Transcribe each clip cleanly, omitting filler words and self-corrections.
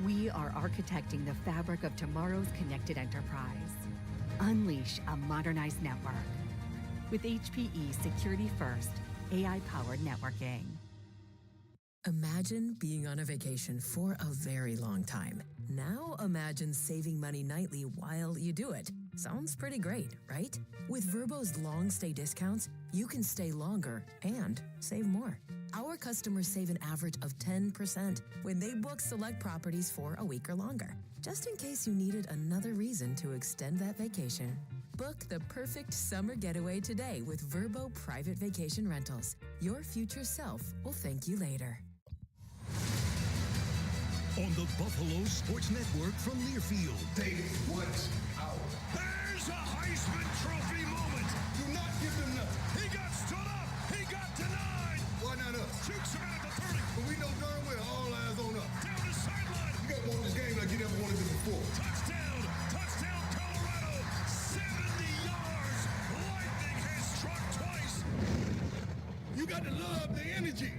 We are architecting the fabric of tomorrow's connected enterprise. Unleash a modernized network with HPE Security First AI-powered networking. Imagine being on a vacation for a very long time. Now imagine saving money nightly while you do it. Sounds pretty great, right? With Vrbo's long stay discounts, you can stay longer and save more. Our customers save an average of 10% when they book select properties for a week or longer. Just in case you needed another reason to extend that vacation, book the perfect summer getaway today with Vrbo Private Vacation Rentals. Your future self will thank you later. On the Buffalo Sports Network from Learfield. Take what's out. There's a Heisman Trophy moment. Do not give them nothing. He got stood up. He got denied. Why not us? Shoots him out at the 30. But we know darn well all eyes on us. Down the sideline. You got won this game like you never wanted it before. Touchdown. Touchdown, Colorado. 70 yards. Lightning has struck twice. You got to love the energy.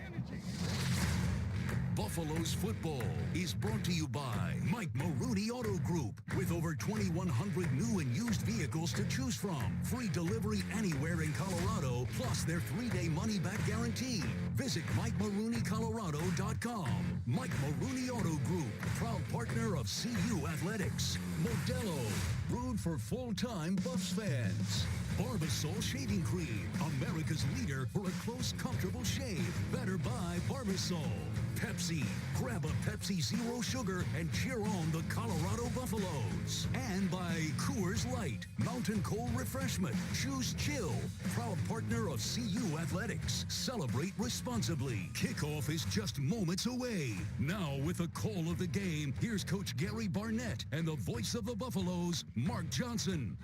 Buffalo's football is brought to you by Mike Maroney Auto Group. With over 2,100 new and used vehicles to choose from. Free delivery anywhere in Colorado, plus their 3-day money-back guarantee. Visit MikeMaroneyColorado.com. Mike Maroney Auto Group, proud partner of CU Athletics. Modelo, brewed for full-time Buffs fans. Barbasol Shaving Cream, America's leader for a close, comfortable shave. Better by Barbasol. Pepsi, grab a Pepsi Zero Sugar and cheer on the Colorado Buffaloes. And by Coors Light, Mountain Cold Refreshment. Choose chill, proud partner of CU Athletics. Celebrate responsibly. Kickoff is just moments away. Now with the call of the game, here's Coach Gary Barnett and the voice of the Buffaloes, Mark Johnson.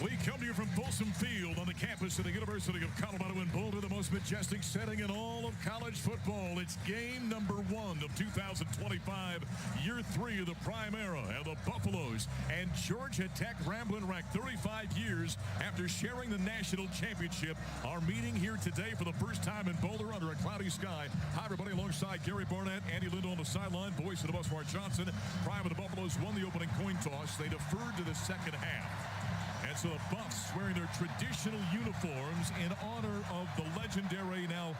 We come to you from Folsom Field on the campus of the University of Colorado in Boulder, the most majestic setting in all of college football. It's game number 1 of 2025, year 3 of the prime era, and the Buffaloes and Georgia Tech, Ramblin' Wreck, 35 years after sharing the national championship, are meeting here today for the first time in Boulder under a cloudy sky. Hi, everybody, alongside Gary Barnett, Andy Lindo on the sideline, voice of the Buffs, Mark Johnson. Prime of the Buffaloes won the opening coin toss. They deferred to the second half. And so the Buffs wearing their traditional uniforms in honor of the legendary, now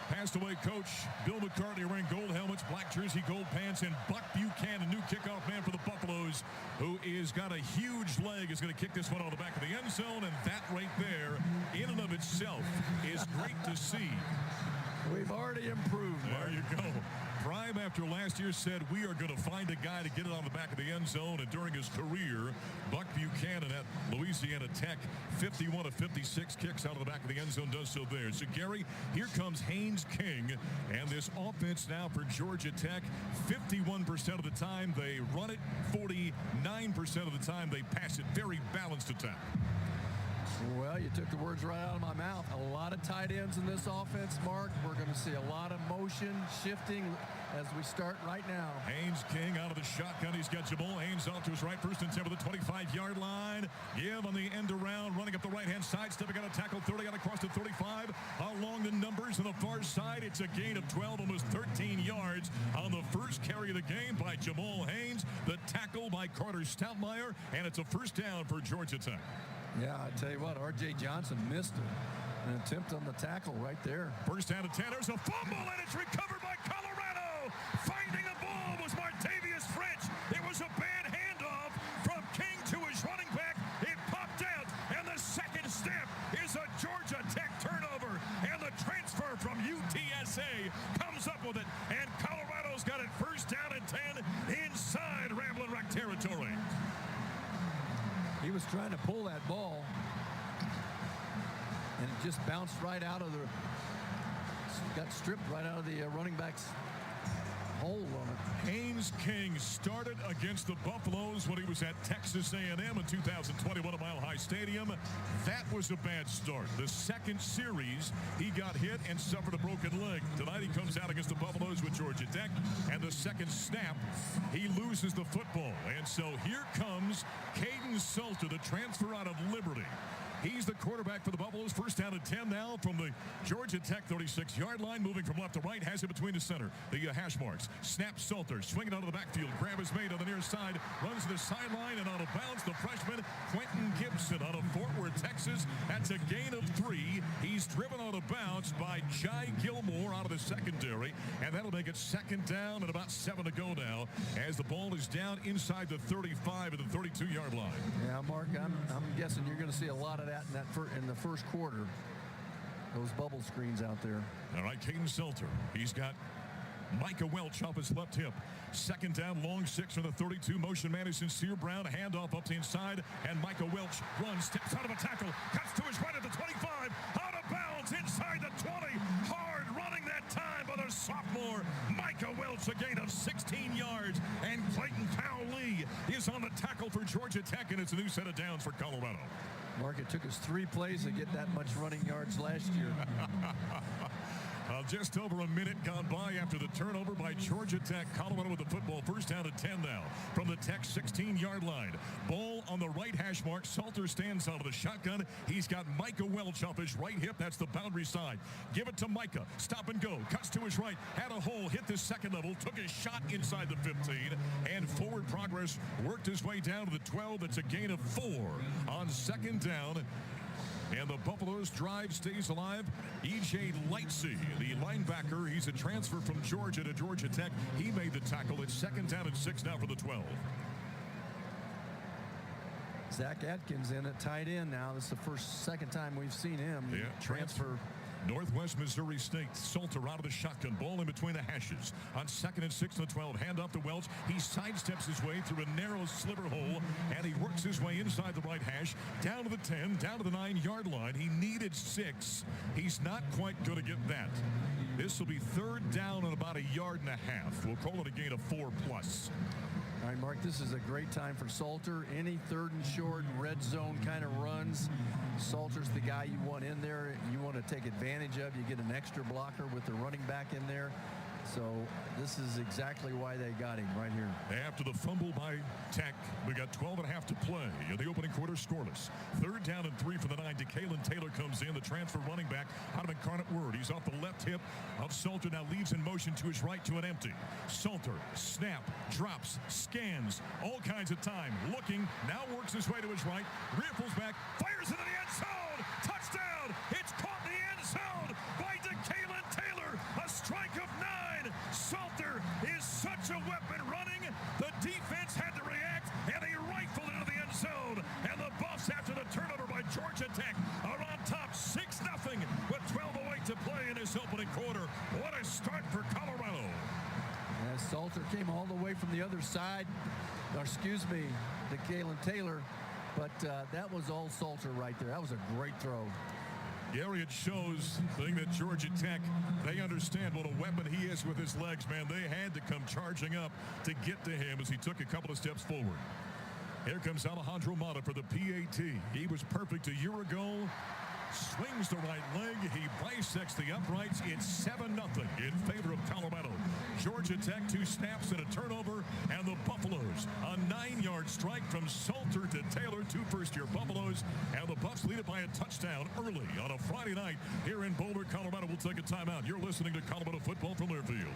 passed away coach Bill McCartney, wearing gold helmets, black jersey, gold pants, and Buck Buchanan, new kickoff man for the Buffaloes, who is got a huge leg, is going to kick this one on the back of the end zone, and that right there, in and of itself, is great to see. We've already improved, Mark. There you go. Prime, after last year, said we are going to find a guy to get it on the back of the end zone. And during his career, Buck Buchanan at Louisiana Tech, 51 of 56 kicks out of the back of the end zone, does so there. So, Gary, here comes Haynes King. And this offense now for Georgia Tech, 51% of the time they run it, 49% of the time they pass it. Very balanced attack. Well, you took the words right out of my mouth. A lot of tight ends in this offense, Mark. We're going to see a lot of motion shifting as we start right now. Haynes King out of the shotgun. He's got Jamal Haynes off to his right, first and 10 with the 25-yard line. Give on the end around, running up the right-hand side, stepping out of tackle 30, out across to 35. Along the numbers on the far side, it's a gain of 12, almost 13 yards on the first carry of the game by Jamal Haynes. The tackle by Carter Stoutmeyer, and it's a first down for Georgia Tech. Yeah, I tell you what, R.J. Johnson missed an attempt on the tackle right there. First down to 10. There's a fumble, and it's recovered by Colorado. Finding the ball was Martavius French. It was a bad handoff from King to his running back. It popped out, and the second step is a Georgia Tech turnover. And the transfer from UTSA comes up with it, and Colorado's got it first down and 10 inside Ramblin' Wreck territory. He was trying to pull that ball, and it just bounced right out of the, got stripped right out of the running back's hole on it. Haynes King started against the Buffaloes when he was at Texas A&M in 2021 at Mile High Stadium. That was a bad start. The second series, he got hit and suffered a broken leg. Tonight he comes out against the Buffaloes with Georgia Tech, and the second snap, he loses the football. And so here comes Caden Salter, the transfer out of Liberty. He's the quarterback for the Buffaloes. First down and 10 now from the Georgia Tech 36-yard line. Moving from left to right. Has it between the center. The hash marks. Snap Salter. Swinging out of the backfield. Grab is made on the near side. Runs to the sideline and out of bounds. The freshman, Quentin Gibson, out of Fort Worth, Texas. That's a gain of 3. He's driven out of bounds by Jai Gilmore out of the secondary. And that'll make it second down and about 7 to go now as the ball is down inside the 35 of the 32-yard line. Yeah, Mark, I'm guessing you're going to see a lot of that in the first quarter. Those bubble screens out there. All right, Caden Salter. He's got Micah Welch off his left hip. Second down, long 6 from the 32. Motion man is Sincere Brown. Handoff up the inside, and Micah Welch runs, steps out of a tackle, cuts to his right at the 25, out of bounds inside the 20. Hard running that time by the sophomore Micah Welch, a gain of 16 yards, and Clayton Powell-Lee is on the tackle for Georgia Tech, and it's a new set of downs for Colorado. Mark, it took us 3 plays to get that much running yards last year. Just over a minute gone by after the turnover by Georgia Tech. Colorado with the football. First down at 10 now from the Tech 16-yard line. Ball on the right hash mark. Salter stands out of the shotgun. He's got Micah Welch off his right hip. That's the boundary side. Give it to Micah. Stop and go. Cuts to his right. Had a hole. Hit the second level. Took his shot inside the 15. And forward progress. Worked his way down to the 12. That's a gain of 4 on second down. And the Buffaloes drive stays alive. E.J. Lightsey, the linebacker, he's a transfer from Georgia to Georgia Tech. He made the tackle. It's second down and 6 now for the 12. Zach Atkins in at tight end now. This is the second time we've seen him transfer. Northwest Missouri State. Salter out of the shotgun. Ball in between the hashes. On second and 6 and 12. Hand off to Welch. He sidesteps his way through a narrow sliver hole, and he works his way inside the right hash, down to the 10, down to the 9-yard line. He needed 6. He's not quite going to get that. This will be third down and about 1.5 yards. We'll call it a gain of 4+. All right, Mark, this is a great time for Salter. Any third and short, red zone kind of runs, Salter's the guy you want in there. You want to take advantage of. You get an extra blocker with the running back in there. So this is exactly why they got him right here. After the fumble by Tech, we got 12.5 to play in the opening quarter, scoreless. Third down and 3 for the 9. DeKalen Taylor comes in, the transfer running back out of Incarnate Word. He's off the left hip of Salter, now leaves in motion to his right to an empty. Salter, snap, drops, scans, all kinds of time. Looking, now works his way to his right, riffles back, fires into the end zone. Touchdown! It's caught in the end zone by DeKalen Taylor. A strike of 9. Salter is such a weapon running. The defense had to react, and he rifled into the end zone. And the Buffs, after the turnover by Georgia Tech, are on top 6-0 with 12:08 to play in this opening quarter. What a start for Colorado. As Salter came all the way from the other side, DeKalen Taylor, but that was all Salter right there. That was a great throw. Gary, it shows thing that Georgia Tech, they understand what a weapon he is with his legs, man. They had to come charging up to get to him as he took a couple of steps forward. Here comes Alejandro Mata for the PAT. He was perfect a year ago. Swings the right leg. He bisects the uprights. It's 7-0 in favor of Colorado. Georgia Tech, 2 snaps and a turnover. And the Buffaloes, a 9-yard strike from Salter to Taylor, 2 first-year Buffaloes. And the Buffs lead it by a touchdown early on a Friday night here in Boulder, Colorado. We'll take a timeout. You're listening to Colorado Football from Learfield.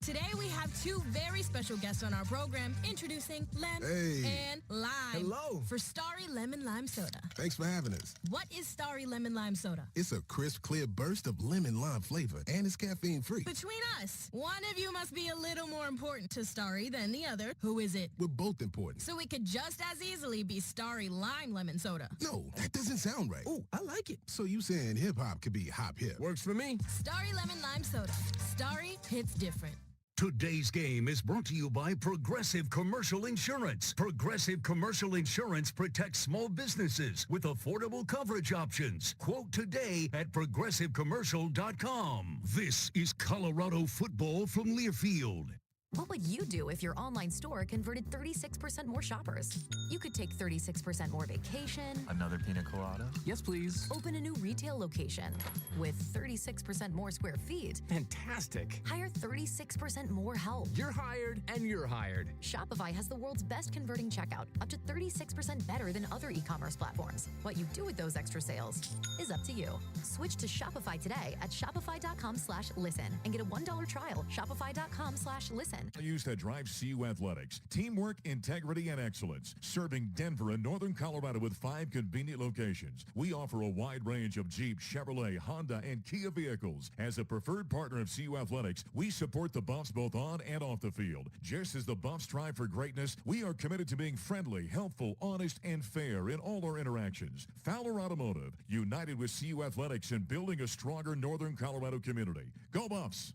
Today we have 2 very special guests on our program, introducing Lem and Lime. Hello. For Starry Lemon Lime Soda. Thanks for having us. What is Starry Lemon Lime Soda? It's a crisp, clear burst of lemon lime flavor, and it's caffeine-free. Between us, one of you must be a little more important to Starry than the other. Who is it? We're both important. So it could just as easily be Starry Lime Lemon Soda. No, that doesn't sound right. Oh, I like it. So you saying hip-hop could be hop-hip. Works for me. Starry Lemon Lime Soda. Starry hits different. Today's game is brought to you by Progressive Commercial Insurance. Progressive Commercial Insurance protects small businesses with affordable coverage options. Quote today at progressivecommercial.com. This is Colorado football from Learfield. What would you do if your online store converted 36% more shoppers? You could take 36% more vacation. Another pina colada? Yes, please. Open a new retail location with 36% more square feet. Fantastic. Hire 36% more help. You're hired and you're hired. Shopify has the world's best converting checkout, up to 36% better than other e-commerce platforms. What you do with those extra sales is up to you. Switch to Shopify today at shopify.com/listen and get a $1 trial. Shopify.com/listen. Values that drive CU Athletics. Teamwork, integrity, and excellence. Serving Denver and Northern Colorado with 5 convenient locations. We offer a wide range of Jeep, Chevrolet, Honda, and Kia vehicles. As a preferred partner of CU Athletics, we support the Buffs both on and off the field. Just as the Buffs strive for greatness, we are committed to being friendly, helpful, honest, and fair in all our interactions. Fowler Automotive, united with CU Athletics in building a stronger Northern Colorado community. Go Buffs!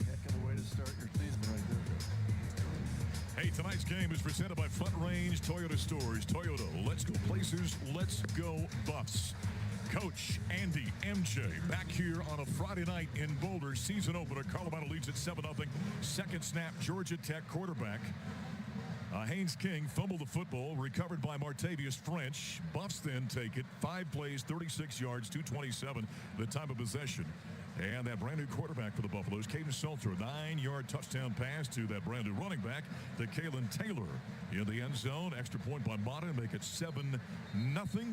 Heck of a way to start your season right there. Hey, tonight's game is presented by Front Range Toyota Stores. Toyota, let's go places, let's go Buffs. Coach Andy MJ back here on a Friday night in Boulder. Season opener. Colorado leads at 7-0. Second snap, Georgia Tech quarterback. Haynes King fumbled the football, recovered by Martavius French. Buffs then take it. 5 plays, 36 yards, 227 the time of possession. And that brand new quarterback for the Buffaloes, Caden Salter, 9-yard touchdown pass to that brand new running back, to Kalen Taylor in the end zone. Extra point by Mata, make it 7-0.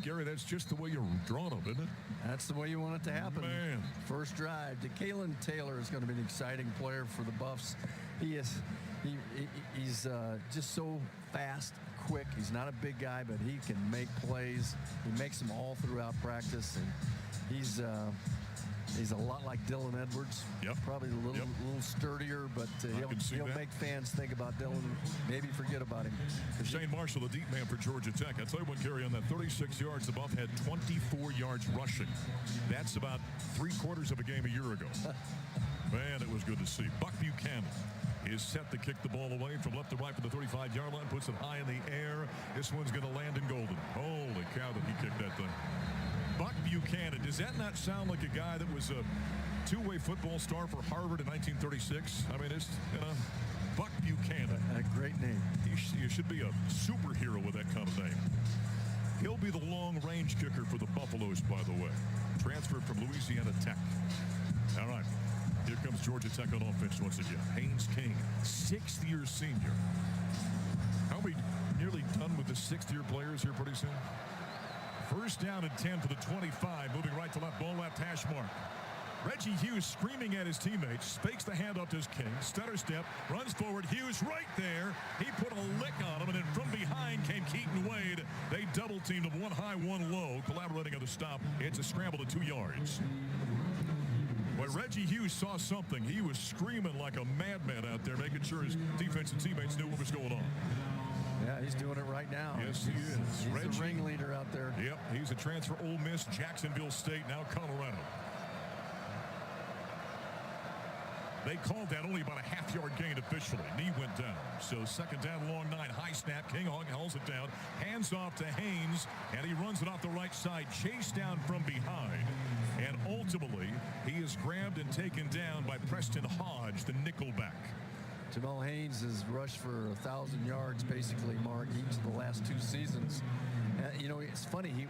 Gary, that's just the way you're drawn up, isn't it? That's the way you want it to happen. Man. First drive. Kalen Taylor is going to be an exciting player for the Buffs. He's just so fast, quick. He's not a big guy, but he can make plays. He makes them all throughout practice, and he's a lot like Dylan Edwards. Yep. Probably a little sturdier, but he'll make fans think about Dylan, maybe forget about him. Shane Marshall, the deep man for Georgia Tech. I tell you what, Gary, on that 36 yards, the Buff had 24 yards rushing. That's about 3/4 of a game a year ago. Man, it was good to see. Buck Buchanan is set to kick the ball away from left to right for the 35-yard line, puts it high in the air. This one's going to land in Golden. Holy cow, that he kicked that thing. Buck Buchanan, does that not sound like a guy that was a two-way football star for Harvard in 1936? I mean, it's, Buck Buchanan. A great name. You should be a superhero with that kind of name. He'll be the long-range kicker for the Buffaloes, by the way. Transferred from Louisiana Tech. All right. Here comes Georgia Tech on offense once again. Haynes King, 6th-year senior. Are we nearly done with the 6th-year players here pretty soon? First down and 10 for the 25. Moving right to left, ball left hash mark. Reggie Hughes screaming at his teammates. Fakes the handoff to his King. Stutter step. Runs forward. Hughes right there. He put a lick on him. And then from behind came Keaton Wade. They double teamed him, one high, one low. Collaborating on the stop. It's a scramble to 2 yards. But Reggie Hughes saw something. He was screaming like a madman out there, making sure his defensive teammates knew what was going on. Yeah, he's doing it right now. Yes, he is. He's Reggie, the ringleader out there. Yep, he's a transfer Ole Miss, Jacksonville State, now Colorado. They called that only about a half-yard gain officially. Knee went down. So second down, long 9, high snap. King hauls it down. Hands off to Haynes, and he runs it off the right side. Chased down from behind. And ultimately, he is grabbed and taken down by Preston Hodge, the nickelback. Jamel Haynes has rushed for 1,000 yards, basically, Mark, each of the last 2 seasons. It's funny. He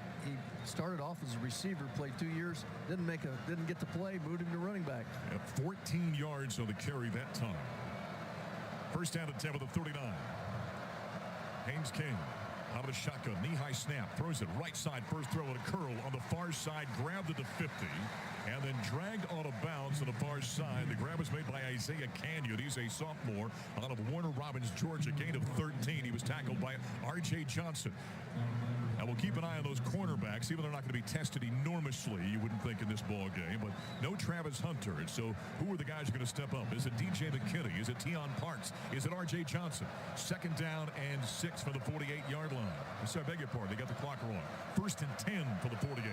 started off as a receiver, played 2 years, didn't get to play, moved him to running back. 14 yards on the carry that time. First down and 10 with the 39. Haynes King out of the shotgun, knee-high snap, throws it right side, first throw at a curl on the far side, grabbed at the 50, and then dragged out of bounds on the far side. The grab was made by Isaiah Canyon. He's a sophomore out of Warner Robins, Georgia, gain of 13. He was tackled by R.J. Johnson. Now, we'll keep an eye on those cornerbacks, even though they're not going to be tested enormously, you wouldn't think, in this ball game. But no Travis Hunter. And so who are the guys who are going to step up? Is it DJ McKinney? Is it Tion Parks? Is it R.J. Johnson? Second down and 6 for the 48-yard line. I beg your pardon. They got the clock wrong. First and 10 for the 48.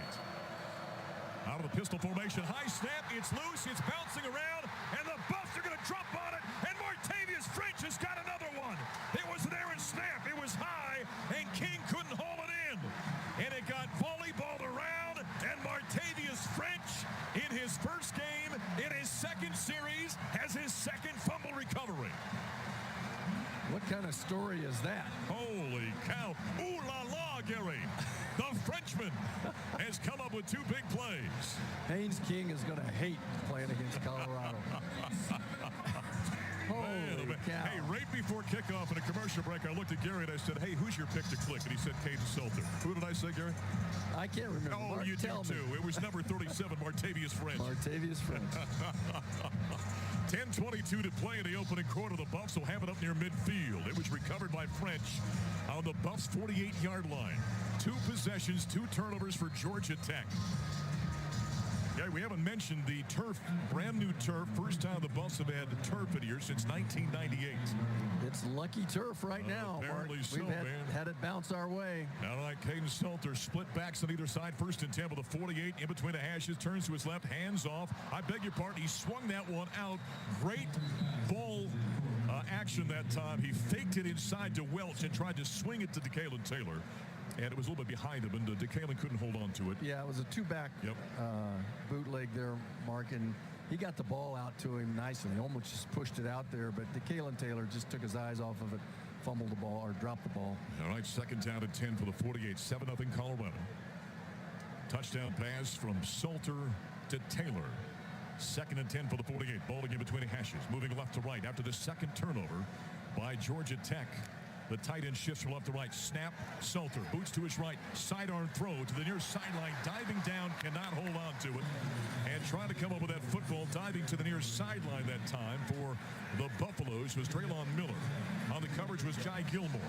Out of the pistol formation. High snap. It's loose. It's bouncing around. And the Buffs are going to drop on it. And Martavius French has got another one. It was an errant snap. It was high. And King couldn't haul it in. And it got volleyballed around. And Martavius French, in his first game, in his second series has his second fumble recovery. What kind of story is that? Holy cow. Ooh la la, Gary. The Frenchman has come up with 2 big plays. Haynes King is going to hate playing against Colorado. Holy cow. Hey, right before kickoff in a commercial break, I looked at Gary and I said, hey, who's your pick to click? And he said Caden Salter. Who did I say, Gary? I can't remember. Oh, Mark, you do tell too. me. It was number 37, Martavius French. Martavius French. 10:22 to play in the opening quarter. The Buffs will have it up near midfield. It was recovered by French on the Buffs' 48-yard line. 2 possessions, 2 turnovers for Georgia Tech. Yeah, we haven't mentioned the turf, brand new turf. First time the Buffs have had turf in here since 1998. It's lucky turf right now, Mark. Apparently so, We've had it bounce our way. All right, Caden Salter, split backs on either side. First and 10 with a 48 in between the hashes. Turns to his left, hands off. I beg your pardon, he swung that one out. Great ball action that time. He faked it inside to Welch and tried to swing it to DeKalen Taylor. And it was a little bit behind him, and DeKalen couldn't hold on to it. Yeah, it was a 2-back bootleg there, Mark, and he got the ball out to him nicely. He almost just pushed it out there, but DeKalen Taylor just took his eyes off of it, fumbled the ball, or dropped the ball. All right, second down and 10 for the 48, 7-0 Colorado. Touchdown pass from Salter to Taylor. Second and 10 for the 48. Ball again between the hashes, moving left to right after the second turnover by Georgia Tech. The tight end shifts from left to right. Snap. Salter boots to his right. Sidearm throw to the near sideline. Diving down. Cannot hold on to it. And trying to come up with that football. Diving to the near sideline that time for the Buffaloes was Traylon Miller. On the coverage was Jai Gilmore.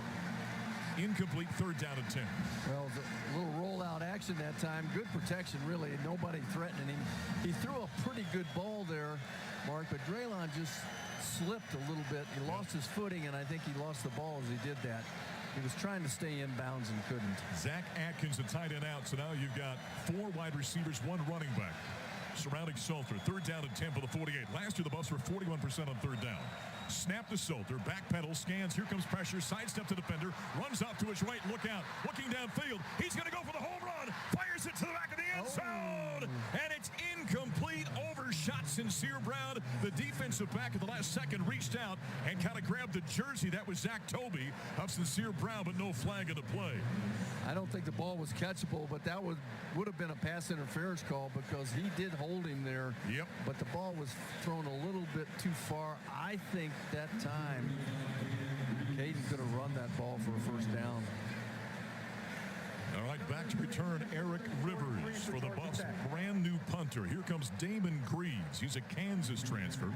Incomplete, third down and 10. Well, a little rollout action that time. Good protection, really. Nobody threatening him. He threw a pretty good ball there, Mark, but Traylon just slipped a little bit. He lost his footing, and I think he lost the ball as he did that. He was trying to stay inbounds and couldn't. Zach Atkins, the tight end out. So now you've got 4 wide receivers, 1 running back surrounding Salter. Third down and 10 for the 48. Last year, the Buffs were 41% on third down. Snap to Salter, back pedal, scans, here comes pressure, sidestep to defender, runs off to his right, look out, looking downfield, he's going to go for the home run, fires it to the back of the end zone, and it's incomplete, overshot Sincere Brown. The defensive back at the last second reached out and kind of grabbed the jersey. That was Zach Tobey of Sincere Brown, but no flag in the play. I don't think the ball was catchable, but that would have been a pass interference call because he did hold him there. Yep. But the ball was thrown a little bit too far. I think that time Caden could have run that ball for a first down. All right, back to return Eric Rivers for the Buffs. Brand new punter. Here comes Damon Greaves. He's a Kansas transfer.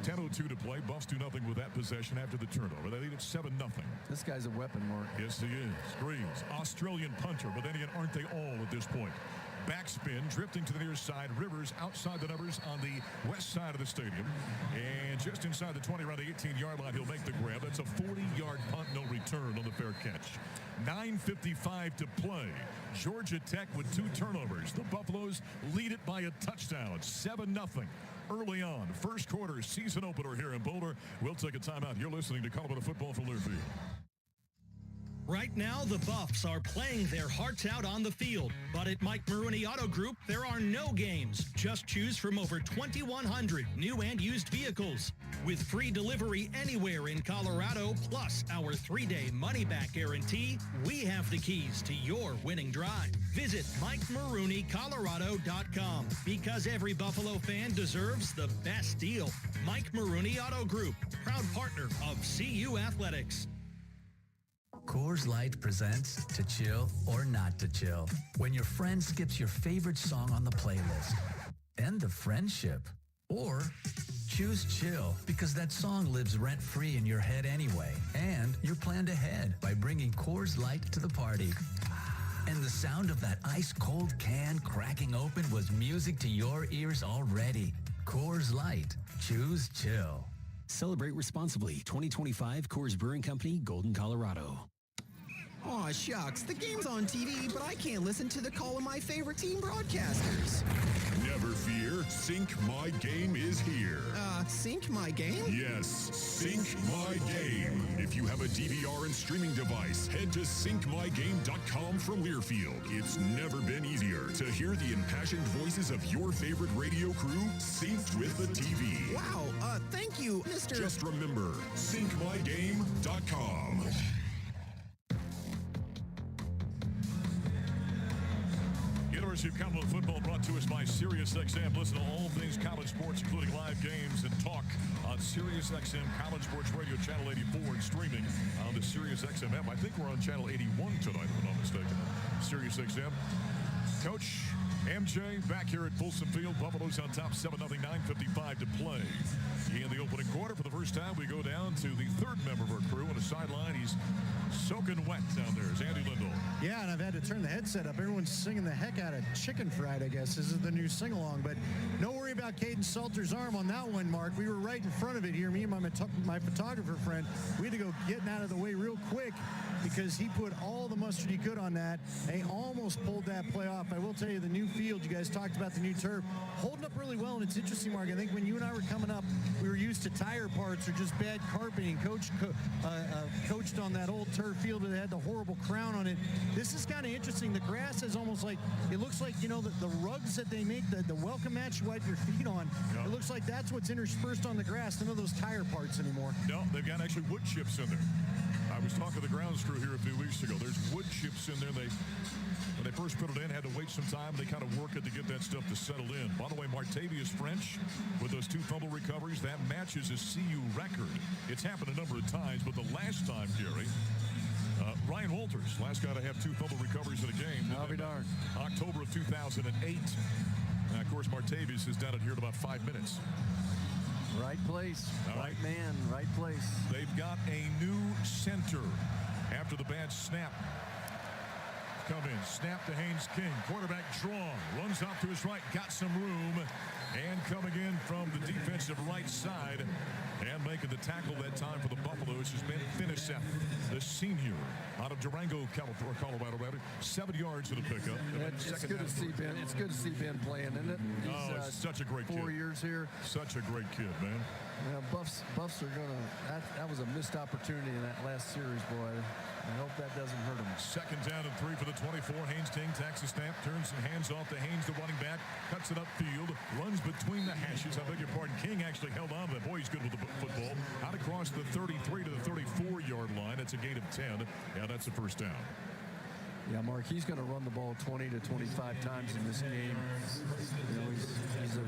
10:02 to play. Buffs do nothing with that possession after the turnover. They lead at 7-0. This guy's a weapon, Mark. Yes, he is. Greaves, Australian punter, but then again, aren't they all at this point? Backspin, drifting to the near side. Rivers outside the numbers on the west side of the stadium. And just inside the 20, around the 18-yard line, he'll make the grab. That's a 40-yard punt, no return on the fair catch. 9:55 to play. Georgia Tech with 2 turnovers. The Buffaloes lead it by a touchdown, 7-0. Early on, first quarter season opener here in Boulder. We'll take a timeout. You're listening to Colorado Football from Learfield. Right now, the Buffs are playing their hearts out on the field. But at Mike Maroney Auto Group, there are no games. Just choose from over 2,100 new and used vehicles. With free delivery anywhere in Colorado, plus our 3-day money-back guarantee, we have the keys to your winning drive. Visit MikeMaroneyColorado.com because every Buffalo fan deserves the best deal. Mike Maroney Auto Group, proud partner of CU Athletics. Coors Light presents To Chill or Not to Chill. When your friend skips your favorite song on the playlist. End of friendship. Or choose chill because that song lives rent-free in your head anyway. And you're planned ahead by bringing Coors Light to the party. And the sound of that ice-cold can cracking open was music to your ears already. Coors Light. Choose chill. Celebrate responsibly. 2025 Coors Brewing Company, Golden, Colorado. Aw, shucks. The game's on TV, but I can't listen to the call of my favorite team broadcasters. Never fear, Sync My Game is here. Sync My Game? Yes, Sync My Game. If you have a DVR and streaming device, head to syncmygame.com from Learfield. It's never been easier to hear the impassioned voices of your favorite radio crew synced with the TV. Wow, thank you, Mr. Just remember, syncmygame.com. University of Colorado football brought to us by SiriusXM. Listen to all things college sports, including live games and talk on SiriusXM College Sports Radio Channel 84 and streaming on the SiriusXM app. I think we're on Channel 81 tonight, if I'm not mistaken. SiriusXM. Coach MJ back here at Folsom Field. Buffaloes on top 7-0, 9:55 to play. In the opening quarter, for the first time, we go down to the third member of our crew on the sideline. He's soaking wet down there. Is Andy Lindell. Yeah, and I've had to turn the headset up. Everyone's singing the heck out of Chicken Fried, I guess. This is the new sing-along. But no worry about Caden Salter's arm on that one, Mark. We were right in front of it here. Me and my photographer friend, we had to go getting out of the way real quick because he put all the mustard he could on that. He almost pulled that play off. I will tell you, the new field, you guys talked about the new turf, holding up really well. And it's interesting, Mark. I think when you and I were coming up, we were used to tire parts or just bad carpeting. Coached on that old turf field that had the horrible crown on it. This is kind of interesting. The grass is almost like, it looks like, you know, the rugs that they make, the welcome mat you wipe your feet on. Yep. It looks like that's what's interspersed on the grass. None of those tire parts anymore. No, they've got actually wood chips in there. I was talking to the grounds crew here a few weeks ago. There's wood chips in there. When they first put it in, had to wait some time. They kind of work it to get that stuff to settle in. By the way, Martavius French, with those 2 fumble recoveries, that matches a CU record. It's happened a number of times, but the last time, Gary, Ryan Walters, last guy to have 2 fumble recoveries in a game. I'll be darned. October of 2008. And of course, Martavius has done it here in about 5 minutes. Right place, right man, right place. They've got a new center after the bad snap. Come in, snap to Haynes King. Quarterback draw, runs out to his right, got some room. And coming in from the defensive right side and making the tackle that time for the Buffaloes has been Finiseth, the senior out of Durango, Colorado. 7 yards for the pickup. It's good to see Ben. It's good to see Ben playing, isn't it? He's such a great kid. 4 years here. Such a great kid, man. Yeah, Buffs are going to, that was a missed opportunity in that last series, boy. I hope that doesn't hurt him. 2nd down and 3 for the 24. Haynes King takes the snap, turns and hands off to Haynes, the running back, cuts it upfield, runs between the hashes. I beg your pardon. King actually held on to that. Boy, he's good with the football. Out across the 33 to the 34-yard line. That's a gain of 10. Yeah, that's a first down. Yeah, Mark, he's going to run the ball 20 to 25 times in this game. You know, he's a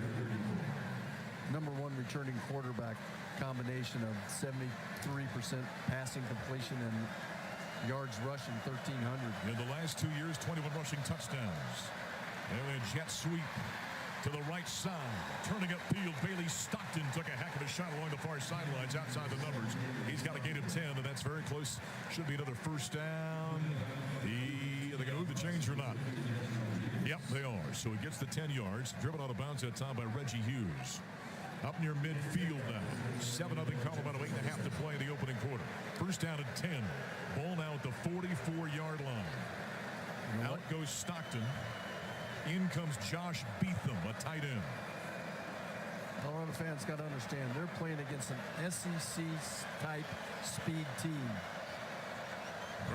#1 returning quarterback, combination of 73% passing completion and yards rushing, 1,300. In the last 2 years, 21 rushing touchdowns. And a jet sweep to the right side. Turning upfield, Bailey Stockton took a heck of a shot along the far sidelines outside the numbers. He's got a gain of 10, and that's very close. Should be another first down. Are they going to move the chains or not? Yep, they are. So he gets the 10 yards. Driven out of bounds that time by Reggie Hughes. Up near midfield now. 7-0 Colorado, 8.5 to play in the opening quarter. First down at 10. Ball now at the 44-yard line. Out goes Stockton. In comes Josh Beetham, a tight end. Colorado fans got to understand, they're playing against an SEC-type speed team.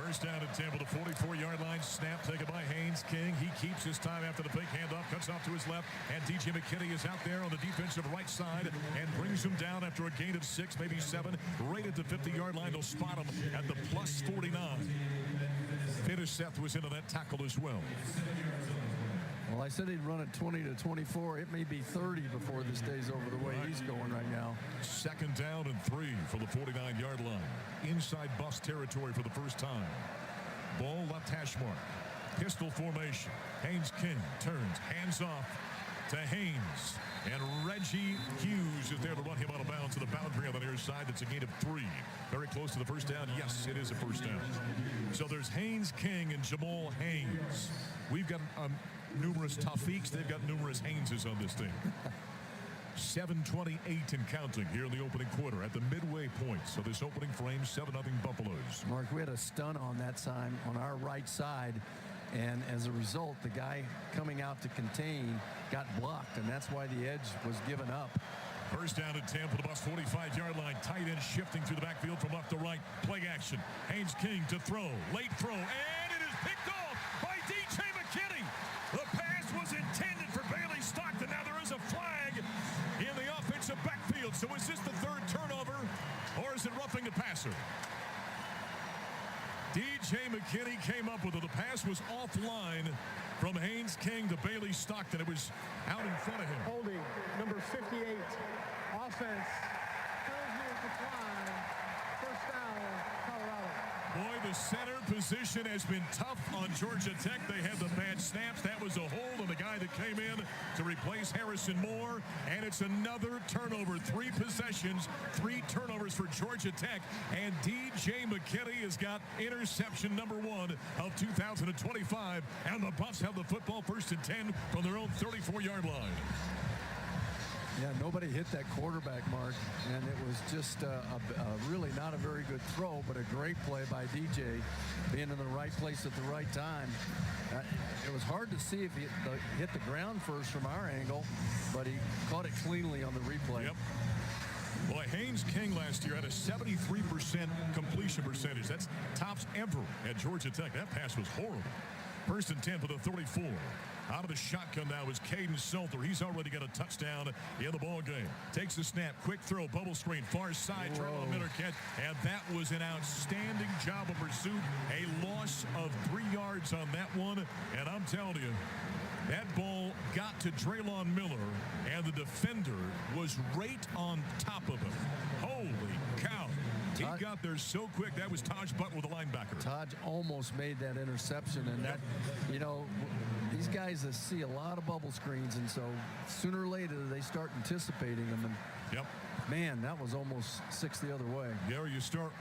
First down at 10 with the 44-yard line. Snap taken by Haynes King. He keeps his time after the fake handoff. Cuts off to his left. And DJ McKinney is out there on the defensive right side and brings him down after a gain of 6, maybe 7. Right at the 50-yard line. They'll spot him at the plus 49. Finiseth was into that tackle as well. Well, I said he'd run it 20 to 24. It may be 30 before this day's over the way he's going right now. 2nd down and 3 for the 49-yard line. Inside Buffs territory for the first time. Ball left hash mark. Pistol formation. Haynes King turns, hands off to Haynes. And Reggie Hughes is there to run him out of bounds to the boundary on the near side. That's a gain of 3. Very close to the first down. Yes, it is a first down. So there's Haynes King and Jamal Haynes. We've got numerous Tafiqs. They've got numerous Hayneses on this team. 7:28 and counting here in the opening quarter at the midway point. So this opening frame, 7-0 Buffaloes. Mark, we had a stun on that time on our right side. And as a result, the guy coming out to contain got blocked, and that's why the edge was given up. First down at 10 for the Bucs 45-yard line. Tight end shifting through the backfield from left to right. Play action. Haynes King to throw. Late throw. And it is picked off by DJ McKinney. The pass was intended for Bailey Stockton. Now there is a flag in the offensive backfield. So is this the third turnover, or is it roughing the passer? DJ McKinney came up with it. The pass was offline from Haynes King to Bailey Stockton. It was out in front of him. Holding, number 58, offense. Turns decline. First down, Colorado. Boy, the center position has been tough on Georgia Tech. They had the bad snaps. That was a hold on the guy that came in to replace Harrison Moore. And it's another turnover. 3 possessions, 3 turnovers for Georgia Tech. And DJ McKinney has got interception number 1 of 2025. And the Buffs have the football first and 10 from their own 34-yard line. Yeah, nobody hit that quarterback, Mark, and it was just really not a very good throw, but a great play by DJ, being in the right place at the right time. It was hard to see if he hit the ground first from our angle, but he caught it cleanly on the replay. Yep. Boy, Haynes King last year had a 73% completion percentage. That's tops ever at Georgia Tech. That pass was horrible. First and 10 for the 34. Out of the shotgun now is Caden Salter. He's already got a touchdown in the ball game. Takes the snap, quick throw, bubble screen, far side, Trevor Miller catch, and that was an outstanding job of pursuit. A loss of 3 yards on that one, and I'm telling you, that ball got to Draylon Miller, and the defender was right on top of him. Holy cow. He got there so quick. That was Taj Butler, the linebacker. Taj almost made that interception, and that, you know, these guys see a lot of bubble screens, and so sooner or later they start anticipating them. And yep, man, that was almost 6 the other way. Yeah, you start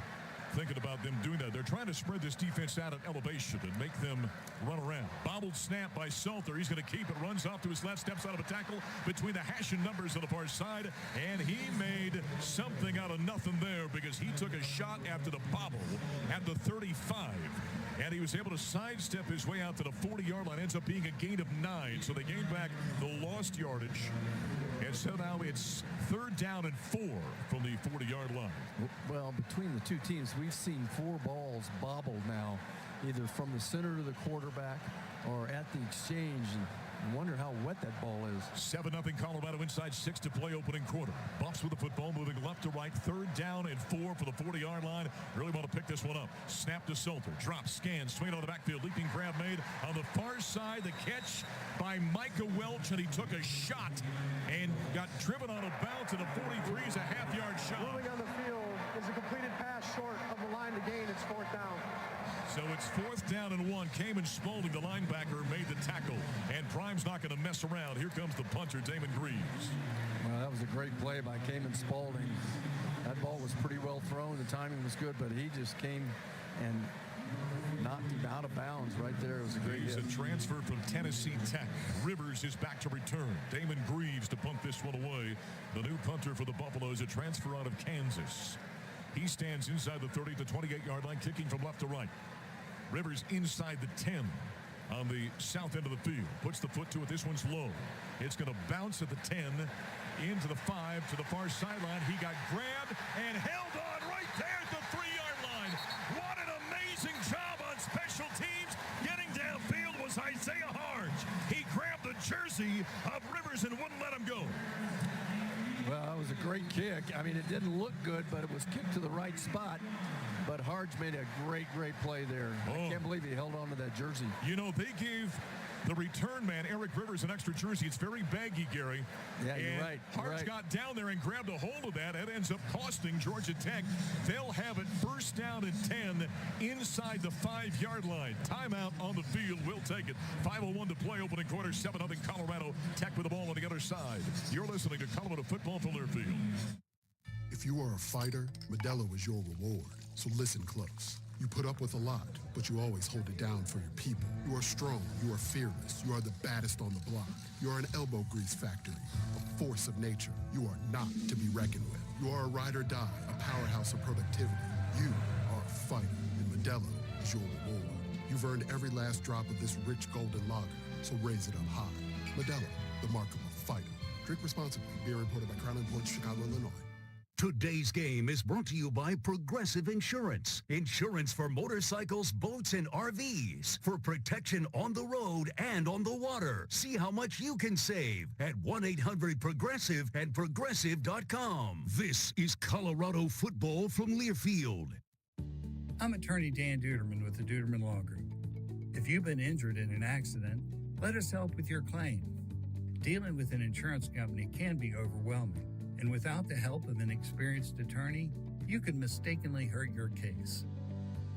thinking about them doing that. They're trying to spread this defense out at elevation and make them run around. Bobbled snap by Salter. He's going to keep it. Runs off to his left. Steps out of a tackle between the hash and numbers on the far side. And he made something out of nothing there because he took a shot after the bobble at the 35. And he was able to sidestep his way out to the 40-yard line. Ends up being a gain of 9. So they gained back the lost yardage. And so now it's 3rd down and 4 from the 40-yard line. Well, between the two teams, we've seen 4 balls bobbled now, either from the center to the quarterback or at the exchange. And wonder how wet that ball is. 7-0 Colorado inside 6 to play opening quarter. Buffs with the football moving left to right. 3rd down and 4 for the 40-yard line. Really want to pick this one up. Snap to Salter. Drop, scan, swing out of the backfield. Leaping grab made on the far side. The catch by Micah Welch, and he took a shot and got driven on a bounce to the 43 is a half-yard shot. Moving on the field is a completed pass short of the line to gain. It's 4th down. So it's 4th down and 1. Kamen Spaulding, the linebacker, made the tackle. And Prime's not going to mess around. Here comes the punter, Damon Greaves. Well, that was a great play by Kamen Spaulding. That ball was pretty well thrown. The timing was good, but he just came and knocked him out of bounds right there. It was a great hit. He's a transfer from Tennessee Tech. Rivers is back to return. Damon Greaves to punt this one away. The new punter for the Buffaloes, a transfer out of Kansas. He stands inside the 30 to 28-yard line, kicking from left to right. Rivers inside the 10 on the south end of the field. Puts the foot to it. This one's low. It's going to bounce at the 10, into the 5, to the far sideline. He got grabbed and held on right there at the 3-yard line. What an amazing job on special teams. Getting downfield was Isaiah Harge. He grabbed the jersey of Rivers and wouldn't let him go. Well, that was a great kick. I mean, it didn't look good, but it was kicked to the right spot. But Harge made a great play there. I can't believe he held on to that jersey. You know, they gave the return man, Eric Rivers, an extra jersey. It's very baggy, Gary. Yeah, you're right. Harge got down there and grabbed a hold of that. It ends up costing Georgia Tech. They'll have it 1st down and 10 inside the 5-yard line. Timeout on the field. We'll take it. 5:01 to play opening quarter. 7-0 Colorado. Tech with the ball on the other side. You're listening to Colorado football from Learfield. If you are a fighter, Modelo is your reward. So listen close. You put up with a lot, but you always hold it down for your people. You are strong, you are fearless, you are the baddest on the block. You are an elbow grease factory, a force of nature. You are not to be reckoned with. You are a ride or die, a powerhouse of productivity. You are a fighter, and Modelo is your reward. You've earned every last drop of this rich golden lager, so raise it up high. Modelo, the mark of a fighter. Drink responsibly. Beer imported by Crown Imports, Chicago, Illinois. Today's game is brought to you by Progressive Insurance. Insurance for motorcycles, boats, and RVs. For protection on the road and on the water. See how much you can save at 1-800-PROGRESSIVE and Progressive.com. This is Colorado football from Learfield. I'm attorney Dan Duderman with the Duderman Law Group. If you've been injured in an accident, let us help with your claim. Dealing with an insurance company can be overwhelming. And without the help of an experienced attorney, you could mistakenly hurt your case.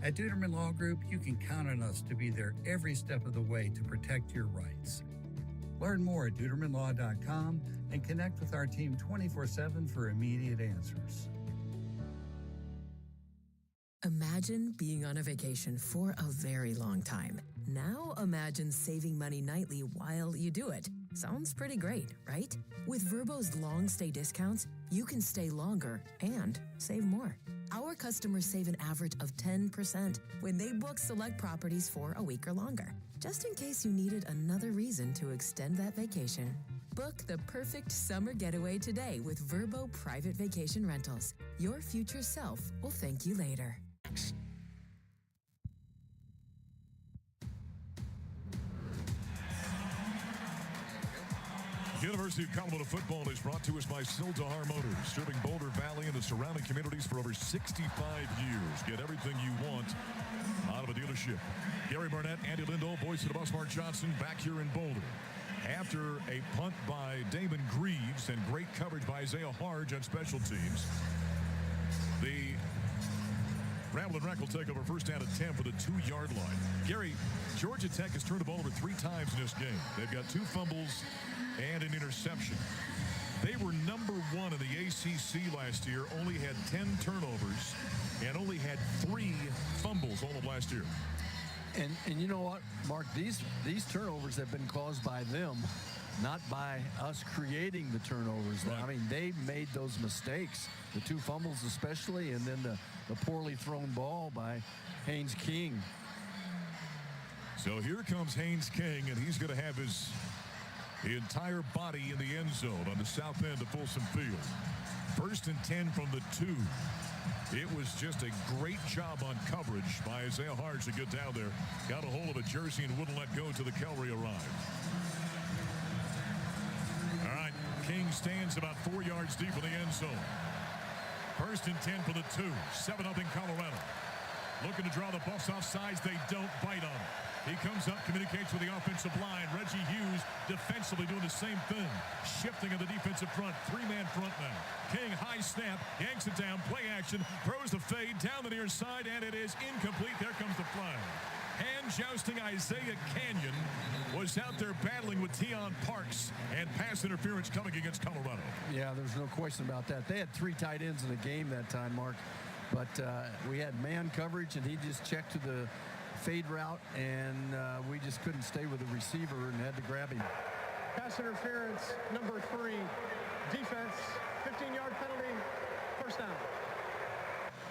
At Duderman Law Group, you can count on us to be there every step of the way to protect your rights. Learn more at DudermanLaw.com and connect with our team 24/7 for immediate answers. Imagine being on a vacation for a very long time. Now imagine saving money nightly while you do it. Sounds pretty great, right? With Vrbo's long stay discounts, you can stay longer and save more. Our customers save an average of 10% when they book select properties for a week or longer. Just in case you needed another reason to extend that vacation, book the perfect summer getaway today with Vrbo Private Vacation Rentals. Your future self will thank you later. University of Colorado football is brought to us by Sildahar Motors, serving Boulder Valley and the surrounding communities for over 65 years. Get everything you want out of a dealership. Gary Barnett, Andy Lindahl, voice of the bus, Mark Johnson, back here in Boulder. After a punt by Damon Greaves and great coverage by Isaiah Harge on special teams, the Ramblin' Wreck will take over first down at 10 for the 2-yard line. Gary, Georgia Tech has turned the ball over 3 times in this game. They've got 2 fumbles and an interception. They were number 1 in the ACC last year, only had 10 turnovers, and only had 3 fumbles all of last year. And you know what, Mark? These turnovers have been caused by them, not by us creating the turnovers. Right. I mean, they made those mistakes, the 2 fumbles especially, and then the poorly thrown ball by Haynes King. So here comes Haynes King, and he's going to have his entire body in the end zone on the south end of Folsom Field. First and 10 from the 2. It was just a great job on coverage by Isaiah Harge to get down there. Got a hold of a jersey and wouldn't let go until the cavalry arrived. All right, King stands about 4 yards deep in the end zone. First and 10 for the 2. 7-0 Colorado. Looking to draw the Buffs off sides. They don't bite on it. He comes up, communicates with the offensive line. Reggie Hughes defensively doing the same thing. Shifting in the defensive front. 3-man front now. King, high snap, yanks it down, play action, throws the fade down the near side, and it is incomplete. There comes the flag. Hand jousting Isaiah Canyon was out there battling with Tion Parks, and pass interference coming against Colorado. Yeah, there's no question about that. They had 3 tight ends in the game that time, Mark. But we had man coverage, and he just checked to the fade route, and we just couldn't stay with the receiver and had to grab him. Pass interference, number 3. Defense, 15-yard penalty, first down.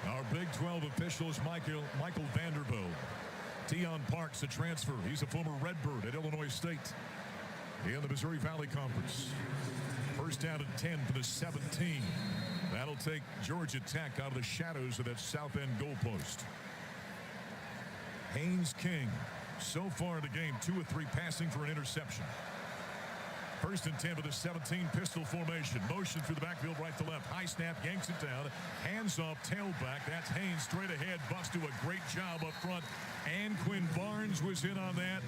Our Big 12 official is Michael Vanderbilt. Tion Parks, a transfer. He's a former Redbird at Illinois State in the Missouri Valley Conference. First down at 10 for the 17. That'll take Georgia Tech out of the shadows of that south end goalpost. Haynes King, so far in the game, 2 of 3 passing for an interception. First and 10 for the 17, pistol formation. Motion through the backfield, right to left. High snap, yanks it down. Hands off, tailback. That's Haynes straight ahead. Bucks do a great job up front. And Quinn Barnes was in on that.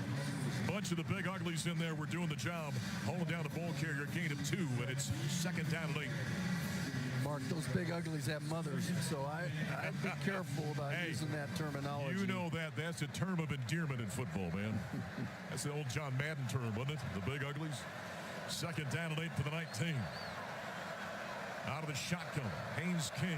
Bunch of the big uglies in there were doing the job. Holding down the ball carrier, gain of 2, and it's second down and 8. Mark, those big uglies have mothers, so I'd be careful about using that terminology. You know that. That's a term of endearment in football, man. That's the old John Madden term, wasn't it? The big uglies. Second down and 8 for the 19. Out of the shotgun, Haynes King.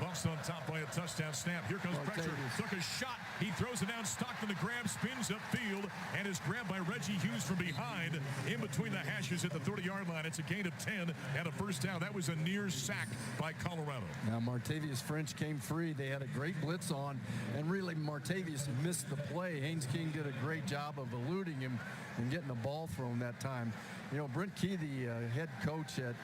Buffs on top by a touchdown snap. Here comes pressure. Took a shot. He throws it down. Stockton the grab. Spins upfield and is grabbed by Reggie Hughes from behind in between the hashes at the 30-yard line. It's a gain of 10 and a first down. That was a near sack by Colorado. Now, Martavius French came free. They had a great blitz on, and really Martavius missed the play. Haynes King did a great job of eluding him and getting the ball thrown that time. You know, Brent Key, the head coach at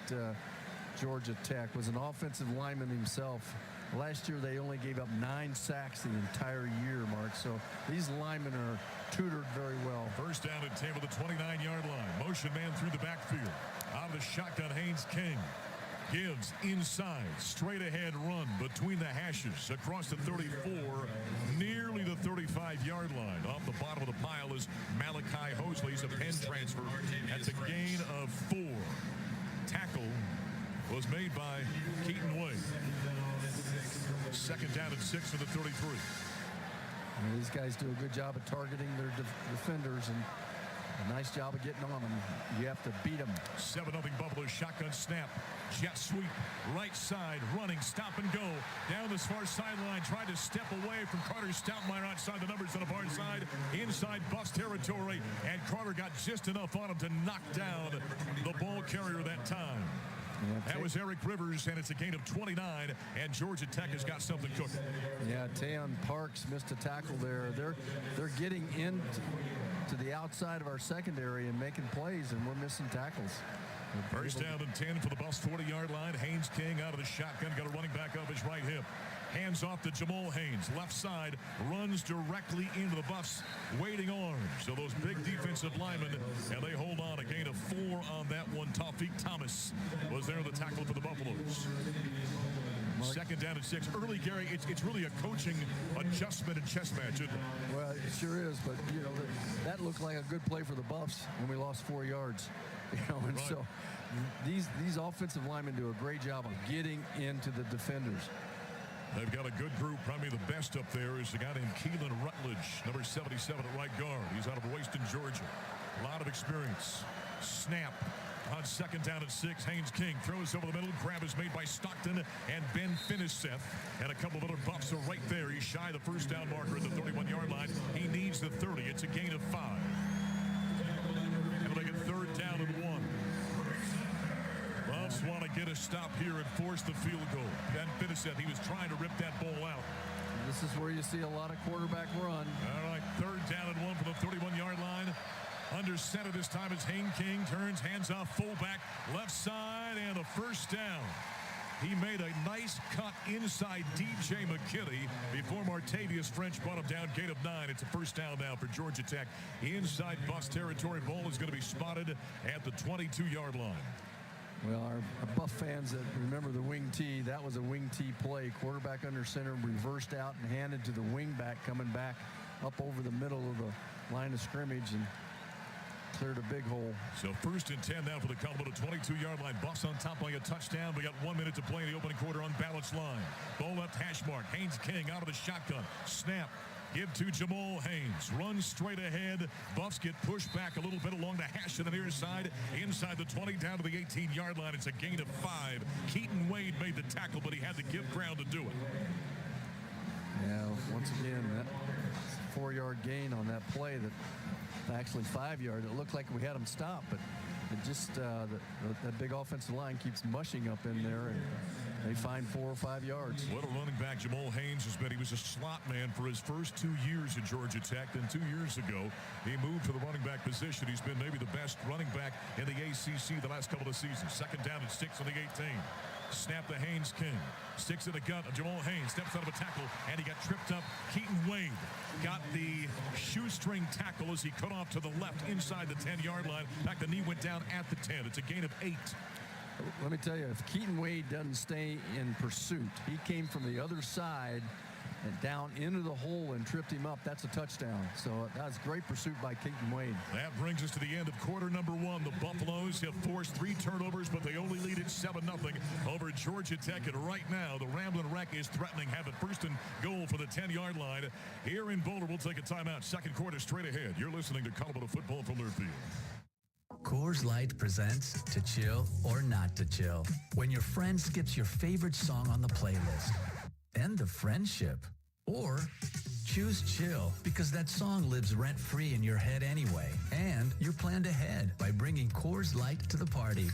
Georgia Tech, was an offensive lineman himself. Last year, they only gave up 9 sacks the entire year, Mark. So these linemen are tutored very well. First down at 10 with the 29-yard line. Motion man through the backfield. Out of the shotgun, Haynes King gives inside, straight ahead run between the hashes across the 34, nearly the 35-yard line. Off the bottom of the pile is Malachi Hosley. He's a Penn transfer. That's a gain of 4. Tackle was made by Keaton Wade. Second down at 6 for the 33. And these guys do a good job of targeting their defenders, and a nice job of getting on them. You have to beat them. 7-0 Buffalo. Shotgun snap. Jet sweep. Right side. Running. Stop and go. Down this far sideline. Tried to step away from Carter Stoutmeyer outside the numbers on the far side. Inside Buffs territory. And Carter got just enough on him to knock down the ball carrier that time. That was Eric Rivers, and it's a gain of 29, and Georgia Tech has got something cooking. Yeah, Tayon Parks missed a tackle there. They're getting into the outside of our secondary and making plays, and we're missing tackles. First down and 10 for the Buffs 40-yard line. Haynes King out of the shotgun, got a running back off his right hip. Hands off to Jamal Haynes. Left side, runs directly into the Buffs' waiting arms. So those big defensive linemen, and they hold on. A gain of 4 on that one. Tawfiq Thomas was there, the tackle for the Buffaloes. Second down and 6. Early, Gary, it's really a coaching adjustment and chess match, isn't it? Well, it sure is, but, you know, that looked like a good play for the Buffs when we lost 4 yards. You know, and right. So these offensive linemen do a great job of getting into the defenders. They've got a good group. Probably the best up there is a guy named Keelan Rutledge, number 77 at right guard. He's out of Royston, Georgia. A lot of experience. Snap on second down at 6. Haynes King throws over the middle. Grab is made by Stockton and Ben Finiseth. And a couple of other Buffs are right there. He's shy of the first down marker at the 31-yard line. He needs the 30. It's a gain of 5. And it'll make it third down and 1. Buffs want to get a stop here and force the field goal. Ben Finiseth, he was trying to rip that ball out. This is where you see a lot of quarterback run. All right, third down and 1 from the 31-yard line. Under center this time is Haynes King. Turns, hands off, fullback, left side, and a first down. He made a nice cut inside DJ McKinney before Martavius French brought him down. Gain of 9. It's a first down now for Georgia Tech. Inside Buffs territory. Ball is going to be spotted at the 22-yard line. Well, our Buff fans that remember the wing tee, that was a wing tee play. Quarterback under center, reversed out and handed to the wing back, coming back up over the middle of the line of scrimmage and cleared a big hole. So first and 10 now for the Colorado 22-yard line. Buffs on top by a touchdown. We got 1 minute to play in the opening quarter. Unbalanced line. Ball left hash mark. Haynes King out of the shotgun. Snap. Give to Jamal Haynes. Runs straight ahead. Buffs get pushed back a little bit along the hash to the near side. Inside the 20, down to the 18-yard line. It's a gain of 5. Keaton Wade made the tackle, but he had to give ground to do it. Yeah, once again, that 4-yard gain on that play, that actually 5-yard. It looked like we had him stop, but it just that big offensive line keeps mushing up in there, and they find 4 or 5 yards. What a running back Jamal Haynes has been. He was a slot man for his first 2 years at Georgia Tech. Then 2 years ago, he moved to the running back position. He's been maybe the best running back in the ACC the last couple of seasons. Second down and 6 on the 18. Snap to Haynes King. Sticks in the gut of Jamal Haynes. Steps out of a tackle, and he got tripped up. Keaton Wade got the shoestring tackle as he cut off to the left inside the 10-yard line. In fact, the knee went down at the 10. It's a gain of 8. Let me tell you, if Keaton Wade doesn't stay in pursuit, he came from the other side and down into the hole and tripped him up. That's a touchdown. So that's great pursuit by Keaton Wade. That brings us to the end of quarter number 1. The Buffaloes have forced 3 turnovers, but they only lead it 7-0 over Georgia Tech. And right now, the Ramblin' Wreck is threatening. Have it first and goal for the 10-yard line. Here in Boulder, we'll take a timeout. Second quarter straight ahead. You're listening to Colorado Football from Learfield. Coors Light presents To Chill or Not to Chill. When your friend skips your favorite song on the playlist. End the friendship. Or choose chill because that song lives rent-free in your head anyway. And you're planned ahead by bringing Coors Light to the party.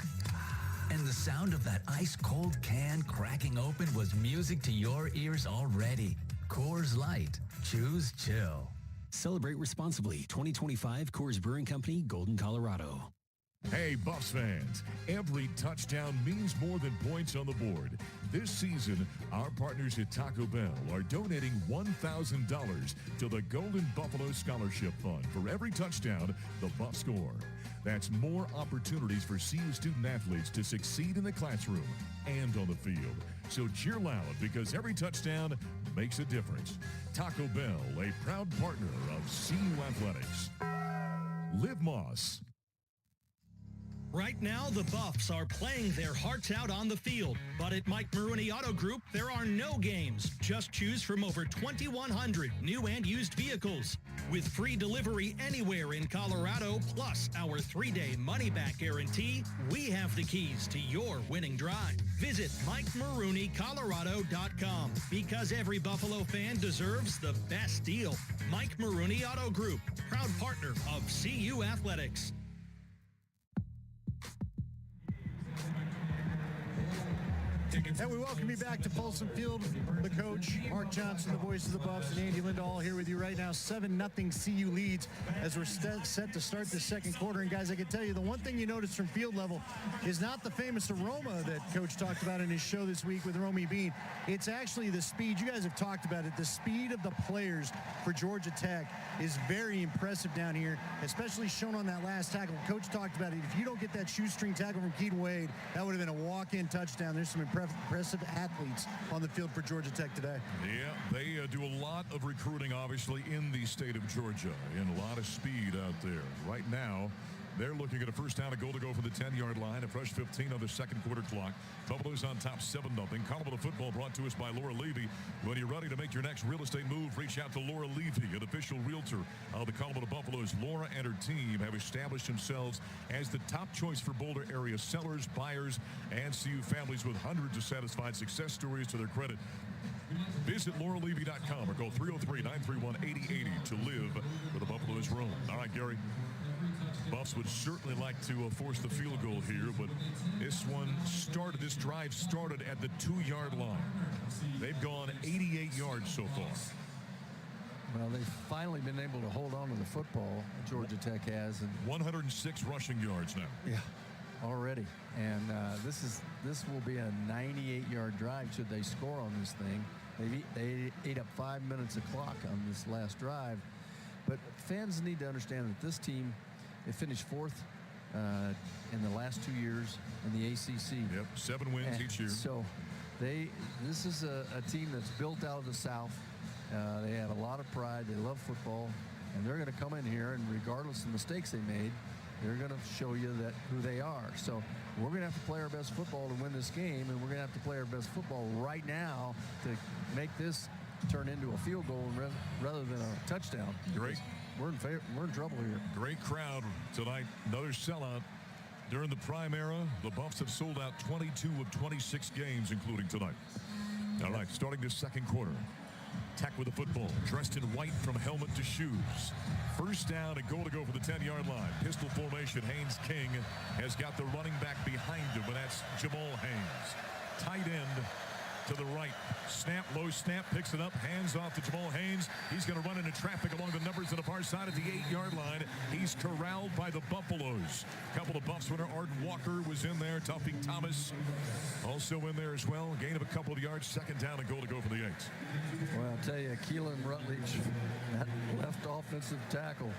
And the sound of that ice-cold can cracking open was music to your ears already. Coors Light. Choose chill. Celebrate responsibly. 2025 Coors Brewing Company, Golden, Colorado. Hey, Buffs fans, every touchdown means more than points on the board. This season, our partners at Taco Bell are donating $1,000 to the Golden Buffalo Scholarship Fund for every touchdown the Buffs score. That's more opportunities for CU student athletes to succeed in the classroom and on the field. So cheer loud because every touchdown makes a difference. Taco Bell, a proud partner of CU Athletics. Liv Moss. Right now, the Buffs are playing their hearts out on the field. But at Mike Maroney Auto Group, there are no games. Just choose from over 2,100 new and used vehicles. With free delivery anywhere in Colorado, plus our 3-day money-back guarantee, we have the keys to your winning drive. Visit MikeMaroneyColorado.com because every Buffalo fan deserves the best deal. Mike Maroney Auto Group, proud partner of CU Athletics. And we welcome you back to Folsom Field. The coach, Mark Johnson, the voice of the Buffs, and Andy Lindahl here with you right now. 7-0 CU leads as we're set to start the second quarter. And guys, I can tell you the one thing you notice from field level is not the famous aroma that Coach talked about in his show this week with Romy Bean. It's actually the speed. You guys have talked about it. The speed of the players for Georgia Tech is very impressive down here, especially shown on that last tackle. Coach talked about it. If you don't get that shoestring tackle from Keaton Wade, that would have been a walk-in touchdown. There's some impressive athletes on the field for Georgia Tech today. Yeah, they do a lot of recruiting, obviously, in the state of Georgia, and a lot of speed out there. Right now, they're looking at a first down, a goal to go for the 10-yard line, a fresh 15 on the second quarter clock. Buffalo's on top 7-0. Colorado football brought to us by Laura Levy. When you're ready to make your next real estate move, reach out to Laura Levy, an official realtor of the Colorado Buffaloes. Laura and her team have established themselves as the top choice for Boulder area sellers, buyers, and CU families with hundreds of satisfied success stories to their credit. Visit lauralevy.com or call 303-931-8080 to live where the Buffaloes roam. All right, Gary. Buffs would certainly like to force the field goal here, but this drive started at the 2-yard line. They've gone 88 yards so far. Well, they've finally been able to hold on to the football, Georgia Tech has. And 106 rushing yards now. Yeah, already. And this will be a 98-yard drive should they score on this thing. They ate up 5 minutes of clock on this last drive. But fans need to understand that this team, they finished fourth in the last 2 years in the ACC. Yep, 7 wins each year. So this is a team that's built out of the South. They have a lot of pride. They love football. And they're going to come in here, and regardless of the mistakes they made, they're going to show you who they are. So we're going to have to play our best football to win this game, and we're going to have to play our best football right now to make this turn into a field goal rather than a touchdown. Great. We're in trouble here. Great crowd tonight. Another sellout. During the prime era, the Buffs have sold out 22 of 26 games, including tonight. All right, starting this second quarter. Tech with the football, dressed in white from helmet to shoes. First down, a goal to go for the 10-yard line. Pistol formation. Haynes King has got the running back behind him, but that's Jamal Haynes. Tight end to the right. Snap, low snap, picks it up, hands off to Jamal Haynes. He's going to run into traffic along the numbers on the far side at the 8-yard line. He's corralled by the Buffaloes. A couple of Buffs winner, Arden Walker was in there. Tuffy Thomas also in there as well. Gain of a couple of yards. Second down, a goal to go for the 8s. Well, I'll tell you, Keelan Rutledge, that left offensive tackle,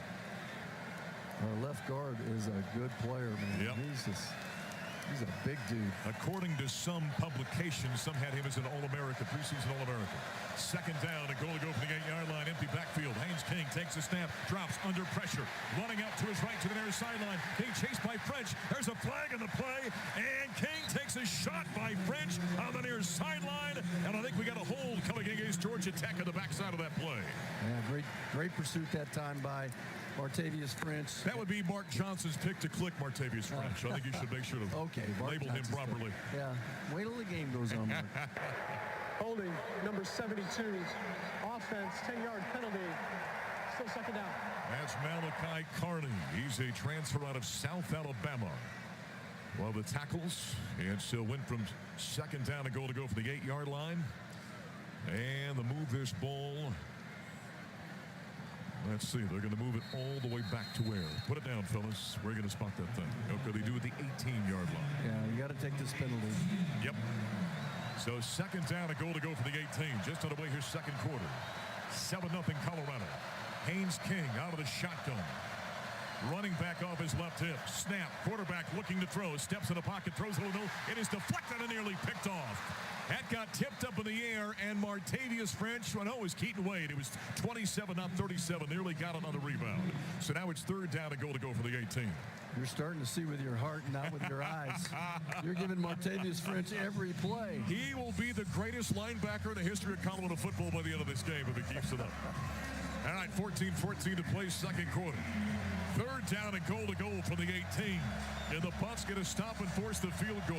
our left guard, is a good player, man. Yep. He's a big dude. According to some publications, some had him as an All-America, preseason All-America. Second down, a goal to go for the 8-yard line. Empty backfield. Haynes King takes a snap, drops under pressure, running out to his right to the near sideline. King chased by French. There's a flag on the play, and King takes a shot by French on the near sideline. And I think we got a hold coming against Georgia Tech on the backside of that play. Yeah, great pursuit that time by Martavius French. That would be Mark Johnson's pick to click Martavius French. I think you should make sure to label him properly. Yeah, wait till the game goes on, Mark. Holding number 72. Offense, 10-yard penalty. Still second down. That's Malachi Carney. He's a transfer out of South Alabama. Well, the tackles, and so went from second down and goal to go for the 8-yard line. And the move this ball. Let's see, they're going to move it all the way back to where? Put it down, fellas. We're going to spot that thing. Okay, they do it at the 18-yard line. Yeah, you got to take this penalty. Yep. So second down and goal to go for the 18. Just on the way here, second quarter. 7-0 Colorado. Haynes King out of the shotgun. Running back off his left hip. Snap. Quarterback looking to throw. Steps in the pocket. Throws a little. It is deflected and nearly picked off. That got tipped up in the air, and Martavius French, well, no, it was Keaton Wade. It was 27, not 37. Nearly got another rebound. So now it's third down and goal to go for the 18. You're starting to see with your heart, not with your eyes. You're giving Martavius French every play. He will be the greatest linebacker in the history of Colorado football by the end of this game if he keeps it up. All right, 14-14 to play second quarter. Third down and goal to go from the 18. And the Buffs get a stop and force the field goal.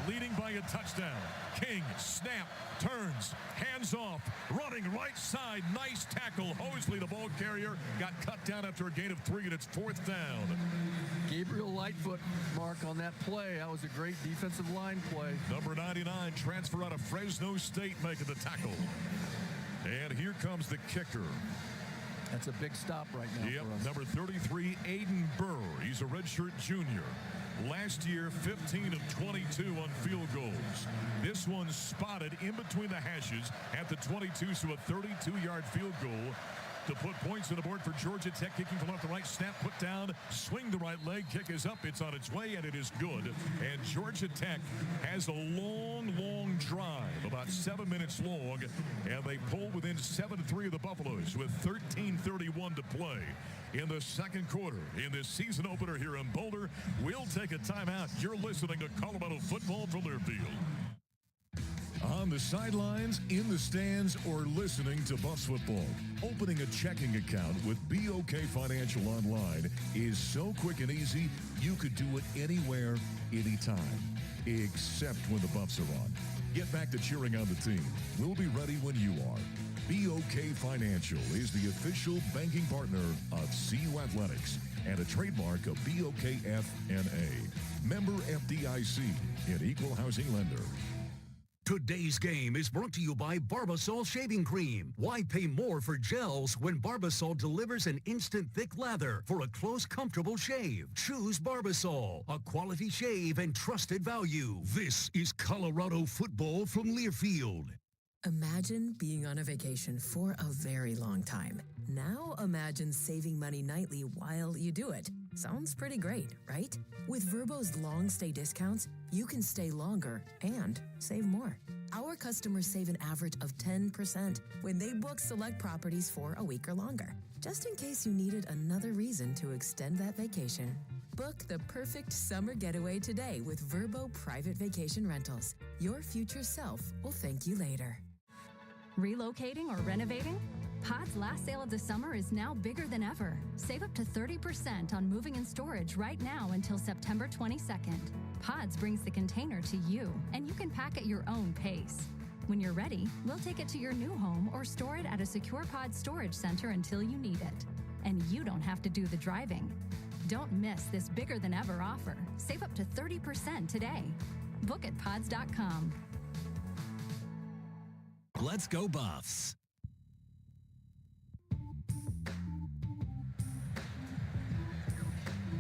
Leading by a touchdown. King, snap, turns, hands off, running right side. Nice tackle. Hosley, the ball carrier, got cut down after a gain of 3, and it's fourth down. Gabriel Lightfoot, Mark, on that play. That was a great defensive line play. Number 99, transfer out of Fresno State, making the tackle. And here comes the kicker. That's a big stop right now for us. Number 33, Aiden Burr. He's a redshirt junior. Last year, 15 of 22 on field goals. This one spotted in between the hashes at the 22, so a 32-yard field goal to put points on the board for Georgia Tech. Kicking from left to right, snap, put down, swing the right leg, kick is up, it's on its way, and it is good. And Georgia Tech has a long drive, about 7 minutes long, and they pull within 7-3 of the Buffaloes with 13:31 to play in the second quarter. In this season opener here in Boulder, we'll take a timeout. You're listening to Colorado football from Learfield. On the sidelines, in the stands, or listening to Buffs football, opening a checking account with BOK Financial Online is so quick and easy, you could do it anywhere, anytime, except when the Buffs are on. Get back to cheering on the team. We'll be ready when you are. BOK Financial is the official banking partner of CU Athletics and a trademark of BOKF-NA. Member FDIC, an equal housing lender. Today's game is brought to you by Barbasol Shaving Cream. Why pay more for gels when Barbasol delivers an instant thick lather for a close, comfortable shave? Choose Barbasol, a quality shave and trusted value. This is Colorado football from Learfield. Imagine being on a vacation for a very long time. Now imagine saving money nightly while you do it. Sounds pretty great, right? With Vrbo's long stay discounts, you can stay longer and save more. Our customers save an average of 10% when they book select properties for a week or longer. Just in case you needed another reason to extend that vacation. Book the perfect summer getaway today with Vrbo Private Vacation Rentals. Your future self will thank you later. Relocating or renovating? Pod's last sale of the summer is now bigger than ever. Save up to 30% on moving and storage right now until September 22nd. Pods brings the container to you, and you can pack at your own pace. When you're ready, we'll take it to your new home or store it at a secure Pod storage center until you need it. And you don't have to do the driving. Don't miss this bigger than ever offer. Save up to 30% today. Book at pods.com. Let's go Buffs.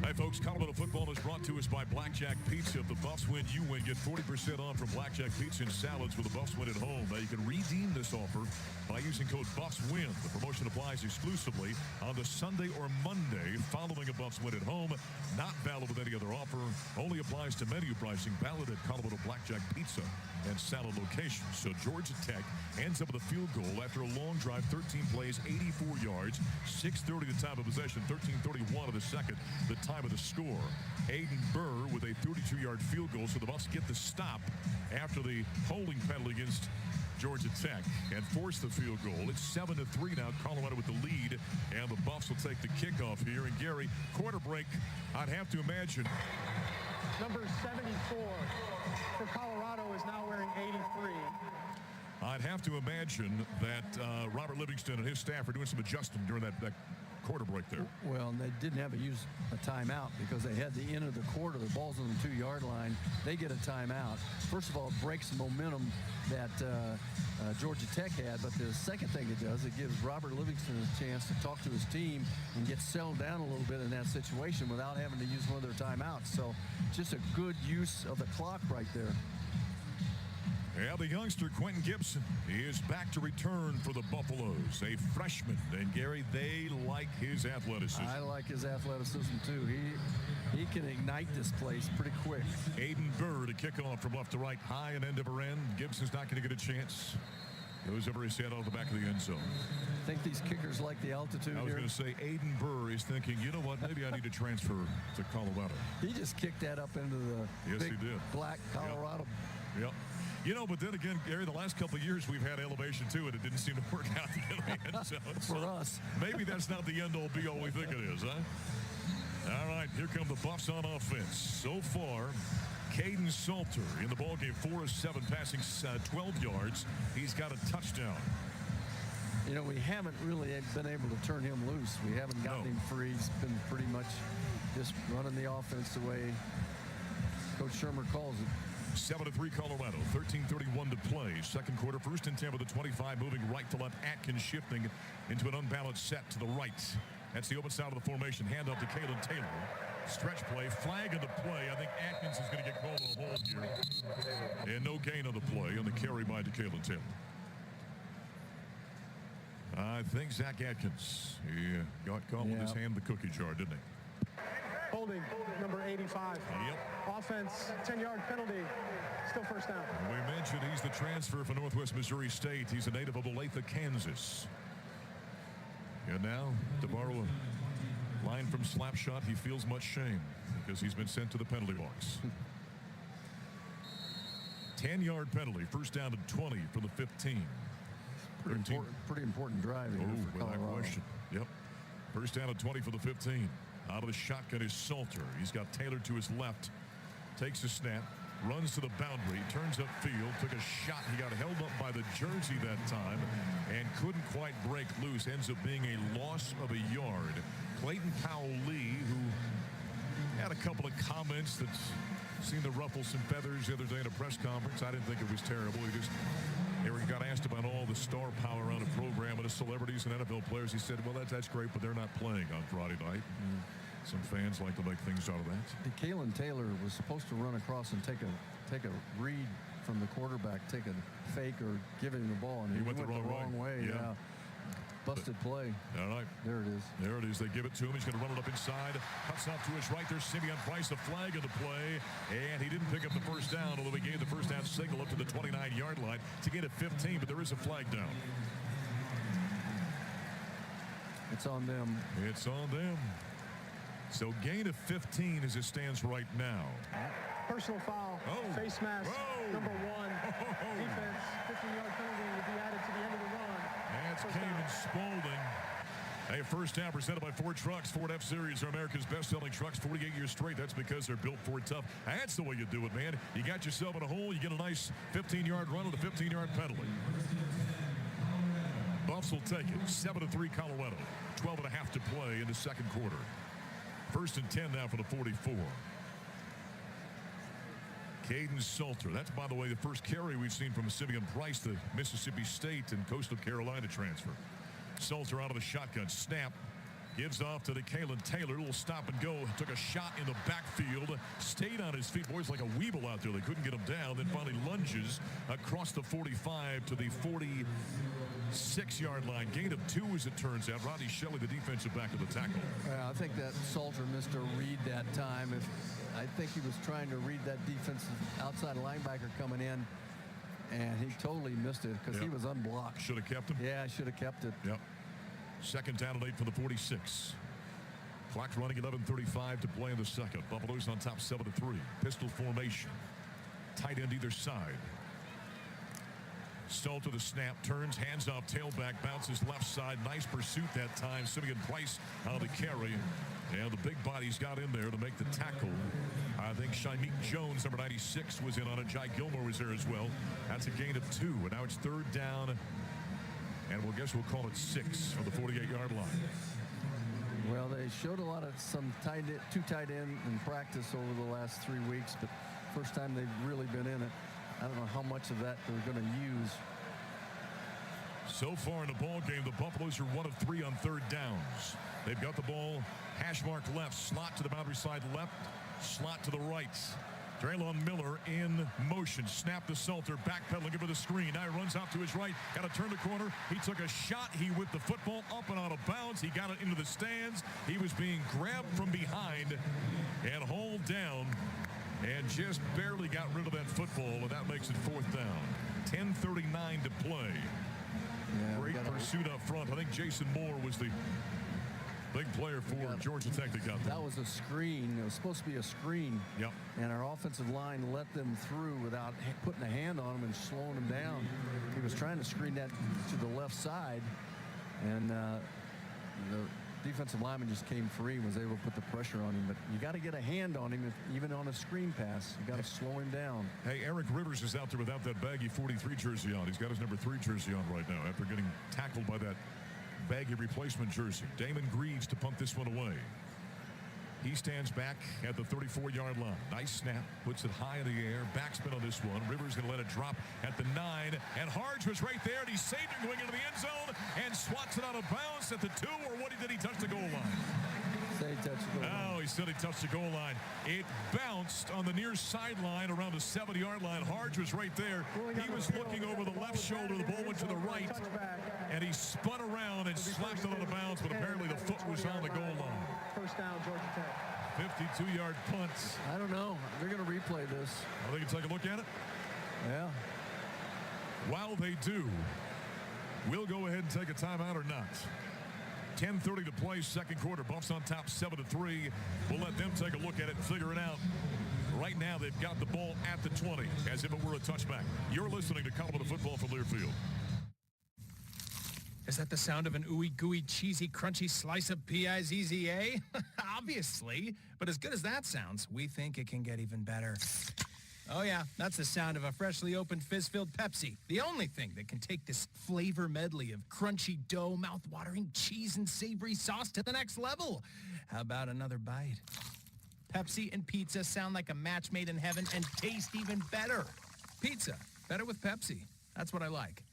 Hi, folks. Colorado football is brought to us by Blackjack Pizza. If the Buffs win, you win. Get 40% off from Blackjack Pizza and salads with the Buffs win at home. Now, you can redeem this offer by using code BuffsWin. The promotion applies exclusively on the Sunday or Monday following a Buffs win at home. Not valid with any other offer. Only applies to menu pricing. Valid at Colorado Blackjack Pizza and salad locations. So Georgia Tech ends up with a field goal after a long drive, 13 plays, 84 yards, 6:30 the time of possession, 13:31 of the second, the time of the score. Aiden Burr with a 32-yard field goal, so the Buffs get the stop after the holding penalty against Georgia Tech and force the field goal. It's 7-3 now. Colorado with the lead, and the Buffs will take the kickoff here. And Gary, quarter break, I'd have to imagine. Number 74 for Colorado is now wearing 83. I'd have to imagine that Robert Livingston and his staff are doing some adjusting during that quarter break there. Well, and they didn't have to use a timeout because they had the end of the quarter. The ball's on the 2-yard line. They get a timeout. First of all, it breaks the momentum that Georgia Tech had. But the second thing it does, it gives Robert Livingston a chance to talk to his team and get settled down a little bit in that situation without having to use one of their timeouts. So just a good use of the clock right there. Yeah, the youngster, Quentin Gibson, is back to return for the Buffaloes, a freshman. And, Gary, they like his athleticism. I like his athleticism, too. He can ignite this place pretty quick. Aiden Burr to kick off from left to right, high and end of a end. Gibson's not going to get a chance. Goes over his head out of the back of the end zone. I think these kickers like the altitude. I was going to say, Aiden Burr is thinking, you know what, maybe I need to transfer to Colorado. He just kicked that up into the big black Colorado. Yep. You know, but then again, Gary, the last couple of years we've had elevation too, and it didn't seem to work out to get the end zone. For us. Maybe that's not the end-all, be-all we think it is, huh? All right, here come the Buffs on offense. So far, Caden Salter in the ballgame, 4 of 7, passing 12 yards. He's got a touchdown. You know, we haven't really been able to turn him loose. We haven't gotten him free. He's been pretty much just running the offense the way Coach Shermer calls it. 7-3 Colorado, 13:31 to play. Second quarter, 1st and 10 with the 25, moving right to left. Atkins shifting into an unbalanced set to the right. That's the open side of the formation. Hand off to Kalen Taylor. Stretch play, flag of the play. I think Atkins is going to get called on a hold here. And no gain on the play on the carry by Kalen Taylor. I think Zach Atkins, he got caught with his hand in the cookie jar, didn't he? Holding, number 85. Yep. Offense, 10-yard penalty. Still first down. We mentioned he's the transfer for Northwest Missouri State. He's a native of Olathe, Kansas. And now, to borrow a line from Slapshot, he feels much shame because he's been sent to the penalty box. 10-yard penalty, first down to 20 for the 15. Pretty important drive here for Colorado. Without question. Yep. First down to 20 for the 15. Out of the shotgun is Salter. He's got Taylor to his left. Takes a snap. Runs to the boundary. Turns upfield. Took a shot. He got held up by the jersey that time and couldn't quite break loose. Ends up being a loss of a yard. Clayton Powell-Lee, who had a couple of comments that seemed to ruffle some feathers the other day in a press conference. I didn't think it was terrible. He got asked about all the star power on the program and the celebrities and NFL players. He said, well, that's great, but they're not playing on Friday night. Some fans like to make things out of that. Kalen Taylor was supposed to run across and take a read from the quarterback, take a fake or give him the ball, and he went the wrong way. Yeah. Busted play. All right. There it is. There it is. They give it to him. He's going to run it up inside. Cuts off to his right. There's Simeon Price, a flag of the play. And he didn't pick up the first down, although he gave the first down signal up to the 29-yard line to get it 15, but there is a flag down. It's on them. It's on them. So gain of 15 as it stands right now. Personal foul. Face mask. Number 1. Defense. 15-yard penalty will be added to the end of the run. That's Kamen Spaulding. A first down presented by Ford Trucks. Ford F-Series are America's best-selling trucks 48 years straight. That's because they're built Ford tough. That's the way you do it, man. You got yourself in a hole, you get a nice 15-yard run with a 15-yard penalty. Buffs will take it. 7-3 Colorado. 12.5 to play in the second quarter. 1st and 10 now for the 44. Caden Salter. That's, by the way, the first carry we've seen from Simeon Price, the Mississippi State and Coastal Carolina transfer. Salter out of the shotgun. Snap. Gives off to the Kalen Taylor. Little stop and go. Took a shot in the backfield. Stayed on his feet. Boys like a weeble out there. They couldn't get him down. Then finally lunges across the 45 to the 46-yard line. Gain of 2 as it turns out. Rodney Shelley, the defensive back of the tackle. Yeah, I think that Salter missed a read that time. I think he was trying to read that defensive outside linebacker coming in, and he totally missed it because he was unblocked. Should have kept him? Yeah, should have kept it. Yep. Second down and 8 for the 46. Clock running, 11:35 to play in the second. Buffaloes on top 7-3. Pistol formation. Tight end either side. Salter the snap, turns, hands off, tailback, bounces left side. Nice pursuit that time. Simeon Price on the carry. And the big bodies got in there to make the tackle. I think Shameik Jones, number 96, was in on it. Jai Gilmore was there as well. That's a gain of 2. And now it's 3rd down. And we'll call it 6 for the 48-yard line. Well, they showed a lot of two tight end in practice over the last 3 weeks, but first time they've really been in it. I don't know how much of that they're going to use. So far in the ball game, the Buffaloes are 1 of 3 on 3rd downs. They've got the ball, hash mark left, slot to the boundary side left, slot to the right. Draylon Miller in motion. Snap to Salter, backpedaling over the screen. Now he runs out to his right. Got to turn the corner. He took a shot. He whipped the football up and out of bounds. He got it into the stands. He was being grabbed from behind and hauled down and just barely got rid of that football, and that makes it 4th down. 10:39 to play. Yeah, great pursuit up front. I think Jason Moore was the big player for Georgia Tech that got that. That was a screen. It was supposed to be a screen. Yep. And our offensive line let them through without putting a hand on them and slowing them down. He was trying to screen that to the left side, and the defensive lineman just came free and was able to put the pressure on him. But you got to get a hand on him, even on a screen pass. You got to slow him down. Hey, Eric Rivers is out there without that baggy 43 jersey on. He's got his number 3 jersey on right now after getting tackled by that baggy replacement jersey. Damon Greaves to punt this one away. He stands back at the 34-yard line. Nice snap, puts it high in the air. Backspin on this one. Rivers going to let it drop at the 9. And Harge was right there, and he saved it going into the end zone and swats it out of bounds at the 2. Or what did he touch the goal line? Say he touched the goal line. Oh, he said he touched the goal line. It bounced on the near sideline around the 70-yard line. Harge was right there. He was looking over the left shoulder. The ball went to the right, and he spun around and slapped it out of bounds, but apparently the foot was on the goal line. 1st down, Georgia Tech. 52-yard punt. I don't know. They're going to replay this. Are they going to take a look at it? Yeah. While they do, we'll go ahead and take a timeout or not. 10:30 to play, 2nd quarter. Buffs on top 7-3. We'll let them take a look at it and figure it out. Right now, they've got the ball at the 20, as if it were a touchback. You're listening to Colorado Football from Learfield. Is that the sound of an ooey gooey cheesy crunchy slice of P-I-Z-Z-A? Obviously, but as good as that sounds, we think it can get even better. Oh yeah, that's the sound of a freshly opened fizz-filled Pepsi. The only thing that can take this flavor medley of crunchy dough, mouth-watering cheese, and savory sauce to the next level. How about another bite? Pepsi and pizza sound like a match made in heaven and taste even better. Pizza, better with Pepsi. That's what I like.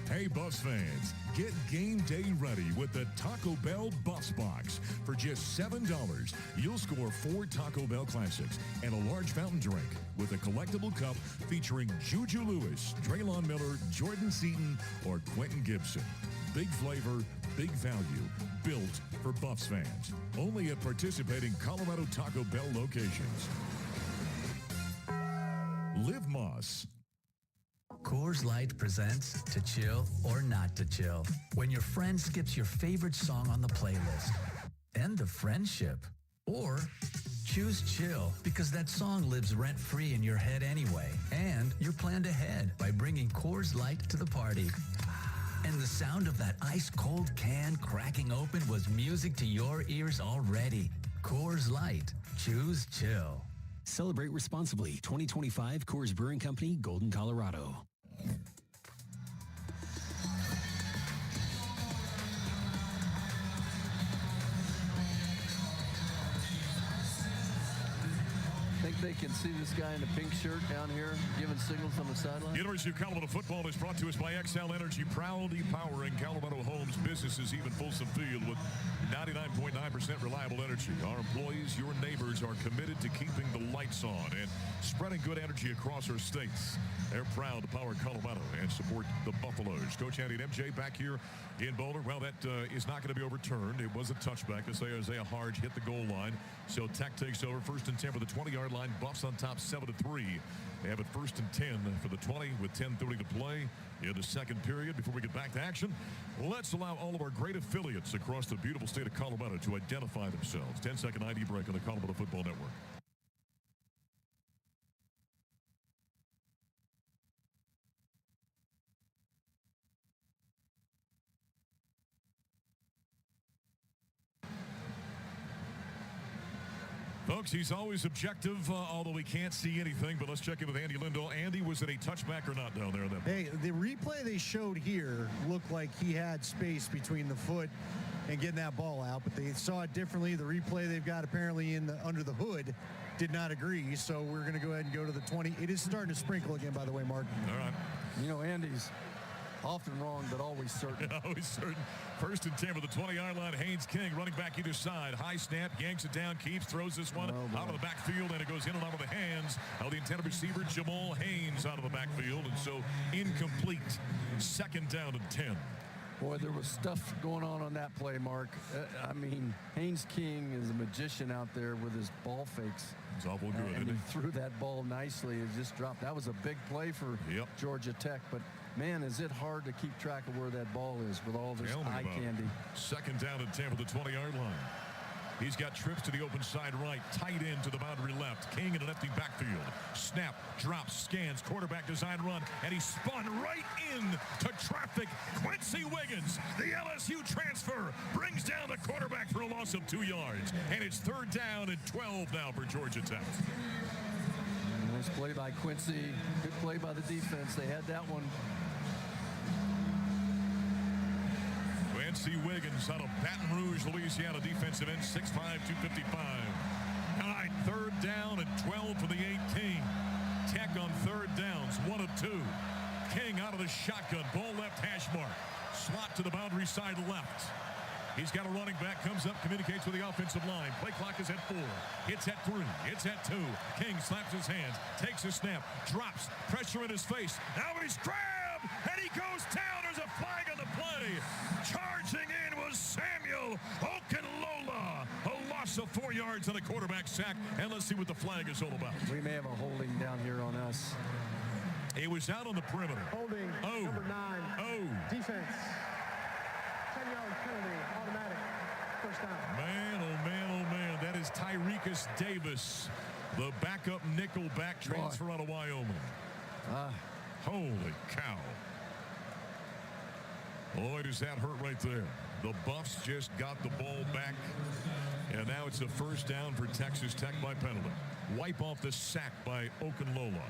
Hey, Buffs fans, get game day ready with the Taco Bell Buffs Box. For just $7, you'll score 4 Taco Bell Classics and a large fountain drink with a collectible cup featuring Juju Lewis, Draylon Miller, Jordan Seaton, or Quentin Gibson. Big flavor, big value, built for Buffs fans. Only at participating Colorado Taco Bell locations. Live Moss. Coors Light presents To Chill or Not to Chill. When your friend skips your favorite song on the playlist. End the friendship. Or choose chill because that song lives rent-free in your head anyway. And you're planned ahead by bringing Coors Light to the party. And the sound of that ice-cold can cracking open was music to your ears already. Coors Light. Choose chill. Celebrate responsibly. 2025 Coors Brewing Company, Golden, Colorado. Think they can see this guy in the pink shirt down here giving signals on the sideline? University of Colorado football is brought to us by XL Energy, proudly powering Colorado homes, businesses, even Folsom Field with 99.9% reliable energy. Our employees, your neighbors, are committed to keeping the lights on and spreading good energy across our states. They're proud to power Colorado and support the Buffaloes. Coach Andy and MJ back here in Boulder. Well, that is not going to be overturned. It was a touchback. Let's say Isaiah Harge hit the goal line. So Tech takes over. 1st and 10 for the 20-yard line. Buffs on top 7-3. They have it 1st and 10 for the 20 with 10:30 to play in the 2nd period. Before we get back to action, let's allow all of our great affiliates across the beautiful state of Colorado to identify themselves. 10-second ID break on the Colorado Football Network. Folks, he's always objective, although we can't see anything. But let's check in with Andy Lindahl. Andy, was it a touchback or not down there? Hey, the replay they showed here looked like he had space between the foot and getting that ball out, but they saw it differently. The replay they've got apparently under the hood did not agree, so we're going to go ahead and go to the 20. It is starting to sprinkle again, by the way, Mark. All right. You know, Andy's often wrong, but always certain. Always certain. First and 10 with the 20-yard line. Haynes King running back either side. High snap, yanks it down, keeps, throws this one out of the backfield, and it goes in and out of the hands of the intended receiver, Jamal Haynes, out of the backfield, and so incomplete. Second down and 10. Boy, there was stuff going on that play, Mark. I mean, Haynes King is a magician out there with his ball fakes. It's awful good, and isn't he threw that ball nicely. It just dropped. That was a big play for Georgia Tech, but man, is it hard to keep track of where that ball is with all this eye candy. Second down and 10 with the 20-yard line. He's got trips to the open side right, tight end to the boundary left. King in an empty backfield. Snap, drops, scans, quarterback design run, and he spun right in to traffic. Quincy Wiggins, the LSU transfer, brings down the quarterback for a loss of 2 yards. And it's third down and 12 now for Georgia Tech. Nice play by Quincy. Good play by the defense. They had that one. Quincy Wiggins out of Baton Rouge, Louisiana, defensive end, 6'5", 255. All right, third down and 12 for the 18. Tech on third downs, 1 of 2. King out of the shotgun, ball left hash mark. Slot to the boundary side left. He's got a running back, comes up, communicates with the offensive line. Play clock is at 4. It's at 3. It's at 2. King slaps his hands, takes a snap, drops, pressure in his face. Now he's grabbed, and he goes down. There's a flag on the play. Charging in was Samuel Okunlola. A loss of 4 yards on a quarterback sack. And let's see what the flag is all about. We may have a holding down here on us. It was out on the perimeter. Holding, number 9. Defense. 10-yard penalty, automatic. First down. Man, oh man, oh man. That is Tyrekus Davis, the backup nickel back transfer out of Wyoming. Holy cow. Boy, does that hurt right there. The Buffs just got the ball back, and now it's a first down for Texas Tech by penalty. Wipe off the sack by Okunlola.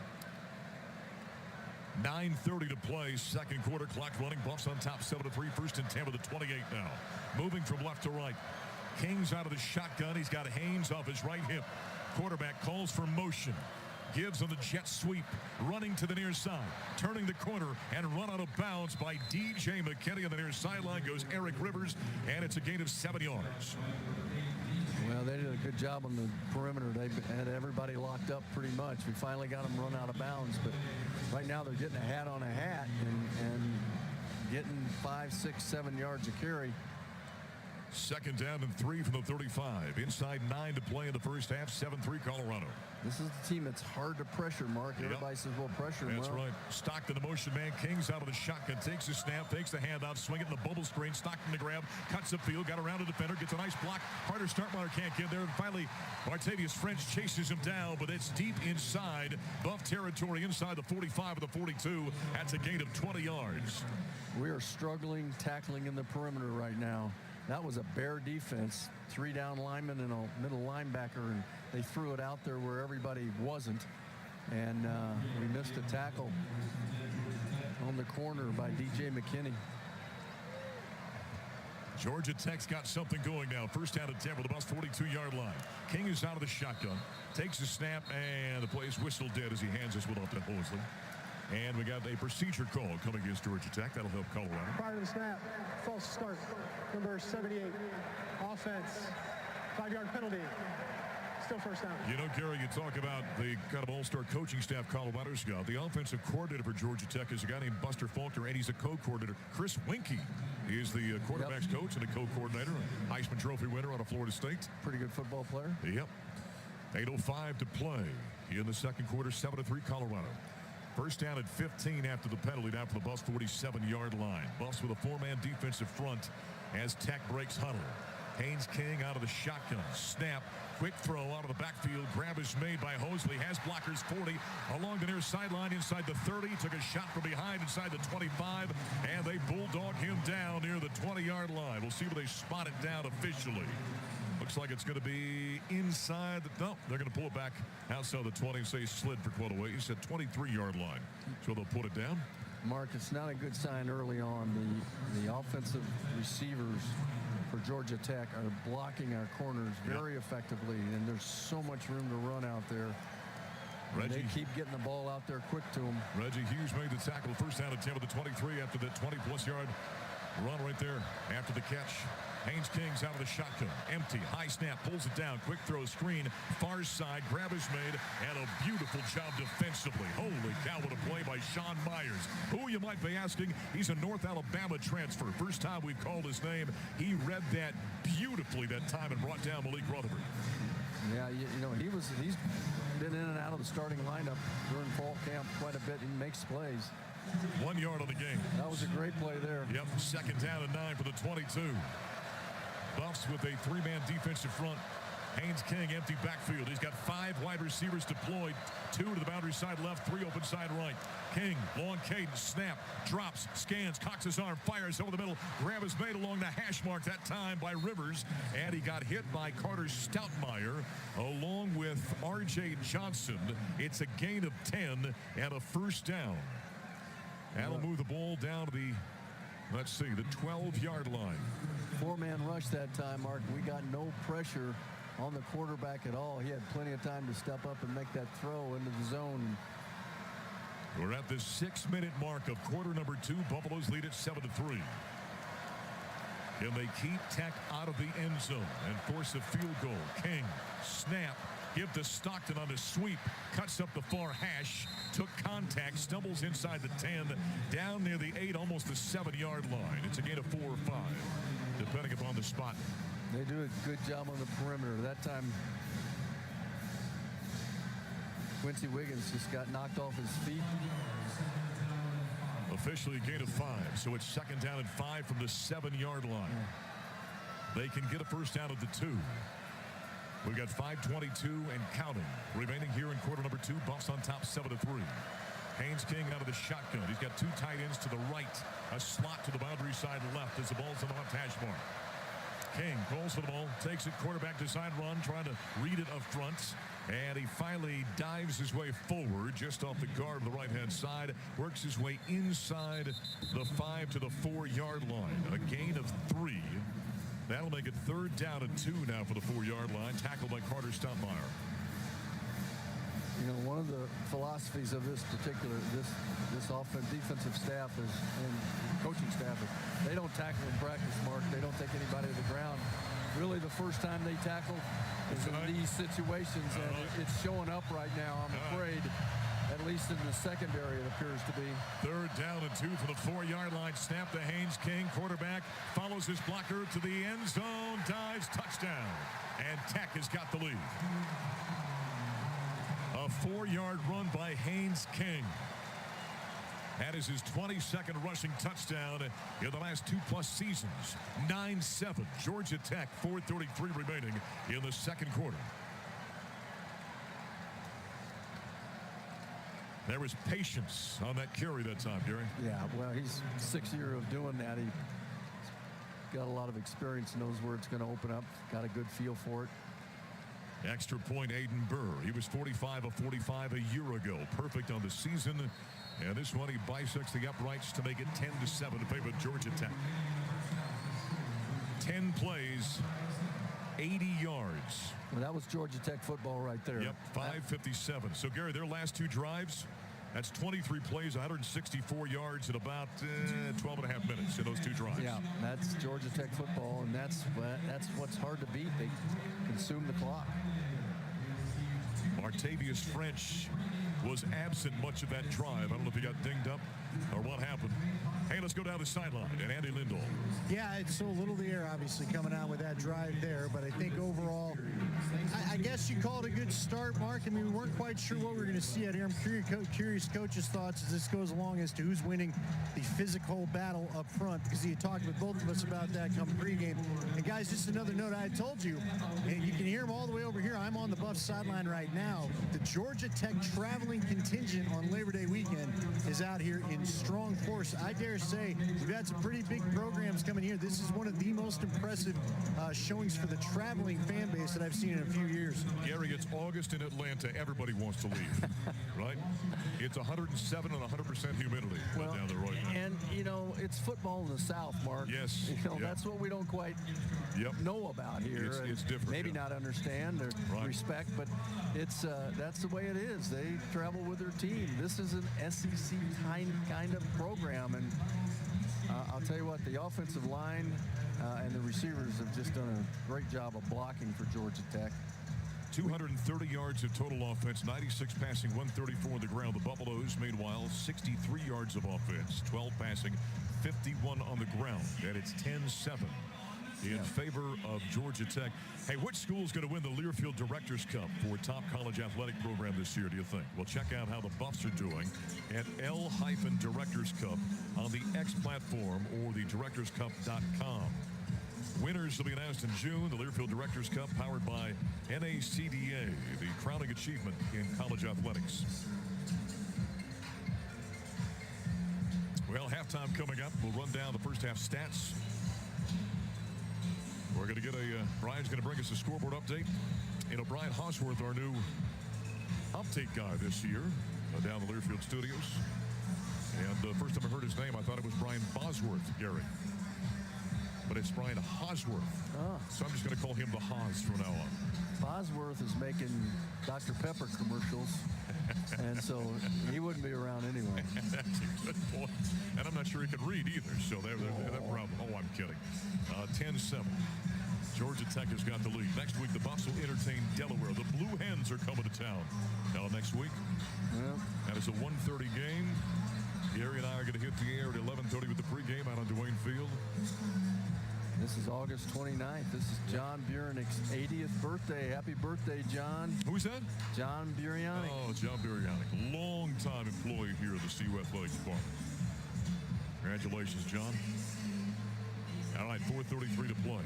9:30 to play, second quarter, clock running. Buffs on top, 7-3, first and 10 with a 28 now. Moving from left to right. King's out of the shotgun. He's got Haynes off his right hip. Quarterback calls for motion. Gives on the jet sweep, running to the near side, turning the corner, and run out of bounds by DJ McKinney. On the near sideline goes Eric Rivers, and it's a gain of 7 yards. Well, they did a good job on the perimeter. They had everybody locked up pretty much. We finally got them run out of bounds, but right now they're getting a hat on a hat and getting 5, 6, 7 yards a carry. Second down and 3 from the 35. Inside 9 to play in the first half. 7-3 Colorado. This is the team that's hard to pressure, Mark. Everybody says, well, pressure him. That's right. Stockton, the motion man. King's out of the shotgun. Takes the snap. Takes the handout. Swing it in the bubble screen. Stockton to grab. Cuts the field. Got around the defender. Gets a nice block. Carter Startmeyer can't get there. And finally, Martavius French chases him down, but it's deep inside Buff territory, inside the 45 of the 42. That's a gain of 20 yards. We are struggling tackling in the perimeter right now. That was a bare defense. 3 down linemen and a middle linebacker, and they threw it out there where everybody wasn't. And we missed a tackle on the corner by DJ McKinney. Georgia Tech's got something going now. First down and 10 with the Buffs 42-yard line. King is out of the shotgun. Takes the snap, and the play is whistled dead as he hands us with Upton Mosley. And we got a procedure call coming against Georgia Tech. That'll help Colorado. Prior to the snap, false start, number 78. Offense, 5-yard penalty. Still first down. You know, Gary, you talk about the kind of all-star coaching staff Colorado's got. The offensive coordinator for Georgia Tech is a guy named Buster Faulkner, and he's a co-coordinator. Chris Winkie is the quarterback's coach and a co-coordinator. Heisman Trophy winner out of Florida State. Pretty good football player. Yep. 8:05 to play in the second quarter, 7-3 Colorado. First down at 15 after the penalty, down for the Buffs 47-yard line. Buffs with a 4-man defensive front as Tech breaks huddle. Haynes King out of the shotgun. Snap. Quick throw out of the backfield. Grab is made by Hosley. Has blockers 40 along the near sideline inside the 30. Took a shot from behind inside the 25. And they bulldog him down near the 20-yard line. We'll see where they spot it down officially. Looks like it's going to be inside. No, they're going to pull it back outside the 20. Say slid for quite a way. He said 23-yard line. So they'll put it down. Mark, it's not a good sign early on. The offensive receivers for Georgia Tech are blocking our corners very effectively, and there's so much room to run out there. They keep getting the ball out there quick to them. Reggie Hughes made the tackle. First down at 10 with the 23 after that 20-plus yard run right there after the catch. Haynes King's out of the shotgun. Empty. High snap. Pulls it down. Quick throw screen. Far side. Grab is made. And a beautiful job defensively. Holy cow, what a play by Sean Myers. Who you might be asking, he's a North Alabama transfer. First time we've called his name. He read that beautifully that time and brought down Malik Rutherford. Yeah, you know, he's been in and out of the starting lineup during fall camp quite a bit. He makes plays. 1 yard on the game. That was a great play there. Yep, second down and 9 for the 22. Buffs with a three-man defensive front. Haynes King, empty backfield. He's got 5 wide receivers deployed. 2 to the boundary side left, 3 open side right. King, long cadence, snap, drops, scans, cocks his arm, fires over the middle. Grab is made along the hash mark that time by Rivers. And he got hit by Carter Stoutmeyer along with R.J. Johnson. It's a gain of 10 and a first down. That'll move the ball down to the, let's see, the 12-yard line. 4-man rush that time, Mark. We got no pressure on the quarterback at all. He had plenty of time to step up and make that throw into the zone. We're at the 6-minute mark of quarter number 2. Buffalo's lead at 7-3. Can they keep Tech out of the end zone and force a field goal? King, snap, give to Stockton on the sweep, cuts up the far hash, took contact, stumbles inside the 10, down near the 8, almost the 7-yard line. It's a gain of 4 or 5, depending upon the spot. They do a good job on the perimeter. That time, Quincy Wiggins just got knocked off his feet. Officially a gain of 5, so it's second down and 5 from the 7-yard line. They can get a first down at the 2. We've got 5:22 and counting remaining here in quarter number 2. Buffs on top 7-3. Haynes King out of the shotgun. He's got 2 tight ends to the right. A slot to the boundary side left as the ball's on the left hash mark. King calls for the ball, takes it quarterback to side run, trying to read it up front. And he finally dives his way forward just off the guard of the right-hand side. Works his way inside the 5 to the 4-yard line. A gain of 3. That'll make it third down and 2 now for the 4-yard line. Tackled by Carter Stoutmeyer. You know, one of the philosophies of this particular, this defensive staff is, and coaching staff is, they don't tackle in practice, Mark. They don't take anybody to the ground. Really, the first time they tackle is in these situations, and it's showing up right now, I'm afraid. At least in the secondary, it appears to be. Third down and 2 for the 4-yard line. Snap to Haynes King. Quarterback follows his blocker to the end zone. Dives, touchdown. And Tech has got the lead. A 4-yard run by Haynes King. That is his 22nd rushing touchdown in the last 2+ seasons. 9-7. Georgia Tech, 4:33 remaining in the second quarter. There was patience on that carry that time, Gary. Yeah, well, he's 6 years of doing that. He's got a lot of experience, knows where it's going to open up, got a good feel for it. Extra point, Aiden Burr. He was 45 of 45 a year ago. Perfect on the season. And this one, he bisects the uprights to make it 10-7 in favor of Georgia Tech. 10 plays, 80 yards. Well, that was Georgia Tech football right there. Yep, 5:57. So, Gary, their last 2 drives, that's 23 plays, 164 yards in about 12 and a half minutes in those 2 drives. Yeah, that's Georgia Tech football, and that's what's hard to beat. They consume the clock. Martavius French was absent much of that drive. I don't know if he got dinged up or what happened. Hey, let's go down the sideline and Andy Lindahl. Yeah, it's so little the air, obviously, coming out with that drive there. But I think overall, I guess you call it a good start, Mark. I mean, we weren't quite sure what we were going to see out here. I'm curious coaches' thoughts as this goes along as to who's winning the physical battle up front, because he had talked with both of us about that come pregame. And, guys, just another note I had told you, and you can hear him all the way over here. I'm on the Buffs sideline right now. The Georgia Tech traveling traveling contingent on Labor Day weekend is out here in strong force. I dare say we've had some pretty big programs coming here. This is one of the most impressive showings for the traveling fan base that I've seen in a few years. Gary, it's August in Atlanta. Everybody wants to leave, right? It's 107 and 100% humidity down there right now. And, it's football in the South, Mark. Yes. That's what we don't quite know about here. It's different. Maybe not understand or respect, but that's the way it is. They travel with their team. This is an SEC kind of program, and I'll tell you what, the offensive line and the receivers have just done a great job of blocking for Georgia Tech. 230 yards of total offense, 96 passing, 134 on the ground. The Buffaloes, meanwhile, 63 yards of offense, 12 passing, 51 on the ground. And it's 10-7 in favor of Georgia Tech. Hey, which school is going to win the Learfield Directors Cup for top college athletic program this year, do you think? Well, check out how the Buffs are doing at L-Directors Cup on the X platform or the directorscup.com. Winners will be announced in June. The Learfield Directors Cup, powered by NACDA, the crowning achievement in college athletics. Well, halftime coming up. We'll run down the first half stats. We're going to get Brian's going to bring us a scoreboard update. Brian Hosworth, our new update guy this year, down the Learfield studios. And the first time I heard his name, I thought it was Brian Bosworth, Gary. But it's Brian Hosworth. So I'm just going to call him the Haas from now on. Bosworth is making Dr. Pepper commercials, and so he wouldn't be around anyway. That's a good point. And I'm not sure he could read either, so there's that problem. Oh, I'm kidding. 10-7. Georgia Tech has got the lead. Next week, the Buffs will entertain Delaware. The Blue Hens are coming to town next week. Yeah. That is a 1:30 game. Gary and I are going to hit the air at 11:30 with the pregame out on Duane Field. This is August 29th. This is John Burenick's 80th birthday. Happy birthday, John. Who's that? John Burenick. Oh, John Burenick. Long-time employee here at the CU Athletics Department. Congratulations, John. All right, 4:33 to play.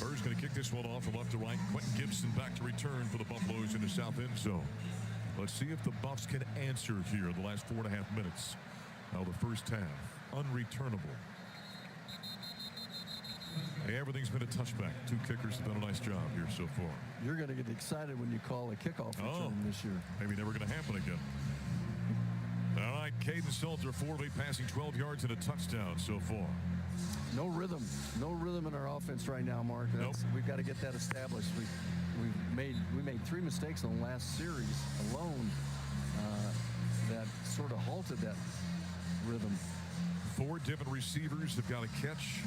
Bird's going to kick this one off from left to right. Quentin Gibson back to return for the Buffaloes in the south end zone. Let's see if the Buffs can answer here in the last 4.5 minutes of the first half. Unreturnable. Hey, everything's been a touchback. Two kickers have done a nice job here so far. You're going to get excited when you call a kickoff return this year. Maybe never going to happen again. All right, Caden Salter, 4 of 8 passing, 12 yards and a touchdown so far. No rhythm. No rhythm in our offense right now, Mark. We've got to get that established. We made 3 mistakes on the last series alone that sort of halted that rhythm. 4 different receivers have got a catch.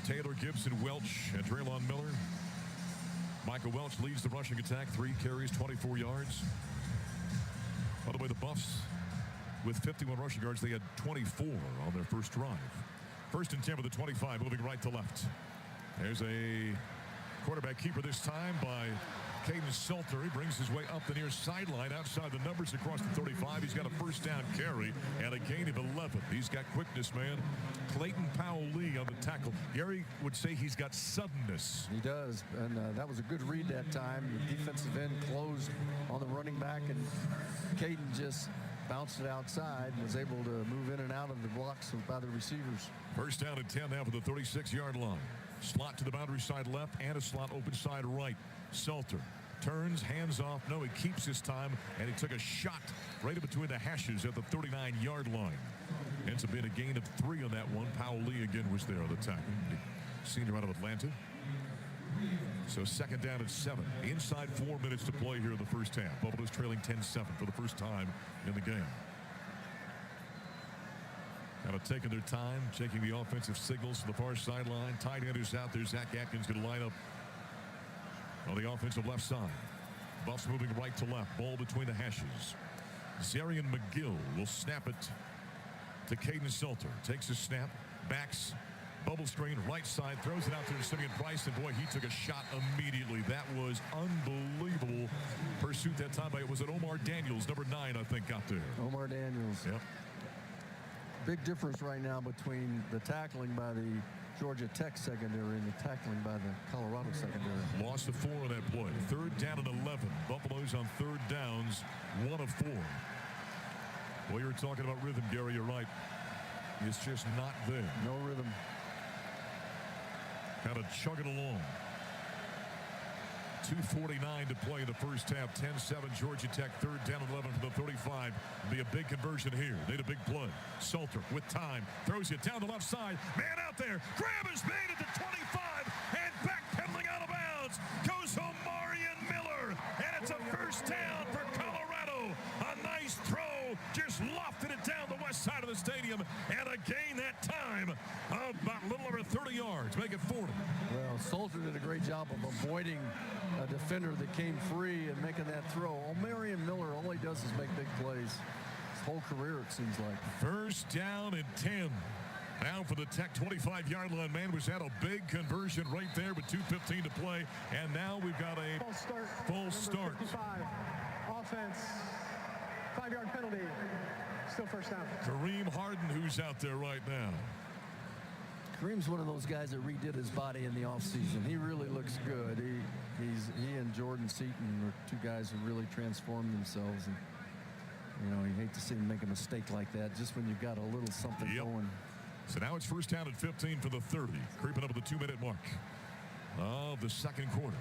Taylor, Gibson, Welch, and Traylon Miller. Michael Welch leads the rushing attack. 3 carries, 24 yards. By the way, the Buffs, with 51 rushing yards, they had 24 on their first drive. First and 10 with the 25, moving right to left. There's a quarterback keeper this time by Caden Salter. He brings his way up the near sideline, outside the numbers across the 35. He's got a first down carry and a gain of 11. He's got quickness, man. Clayton Powell-Lee on the tackle. Gary would say he's got suddenness. He does, and that was a good read that time. The defensive end closed on the running back, and Caden just bounced it outside and was able to move in and out of the blocks by the receivers. First down and 10 now for the 36-yard line. Slot to the boundary side left and a slot open side right. Salter turns, hands off. No, he keeps his time, and he took a shot right in between the hashes at the 39-yard line. Ends up being a gain of 3 on that one. Powell-Lee again was there on the tackle. Senior out of Atlanta. So second down and 7. Inside 4 minutes to play here in the first half. Buffalo's trailing 10-7 for the first time in the game. Kind of taking their time, checking the offensive signals to the far sideline. Tight end is out there. Zach Atkins going to line up on the offensive left side. Buffs moving right to left. Ball between the hashes. Zarian McGill will snap it to Caden Salter. Takes his snap, backs, bubble screen, right side, throws it out there to Simeon Price, and boy, he took a shot immediately. That was unbelievable pursuit that time by, it was Omar Daniels, number 9, I think, got there. Omar Daniels. Yep. Big difference right now between the tackling by the Georgia Tech secondary and the tackling by the Colorado secondary. Loss of 4 on that play. 3rd down and 11. Buffalo's on 3rd downs, 1 of 4. Well, you were talking about rhythm, Gary. You're right. It's just not there. No rhythm. Kind of chugging along. 2:49 to play in the first half. 10-7 Georgia Tech. 3rd down and 11 from the 35. Be a big conversion here. Need a big play. Salter with time. Throws it down the left side. Man out there. Grab is made at the 25. And backpedaling out of bounds goes Omarion Miller. And it's a first down for Colorado. A nice throw. Just lofted it down the west side of the stadium. And a gain that time of about a little over 30 yards. Make it 40. Well, Salter did a great job of avoiding a defender that came free and making that throw. Omarion Miller, all he does is make big plays. His whole career, it seems like. First down and 10. Now for the Tech 25-yard line. Man, was that a big conversion right there with 2:15 to play. And now we've got a false start. 55. Offense. 5-yard penalty. Still first down. Kareem Harden, who's out there right now. Kareem's one of those guys that redid his body in the offseason. He really looks good. He and Jordan Seaton are two guys who really transformed themselves. And, you know, you hate to see him make a mistake like that just when you've got a little something going. So now it's first down at 15 for the 30. Creeping up at the 2-minute mark of the second quarter.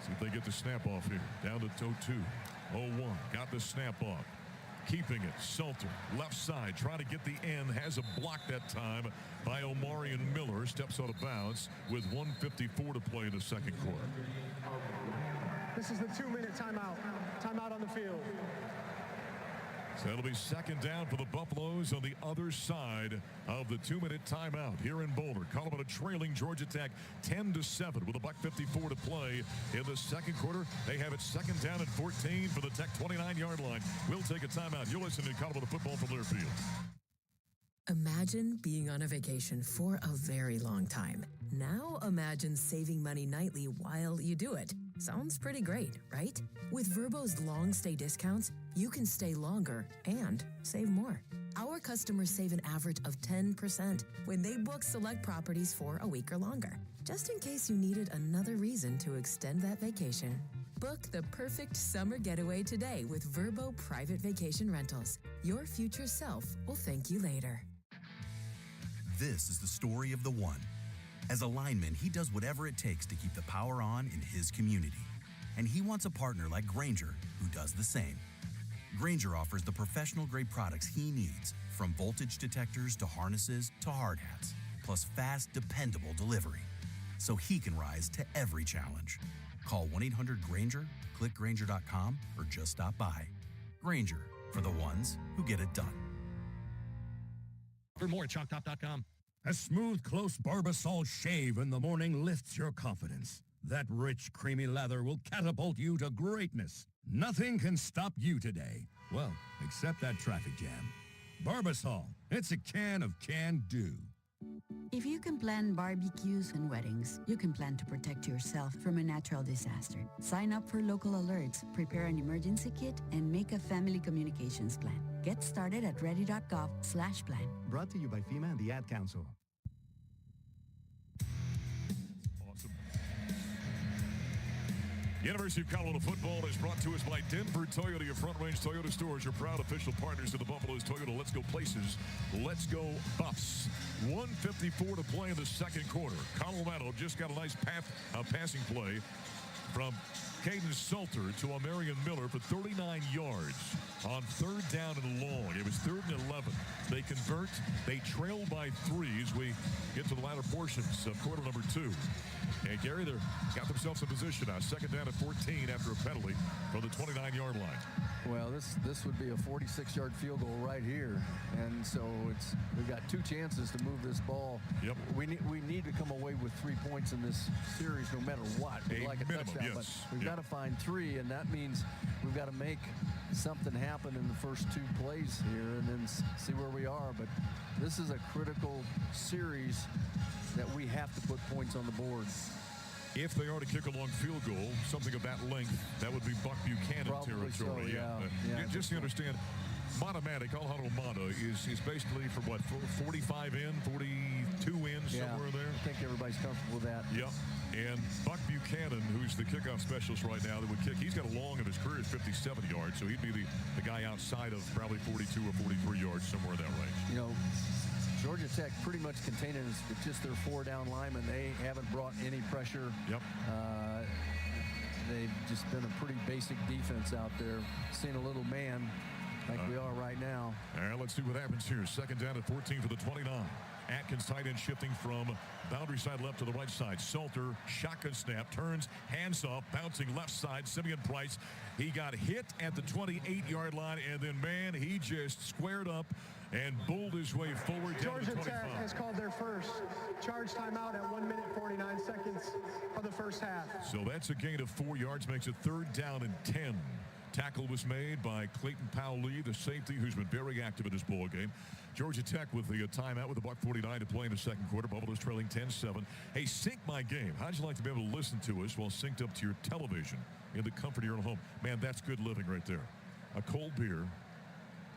See if they get the snap off here. Down to 0-2. 0-1. Got the snap off. Keeping it. Salter, left side, trying to get the end. Has a block that time by Omarion Miller. Steps out of bounds with 1:54 to play in the second quarter. This is the 2-minute timeout. Timeout on the field. So it'll be second down for the Buffaloes on the other side of the 2-minute timeout here in Boulder. Colorado trailing Georgia Tech 10-7 with a $1:54 to play in the second quarter. They have it second down and 14 for the Tech 29-yard line. We'll take a timeout. You're listening to Colorado football from Learfield. Imagine being on a vacation for a very long time. Now imagine saving money nightly while you do it. Sounds pretty great, right? With Vrbo's long stay discounts, you can stay longer and save more. Our customers save an average of 10% when they book select properties for a week or longer. Just in case you needed another reason to extend that vacation, book the perfect summer getaway today with Vrbo Private Vacation Rentals. Your future self will thank you later. This is the story of the one. As a lineman, he does whatever it takes to keep the power on in his community. And he wants a partner like Grainger who does the same. Grainger offers the professional-grade products he needs, from voltage detectors to harnesses to hard hats, plus fast, dependable delivery, so he can rise to every challenge. Call 1-800-GRAINGER, click Grainger.com, or just stop by. Grainger, for the ones who get it done. For more at ChalkTop.com. A smooth, close Barbasol shave in the morning lifts your confidence. That rich, creamy lather will catapult you to greatness. Nothing can stop you today. Well, except that traffic jam. Barbasol, it's a can of can-do. If you can plan barbecues and weddings, you can plan to protect yourself from a natural disaster. Sign up for local alerts, prepare an emergency kit, and make a family communications plan. Get started at ready.gov/plan. Brought to you by FEMA and the Ad Council. Awesome. University of Colorado football is brought to us by Denver Toyota, your Front Range Toyota stores, your proud official partners of the Buffaloes Toyota. Let's go places. Let's go Buffs. 1:54 to play in the second quarter. Colorado just got a nice passing play from Caden Salter to Omarion Miller for 39 yards on 3rd down and long. It was 3rd and 11. They convert. They trail by 3 as we get to the latter portions of quarter number 2. And Gary, they got themselves in position now. 2nd down and 14 after a penalty from the 29-yard line. Well, this would be a 46-yard field goal right here, and so we've got 2 chances to move this ball. Yep. We need to come away with 3 points in this series, no matter what. We'd like a touchdown, yes. but we've got to find 3, and that means we've got to make something happen in the first 2 plays here, and then see where we are. But this is a critical series that we have to put points on the board. If they are to kick a long field goal, something of that length, that would be Buck Buchanan Probably territory. So, yeah. Just to understand, Colorado Mata is basically from what, 45 in, 2 in, somewhere there. I think everybody's comfortable with that. Yep. And Buck Buchanan, who's the kickoff specialist right now that would kick, he's got a long of his career is 57 yards, so he'd be the guy outside of probably 42 or 43 yards, somewhere in that range. You know, Georgia Tech pretty much contained it with just their 4-down linemen. They haven't brought any pressure. Yep. They've just been a pretty basic defense out there. Seeing a little man like we are right now. All right, let's see what happens here. Second down at 14 for the 29. Atkins tight end shifting from boundary side left to the right side. Salter, shotgun snap, turns, hands off, bouncing left side. Simeon Price, he got hit at the 28-yard line, and then, man, he just squared up and bowled his way forward down to the 25. Georgia Tech has called their first charge timeout at 1 minute 49 seconds of the first half. So that's a gain of 4 yards, makes it 3rd down and 10. Tackle was made by Clayton Powell-Lee, the safety, who's been very active in this ball game. Georgia Tech with the timeout with a $1:49 to play in the second quarter. Buffalo's trailing 10-7. Hey, Sync My Game. How'd you like to be able to listen to us while synced up to your television in the comfort of your own home? Man, that's good living right there. A cold beer,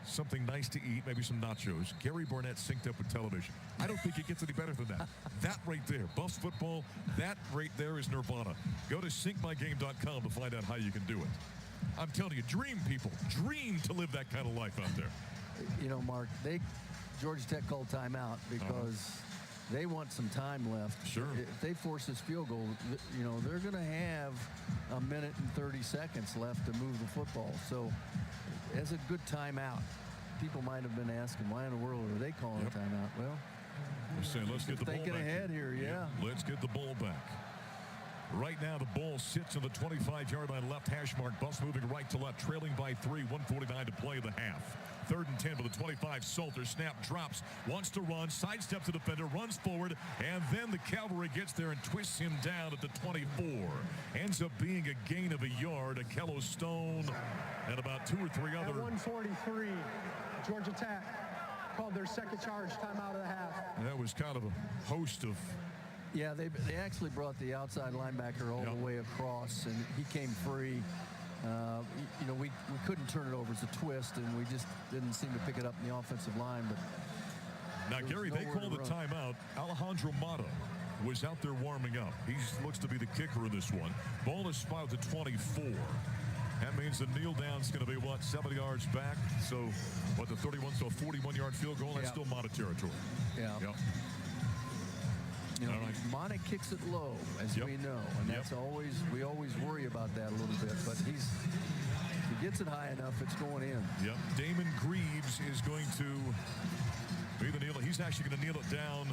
something nice to eat, maybe some nachos. Gary Barnett synced up with television. I don't think it gets any better than that. That right there, Buffs football, that right there is nirvana. Go to syncmygame.com to find out how you can do it. I'm telling you, dream, people. Dream to live that kind of life out there. You know, Mark, Georgia Tech called timeout because they want some time left. Sure. If they force this field goal, you know, they're going to have 1 minute and 30 seconds left to move the football. So, as a good timeout, people might have been asking, why in the world are they calling a timeout? Well, they're saying, let's get the ball back. Thinking ahead here, yeah. Let's get the ball back. Right now, the ball sits on the 25-yard line left hash mark. Buffs moving right to left, trailing by 3, 1:49 to play the half. 3rd and 10 for the 25. Salter, snap, drops, wants to run, sidesteps the defender, runs forward, and then the cavalry gets there and twists him down at the 24. Ends up being a gain of a yard. Akello Stone and about 2 or 3 other. At 1:43, Georgia Tech called their second charge timeout of the half. That was kind of a host of. Yeah, they actually brought the outside linebacker all the way across, and he came free. You know, we couldn't turn it over. It's a twist, and we just didn't seem to pick it up in the offensive line. But now, Gary, they called the timeout. Alejandro Mata was out there warming up. He looks to be the kicker in this one. Ball is spotted to 24. That means the kneel down's going to be, what, 7 yards back? So, what, the 31, so a 41-yard field goal? That's still Mata territory. Yeah. You know, Mata kicks it low, as we know, and that's we always worry about that a little bit. But if he gets it high enough, it's going in. Yep. Damon Greaves is going to be the kneel. He's actually going to kneel it down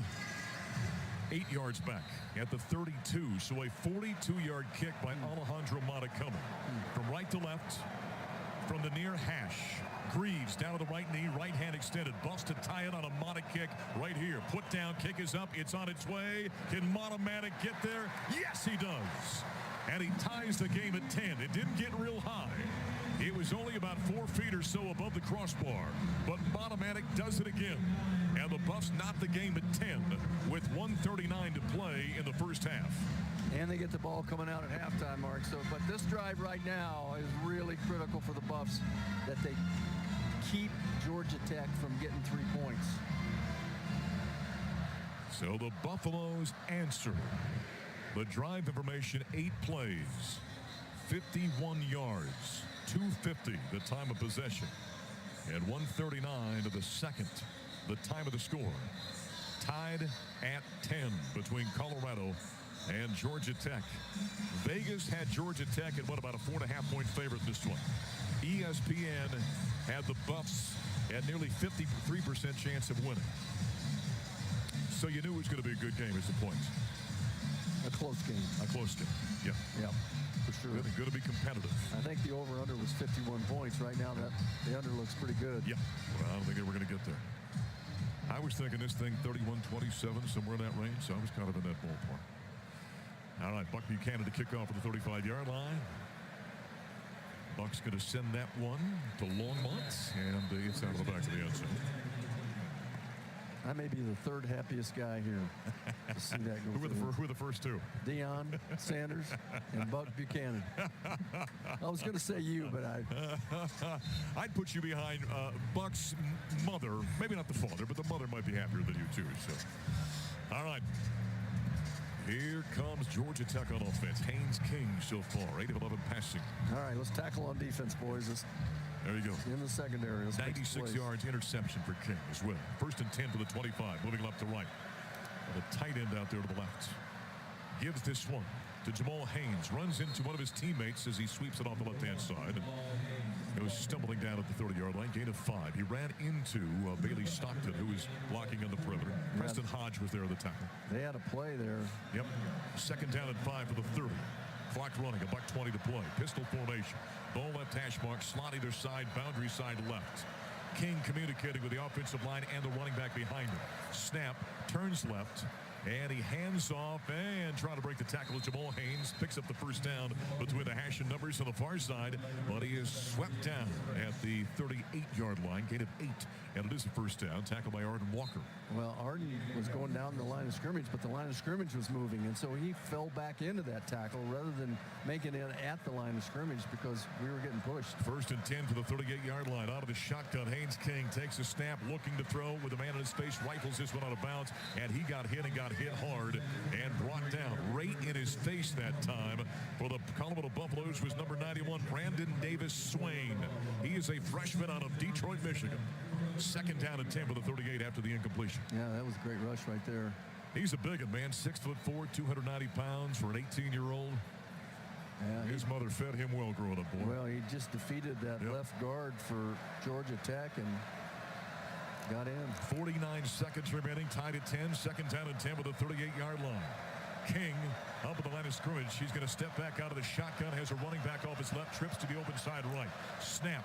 8 yards back at the 32. So a 42-yard kick by Alejandro Mata coming from right to left, from the near hash. Greaves down to the right knee, right hand extended. Buffs to tie it on a Mata kick right here. Put down, kick is up. It's on its way. Can Mata get there? Yes, he does. And he ties the game at 10. It didn't get real high. It was only about 4 feet or so above the crossbar. But Mata does it again. And the Buffs knot the game at 10 with 1:39 to play in the first half. And they get the ball coming out at halftime, Mark. But this drive right now is really critical for the Buffs, that they keep Georgia Tech from getting 3 points. So the Buffaloes answer. The drive information, 8 plays, 51 yards, 2:50 the time of possession, and 1:39 of the second, the time of the score. Tied at 10 between Colorado and Georgia Tech. Vegas had Georgia Tech at about a 4.5-point favorite this one. ESPN had the Buffs at nearly 53% chance of winning. So you knew it was going to be a good game, is the point. A close game. A close game, yeah. Yeah, for sure. Going to be competitive. I think the over-under was 51 points. Right now, the under looks pretty good. Yeah, well, I don't think they were going to get there. I was thinking this thing 31-27, somewhere in that range, so I was kind of in that ballpark. All right, Buck Buchanan to kick off at the 35-yard line. Buck's going to send that one to Longmont, and it's out of the back of the end zone. I may be the 3rd happiest guy here to see that go Who are the first 2? Deion Sanders and Buck Buchanan. I was going to say you, but I'd put you behind Buck's mother. Maybe not the father, but the mother might be happier than you, too. So All right. Here comes Georgia Tech on offense. Haynes King so far, 8 of 11 passing. All right, let's tackle on defense, boys. There you go. In the secondary. 96 yards interception for King as well. 1st and 10 for the 25, moving left to right. And a tight end out there to the left. Gives this one to Jamal Haynes. Runs into one of his teammates as he sweeps it off the left-hand side. He was stumbling down at the 30-yard line, gain of 5. He ran into Bailey Stockton, who was blocking on the perimeter. Preston Hodge was there at the tackle. They had a play there. Yep. 2nd down and 5 for the 30. Clock running, $1:20 to play. Pistol formation. Ball left hash mark, slot either side, boundary side left. King communicating with the offensive line and the running back behind him. Snap, turns left. And he hands off and trying to break the tackle with Jamal Haynes. Picks up the 1st down between the hash and numbers on the far side. But he is swept down at the 38-yard line. Gain of 8. And it is a 1st down. Tackled by Arden Walker. Well, Arden was going down the line of scrimmage, but the line of scrimmage was moving. And so he fell back into that tackle rather than making it at the line of scrimmage because we were getting pushed. 1st and 10 for the 38-yard line. Out of the shotgun, Haynes King takes a snap, looking to throw with a man in his face. Rifles this one out of bounds. And he got hit and got hit hard and brought down right in his face that time. For the Colorado Buffaloes was number 91, Brandon Davis Swain. He is a freshman out of Detroit, Michigan. 2nd down and 10 for the 38 after the incompletion. Yeah, that was a great rush right there. He's a big one, man. 6'4", 290 pounds for an 18-year-old. Yeah, his mother fed him well growing up, boy. Well, he just defeated that left guard for Georgia Tech and got in. 49 seconds remaining, tied at 10. 2nd down and 10 with the 38-yard line. King up at the line of scrimmage. He's going to step back out of the shotgun. Has a running back off his left. Trips to the open side right. Snap.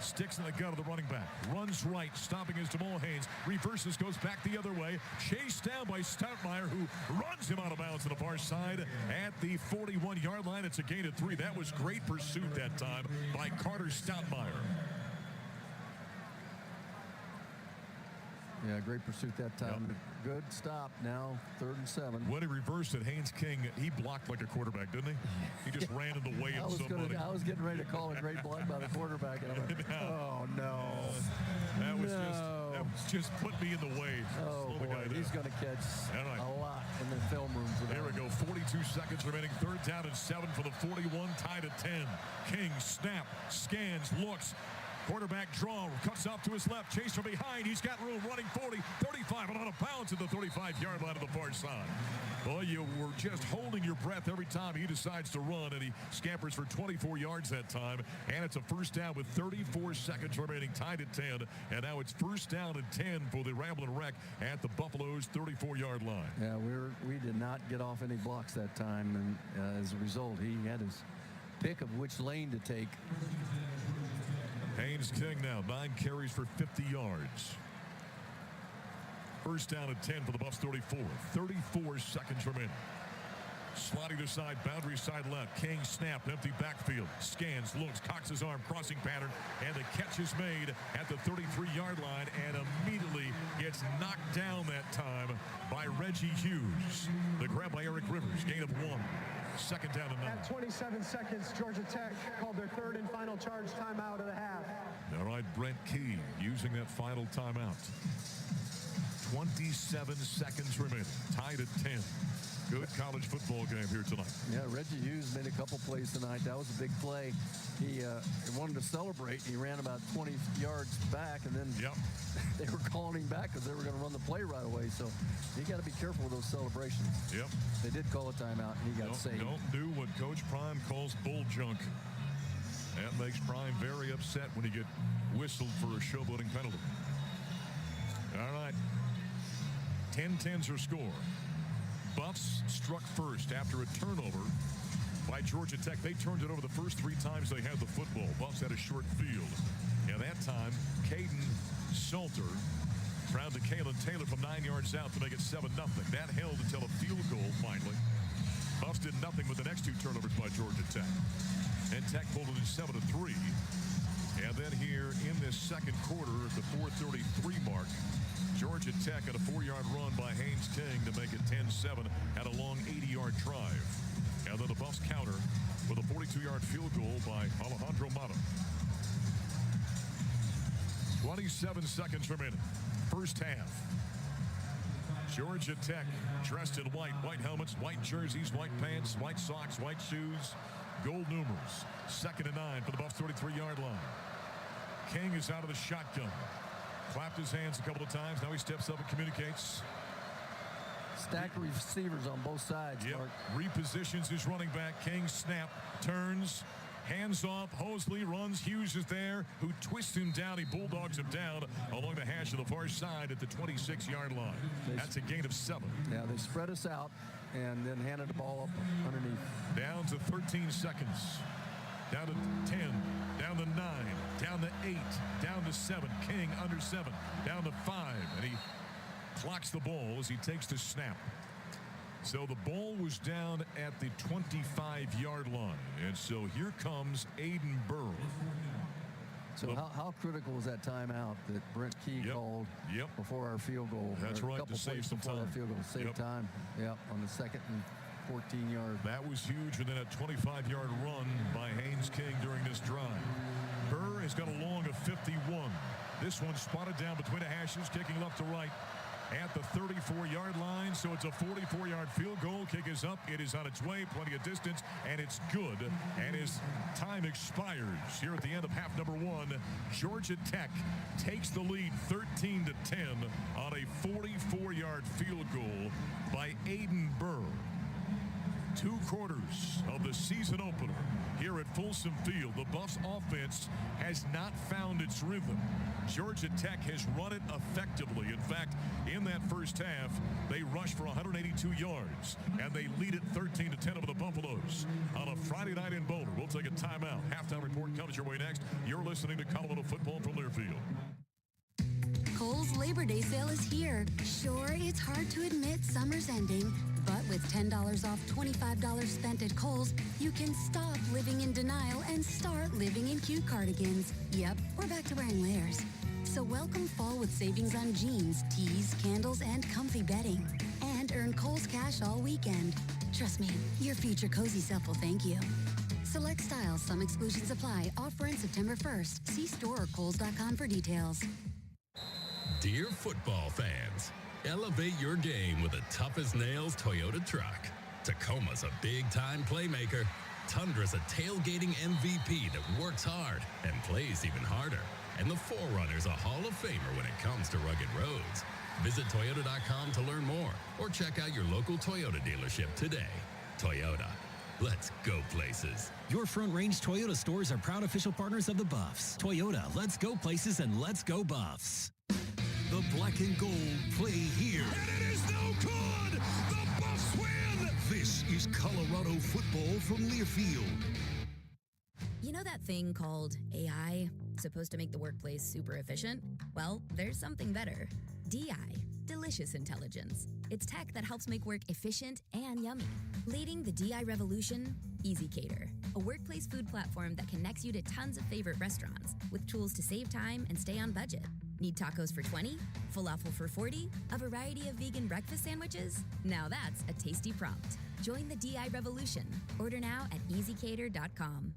Sticks in the gut of the running back. Runs right. Stopping is Jamal Haynes. Reverses. Goes back the other way. Chased down by Stoutmeyer, who runs him out of bounds to the far side at the 41-yard line. It's a gain of 3. That was great pursuit that time by Carter Stoutmeyer. Yeah, great pursuit that time. Yep. Good stop now, 3rd and 7. When he reversed it, Haynes King, he blocked like a quarterback, didn't he? He just ran in the way of somebody. I was getting ready to call a great block by the quarterback, and I'm like, oh, no. That was just put me in the way. Oh, boy, he's going to catch a lot in the film room for that. There we go, 42 seconds remaining. 3rd down and 7 for the 41, tied at 10. King, snap, scans, looks. Quarterback draw, cuts off to his left, chase from behind. He's got room, running 40, 35, and out of bounds at the 35-yard line of the far side. Boy, you were just holding your breath every time he decides to run, and he scampers for 24 yards that time. And it's a 1st down with 34 seconds remaining, tied at 10. And now it's 1st down and 10 for the Ramblin' Wreck at the Buffaloes' 34-yard line. Yeah, we did not get off any blocks that time, and as a result, he had his pick of which lane to take. Haynes King now, 9 carries for 50 yards. 1st down and 10 for the Buffs, 34. 34 seconds remaining. Slot either side, boundary side left. King snap, empty backfield. Scans, looks, cocks his arm, crossing pattern, and the catch is made at the 33-yard line and immediately gets knocked down that time by Reggie Hughes. The grab by Eric Rivers, gain of 1. 2nd down and 9. At 27 seconds, Georgia Tech called their 3rd and final charge timeout of the half. All right, Brent Key using that final timeout. 27 seconds remaining, tied at 10. Good college football game here tonight. Yeah, Reggie Hughes made a couple plays tonight. That was a big play. He wanted to celebrate. He ran about 20 yards back, and then they were calling him back because they were going to run the play right away. So you got to be careful with those celebrations. Yep. They did call a timeout, and he got saved. Don't do what Coach Prime calls bull junk. That makes Prime very upset when he get whistled for a showboating penalty. All right. 10-10's your score. Buffs struck first after a turnover by Georgia Tech. They turned it over the first 3 times they had the football. Buffs had a short field. And that time, Caden Salter found to Kalen Taylor from 9 yards out to make it 7-0. That held until a field goal finally. Buffs did nothing with the next 2 turnovers by Georgia Tech. And Tech pulled it in 7-3. And then here in this second quarter at the 4:33 mark, Georgia Tech had a 4-yard run by Haynes King to make it 10-7 at a long 80-yard drive. And then the Buffs counter with a 42-yard field goal by Alejandro Mata. 27 seconds remaining. First half. Georgia Tech dressed in white. White helmets, white jerseys, white pants, white socks, white shoes, gold numerals. 2nd and 9 for the Buffs 33-yard line. King is out of the shotgun. Clapped his hands a couple of times. Now he steps up and communicates. Stack receivers on both sides, Mark. Repositions his running back. King snap, turns, hands off. Hosley runs. Hughes is there, who twists him down. He bulldogs him down along the hash of the far side at the 26-yard line. That's a gain of 7. Yeah, they spread us out and then handed the ball up underneath. Down to 13 seconds. Down to 10. Down to 9. Down to 8. Down to 7. King under 7. Down to 5. And he clocks the ball as he takes the snap. So the ball was down at the 25-yard line. And so here comes Aiden Burr. So how critical was that timeout that Brent Key called before our field goal? That's right, to save some time. Our field goal, save time. Yep, on the 2nd and 14-yard. That was huge, and then a 25-yard run by Haynes King during this drive. Burr has got a long of 51. This one spotted down between the hashes, kicking left to right at the 34-yard line. So it's a 44-yard field goal. Kick is up. It is on its way. Plenty of distance, and it's good. And his time expires here at the end of half number 1. Georgia Tech takes the lead 13-10 on a 44-yard field goal by Aiden Burr. 2 quarters of the season opener here at Folsom Field. The Buffs offense has not found its rhythm. Georgia Tech has run it effectively. In fact, in that first half, they rushed for 182 yards, and they lead it 13-10 over the Buffaloes on a Friday night in Boulder. We'll take a timeout. Halftime report comes your way next. You're listening to Colorado Football from Learfield. Kohl's Labor Day sale is here. Sure, it's hard to admit summer's ending, but with $10 off $25 spent at Kohl's, you can stop living in denial and start living in cute cardigans. Yep, we're back to wearing layers. So welcome fall with savings on jeans, tees, candles, and comfy bedding. And earn Kohl's cash all weekend. Trust me, your future cozy self will thank you. Select styles, some exclusions apply. Offer in September 1st. See store or Kohls.com for details. Dear football fans, elevate your game with a tough-as-nails Toyota truck. Tacoma's a big-time playmaker. Tundra's a tailgating MVP that works hard and plays even harder. And the 4Runner's a Hall of Famer when it comes to rugged roads. Visit Toyota.com to learn more or check out your local Toyota dealership today. Toyota. Let's go places. Your Front Range Toyota stores are proud official partners of the Buffs. Toyota, let's go places and let's go Buffs. The black and gold play here. And it is no good! The Buffs win! This is Colorado football from Learfield. You know that thing called AI? Supposed to make the workplace super efficient? Well, there's something better. DI, Delicious Intelligence. It's tech that helps make work efficient and yummy. Leading the DI revolution, EasyCater, a workplace food platform that connects you to tons of favorite restaurants with tools to save time and stay on budget. Need tacos for $20? Falafel for $40? A variety of vegan breakfast sandwiches? Now that's a tasty prompt. Join the DI revolution. Order now at easycater.com.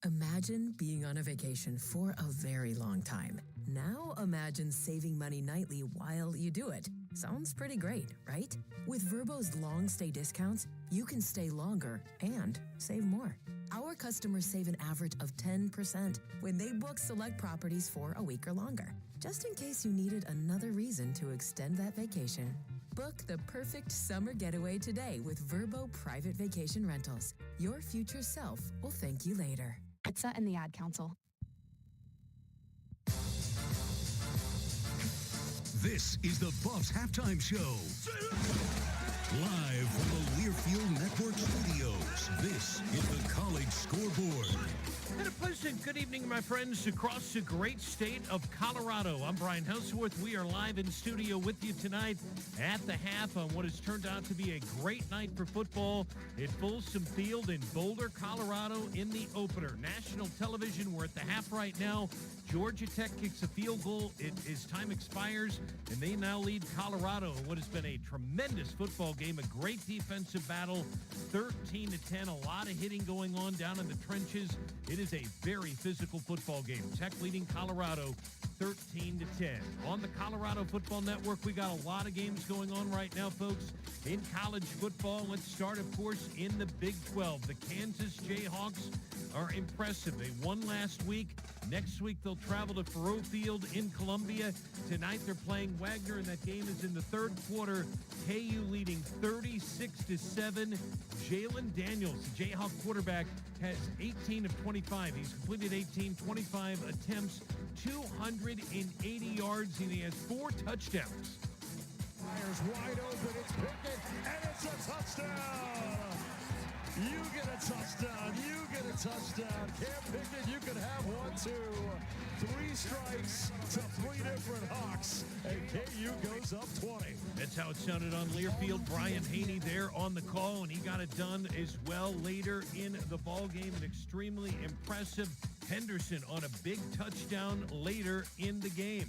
Imagine being on a vacation for a very long time. Now imagine saving money nightly while you do it. Sounds pretty great, right? With Vrbo's long stay discounts, you can stay longer and save more. Our customers save an average of 10% when they book select properties for a week or longer. Just in case you needed another reason to extend that vacation. Book the perfect summer getaway today with Vrbo Private Vacation Rentals. Your future self will thank you later. Pizza and the Ad Council. This is the Buffs halftime show. Live from the Learfield Network studios, this is the College Scoreboard. And a pleasant good evening, my friends, across the great state of Colorado. I'm Brian Houseworth. We are live in studio with you tonight at the half on what has turned out to be a great night for football at Folsom Field in Boulder, Colorado in the opener. National television, we're at the half right now. Georgia Tech kicks a field goal. As time expires, and they now lead Colorado in what has been a tremendous football game, a great defensive battle, 13-10, a lot of hitting going on down in the trenches. It is a very physical football game. Tech leading Colorado 13-10. On the Colorado Football Network, we got a lot of games going on right now, folks. In college football, let's start, of course, in the Big 12. The Kansas Jayhawks are impressive. They won last week. Next week, they'll travel to Faurot Field in Columbia. Tonight, they're playing Wagner, and that game is in the third quarter. KU leading 36-7. Jalen Daniels, the Jayhawk quarterback, has 18 of 25. He's completed 25 attempts, 280 yards, and he has 4 touchdowns. Fires wide open. It's Pickett, and it's a touchdown. You get a touchdown. You get a touchdown. Cam Pickett, you could have 1, 2, 3 strikes to 3 different Hawks, and KU goes up 20. That's how it sounded on Learfield. Brian Haney there on the call, and he got it done as well later in the ball game. An extremely impressive Henderson on a big touchdown later in the game.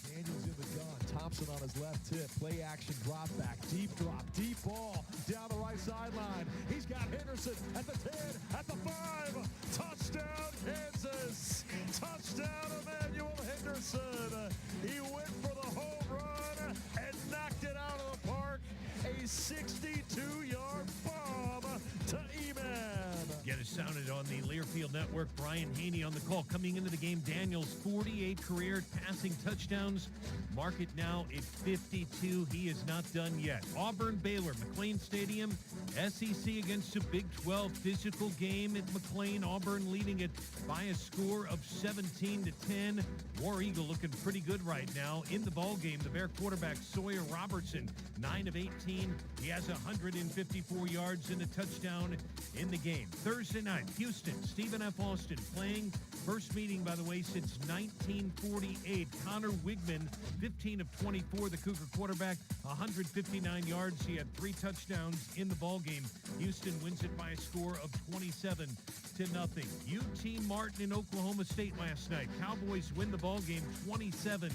Daniels in the gun. Thompson on his left tip. Play action drop back. Deep drop. Deep ball down the right sideline. He's got Henderson at the 10, at the 5. Touchdown, Kansas. Touchdown, Emmanuel Henderson. He went for the home run and knocked it out of the park. A 62-yard bomb to Eman. Get it sounded on the Learfield Network. Brian Haney on the call. Coming into the game, Daniels 48 career passing touchdowns. Mark it now at 52. He is not done yet. Auburn, Baylor, McLean Stadium. SEC against a Big 12 physical game at McLean. Auburn leading it by a score of 17-10. War Eagle looking pretty good right now in the ball game. The Bear quarterback Sawyer Robertson, 9 of 18. He has 154 yards and a touchdown in the game. Thursday night, Houston, Stephen F. Austin playing. First meeting, by the way, since 1948. Connor Wigman, 15 of 24. The Cougar quarterback, 159 yards. He had 3 touchdowns in the ball game. Houston wins it by a score of 27-0. UT Martin in Oklahoma State last night. Cowboys win the ball game 27-7.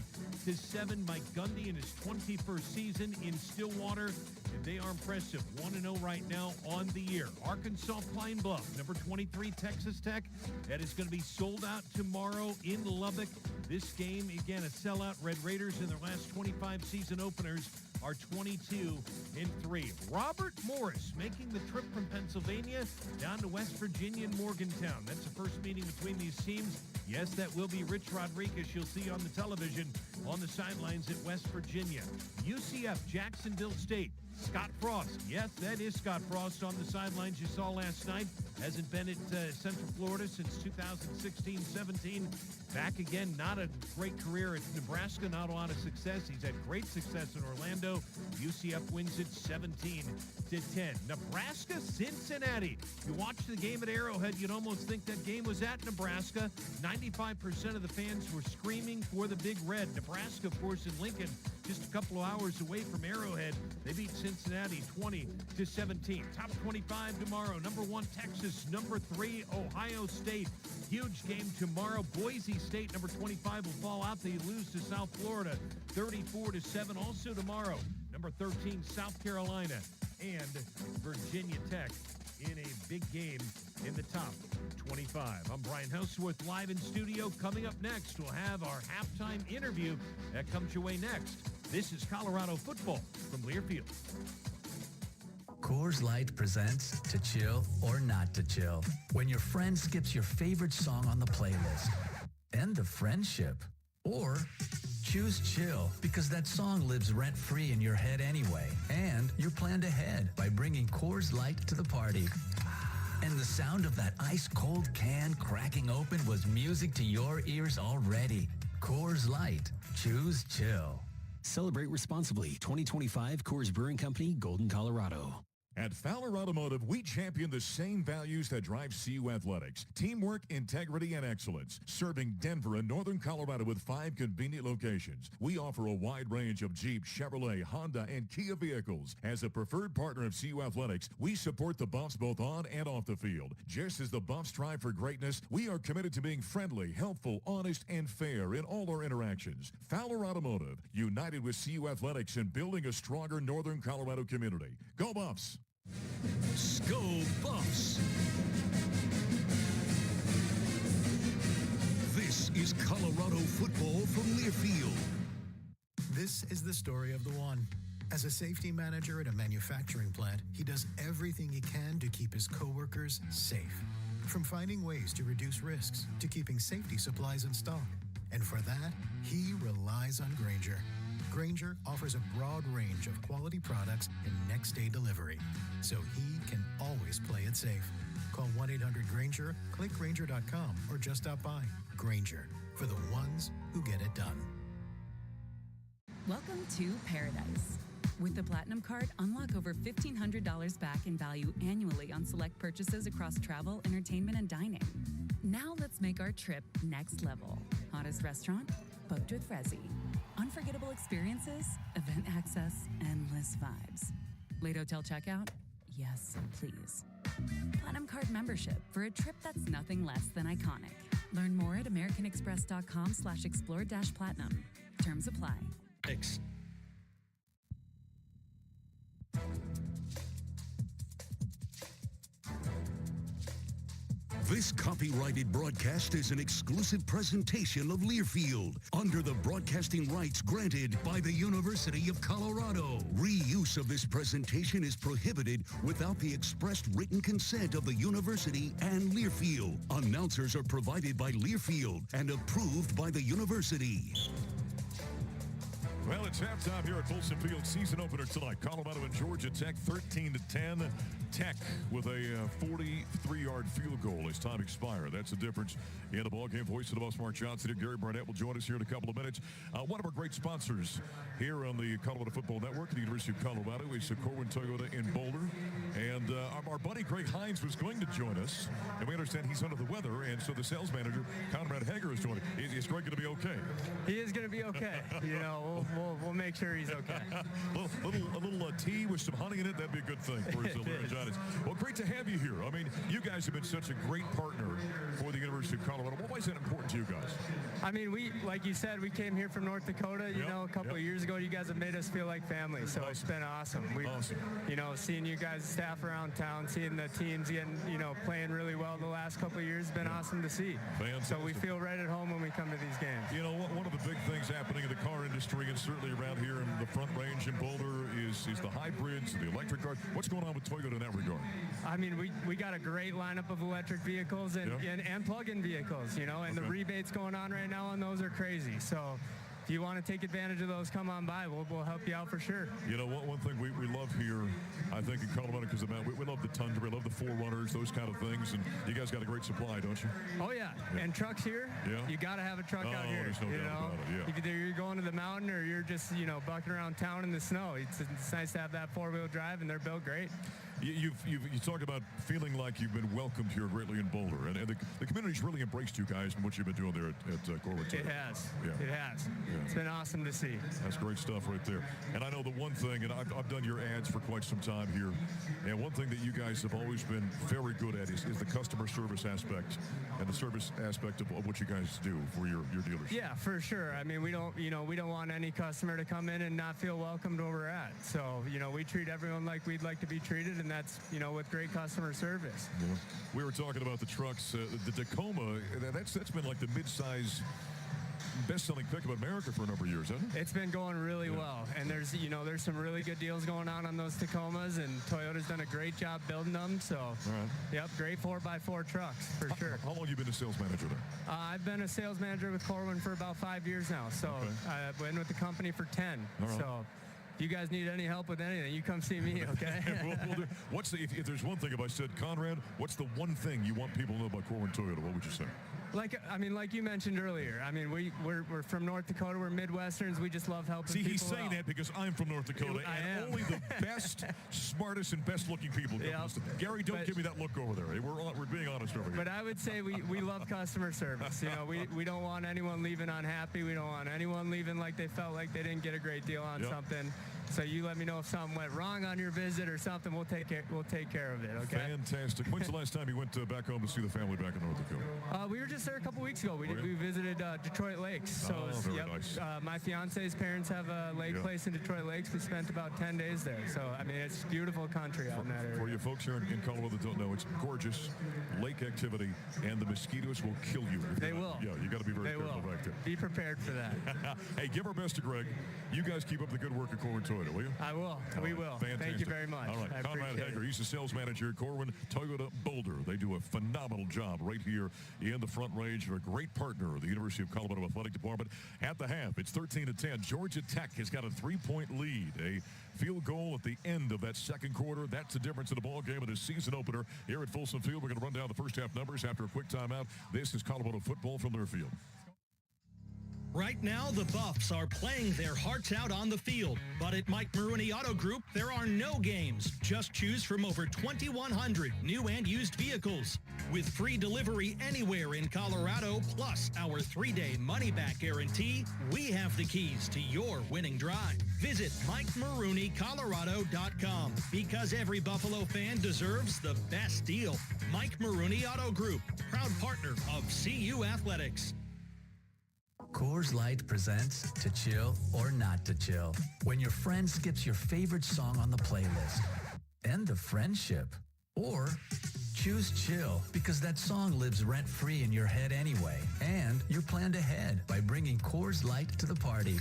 Mike Gundy in his 21st season in Stillwater. And they are impressive. 1-0 right now on the year. Arkansas Pine Bluff, number 23 Texas Tech. That is going to be sold out tomorrow in Lubbock. This game, again, a sellout. Red Raiders in their last 25 season openers are 22-3. Robert Morris making the trip from Pennsylvania down to West Virginia and Morgantown. That's the first meeting between these teams. Yes, that will be Rich Rodriguez you'll see on the television on the sidelines at West Virginia. UCF, Jacksonville State. Scott Frost. Yes, that is Scott Frost on the sidelines you saw last night. Hasn't been at Central Florida since 2016-17. Back again, not a great career at Nebraska, not a lot of success. He's had great success in Orlando. UCF wins it 17-10. Nebraska, Cincinnati. You watch the game at Arrowhead, you'd almost think that game was at Nebraska. 95% of the fans were screaming for the Big Red. Nebraska, of course, in Lincoln, just a couple of hours away from Arrowhead. They beat Cincinnati 20-17. Top 25 tomorrow. Number 1, Texas. Number 3, Ohio State. Huge game tomorrow. Boise State, number 25, will fall out. They lose to South Florida 34-7. Also tomorrow, number 13, South Carolina and Virginia Tech in a big game in the top 25. I'm Brian Houseworth, live in studio. Coming up next, we'll have our halftime interview that comes your way next. This is Colorado football from Learfield. Coors Light presents To Chill or Not to Chill. When your friend skips your favorite song on the playlist. End of friendship. Or choose chill because that song lives rent-free in your head anyway. And you planned ahead by bringing Coors Light to the party. And the sound of that ice-cold can cracking open was music to your ears already. Coors Light. Choose chill. Celebrate responsibly. 2025 Coors Brewing Company, Golden, Colorado. At Fowler Automotive, we champion the same values that drive CU Athletics. Teamwork, integrity, and excellence. Serving Denver and Northern Colorado with 5 convenient locations. We offer a wide range of Jeep, Chevrolet, Honda, and Kia vehicles. As a preferred partner of CU Athletics, we support the Buffs both on and off the field. Just as the Buffs strive for greatness, we are committed to being friendly, helpful, honest, and fair in all our interactions. Fowler Automotive, united with CU Athletics and building a stronger Northern Colorado community. Go Buffs! Go Buffs! This is Colorado football from Learfield. This is the story of the one. As a safety manager at a manufacturing plant, he does everything he can to keep his coworkers safe. From finding ways to reduce risks to keeping safety supplies in stock. And for that, he relies on Grainger. Grainger offers a broad range of quality products and next-day delivery, so he can always play it safe. Call 1-800-GRAINGER, click Grainger.com, or just stop by. Grainger, for the ones who get it done. Welcome to Paradise. With the Platinum Card, unlock over $1,500 back in value annually on select purchases across travel, entertainment, and dining. Now let's make our trip next level. Hottest restaurant? Booked with Resi. Unforgettable experiences? Event access? Endless vibes. Late hotel checkout? Yes, please. Platinum Card membership for a trip that's nothing less than iconic. Learn more at americanexpress.com/explore-platinum. Terms apply. Thanks. This copyrighted broadcast is an exclusive presentation of Learfield under the broadcasting rights granted by the University of Colorado. Reuse of this presentation is prohibited without the expressed written consent of the university and Learfield. Announcers are provided by Learfield and approved by the university. Well, it's halftime here at Folsom Field. Season opener tonight. Colorado and Georgia Tech 13-10. Tech with a 43-yard field goal as time expired. That's the difference in the ballgame. Voice of the boss, Mark Johnson. And Gary Barnett will join us here in a couple of minutes. One of our great sponsors here on the Colorado Football Network at the University of Colorado is Corwin Toyota in Boulder. And our buddy Greg Hines was going to join us. And we understand he's under the weather. And so the sales manager, Conrad Hager, is joining. Is Greg going to be okay? He is going to be okay. You know, we'll make sure he's okay. a little tea with some honey in it, that'd be a good thing for his laryngitis. Well, great to have you here. I mean, you guys have been such a great partner for the University of Colorado. Why is that important to you guys? I mean, like you said, we came here from North Dakota, you know, a couple of years ago. You guys have made us feel like family, so it's been awesome. You know, seeing you guys staff around town, seeing the teams getting, you know, playing really well the last couple of years has been awesome to see. Fantastic. So we feel right at home when we come to these games. You know, one of the big things happening in the car industry and certainly around here in the Front Range in Boulder is the hybrids, the electric cars. What's going on with Toyota in that regard? I mean, we got a great lineup of electric vehicles and plug-in vehicles, you know, and the rebates going on right now on those are crazy. So if you want to take advantage of those, come on by. We'll help you out for sure. You know, one thing we love here, I think, in Colorado, because we love the Tundra, we love the 4Runners, those kind of things, and you guys got a great supply, don't you? Oh, yeah. And trucks here, you got to have a truck out here. There's no doubt about it, Either you're going to the mountain or you're just, you know, bucking around town in the snow. It's nice to have that four-wheel drive, and they're built great. You talked about feeling like you've been welcomed here greatly in Boulder, and the community's really embraced you guys and what you've been doing there at Corwin. It has. Yeah. It has. Yeah. It's been awesome to see. That's great stuff right there. And I know the one thing, and I've done your ads for quite some time here, and one thing that you guys have always been very good at is the customer service aspect and the service aspect of what you guys do for your dealers. Yeah, for sure. I mean, we don't want any customer to come in and not feel welcomed where we're at. So, you know, we treat everyone like we'd like to be treated, and that's, you know, with great customer service. Yeah. We were talking about the trucks. The Tacoma, that's been like the mid-size best-selling pickup in America for a number of years, hasn't it? It's been going really well, and there's some really good deals going on those Tacomas, and Toyota's done a great job building them. So, yep, great 4x4 trucks for sure. How long have you been a sales manager there? I've been a sales manager with Corwin for about 5 years now. So I've been with the company for 10. Right. So. If you guys need any help with anything, you come see me, okay? If there's one thing, if I said, Conrad, what's the one thing you want people to know about Corwin Toyota, what would you say? Like you mentioned earlier, I mean, we're from North Dakota, we're Midwesterns, we just love helping people. See, he's saying that because I'm from North Dakota, and only the best, smartest, and best-looking people come. Gary, don't give me that look over there. We're being honest over here. But I would say we love customer service. You know, we don't want anyone leaving unhappy. We don't want anyone leaving like they felt like they didn't get a great deal on something. So you let me know if something went wrong on your visit or something. We'll take care of it. Okay. Fantastic. When's the last time you went back home to see the family back in North Dakota? We were just there a couple weeks ago. We visited Detroit Lakes. So very nice. My fiance's parents have a lake place in Detroit Lakes. We spent about 10 days there. So I mean, it's beautiful country out in that area. For you folks here in Colorado that don't know, it's gorgeous lake activity, and the mosquitoes will kill you. They will. Yeah, you got to be very careful back there. Be prepared for that. Hey, give our best to Greg. You guys keep up the good work at Corwin Toyota, will you? I will. We will. Fantastic. Thank you very much. All right. Conrad Hager, he's the sales manager at Corwin Toyota Boulder. They do a phenomenal job right here in the Front Range. They're a great partner of the University of Colorado Athletic Department. At the half, it's 13-10. Georgia Tech has got a 3-point lead. A field goal at the end of that second quarter. That's the difference in the ball game of the season opener here at Folsom Field. We're going to run down the first half numbers after a quick timeout. This is Colorado football from their field. Right now, the Buffs are playing their hearts out on the field. But at Mike Maroney Auto Group, there are no games. Just choose from over 2,100 new and used vehicles. With free delivery anywhere in Colorado, plus our 3-day money-back guarantee, we have the keys to your winning drive. Visit MikeMaroneyColorado.com because every Buffalo fan deserves the best deal. Mike Maroney Auto Group, proud partner of CU Athletics. Coors Light presents To Chill or Not to Chill. When your friend skips your favorite song on the playlist. End the friendship. Or choose chill because that song lives rent-free in your head anyway. And you're planned ahead by bringing Coors Light to the party.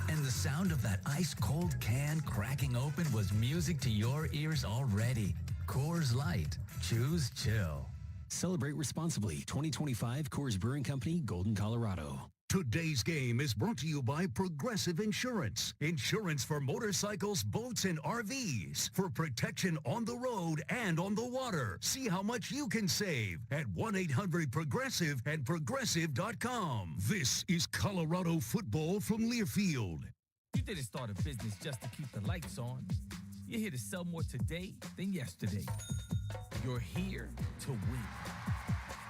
And the sound of that ice-cold can cracking open was music to your ears already. Coors Light. Choose chill. Celebrate responsibly. 2025 Coors Brewing Company, Golden, Colorado. Today's game is brought to you by Progressive Insurance. Insurance for motorcycles, boats, and RVs. For protection on the road and on the water. See how much you can save at 1-800-PROGRESSIVE and Progressive.com. This is Colorado football from Learfield. You didn't start a business just to keep the lights on. You're here to sell more today than yesterday. You're here to win.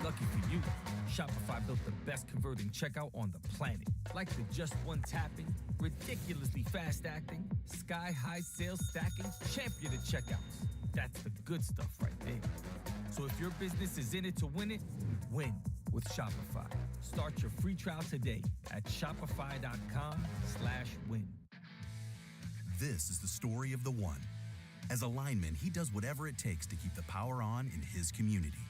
Lucky for you, Shopify built the best converting checkout on the planet. Like the just one tapping, ridiculously fast acting, sky-high sales stacking, champion of checkouts. That's the good stuff right there. So if your business is in it to win it, win with Shopify. Start your free trial today at shopify.com/win. This is the story of the one. As a lineman, he does whatever it takes to keep the power on in his community.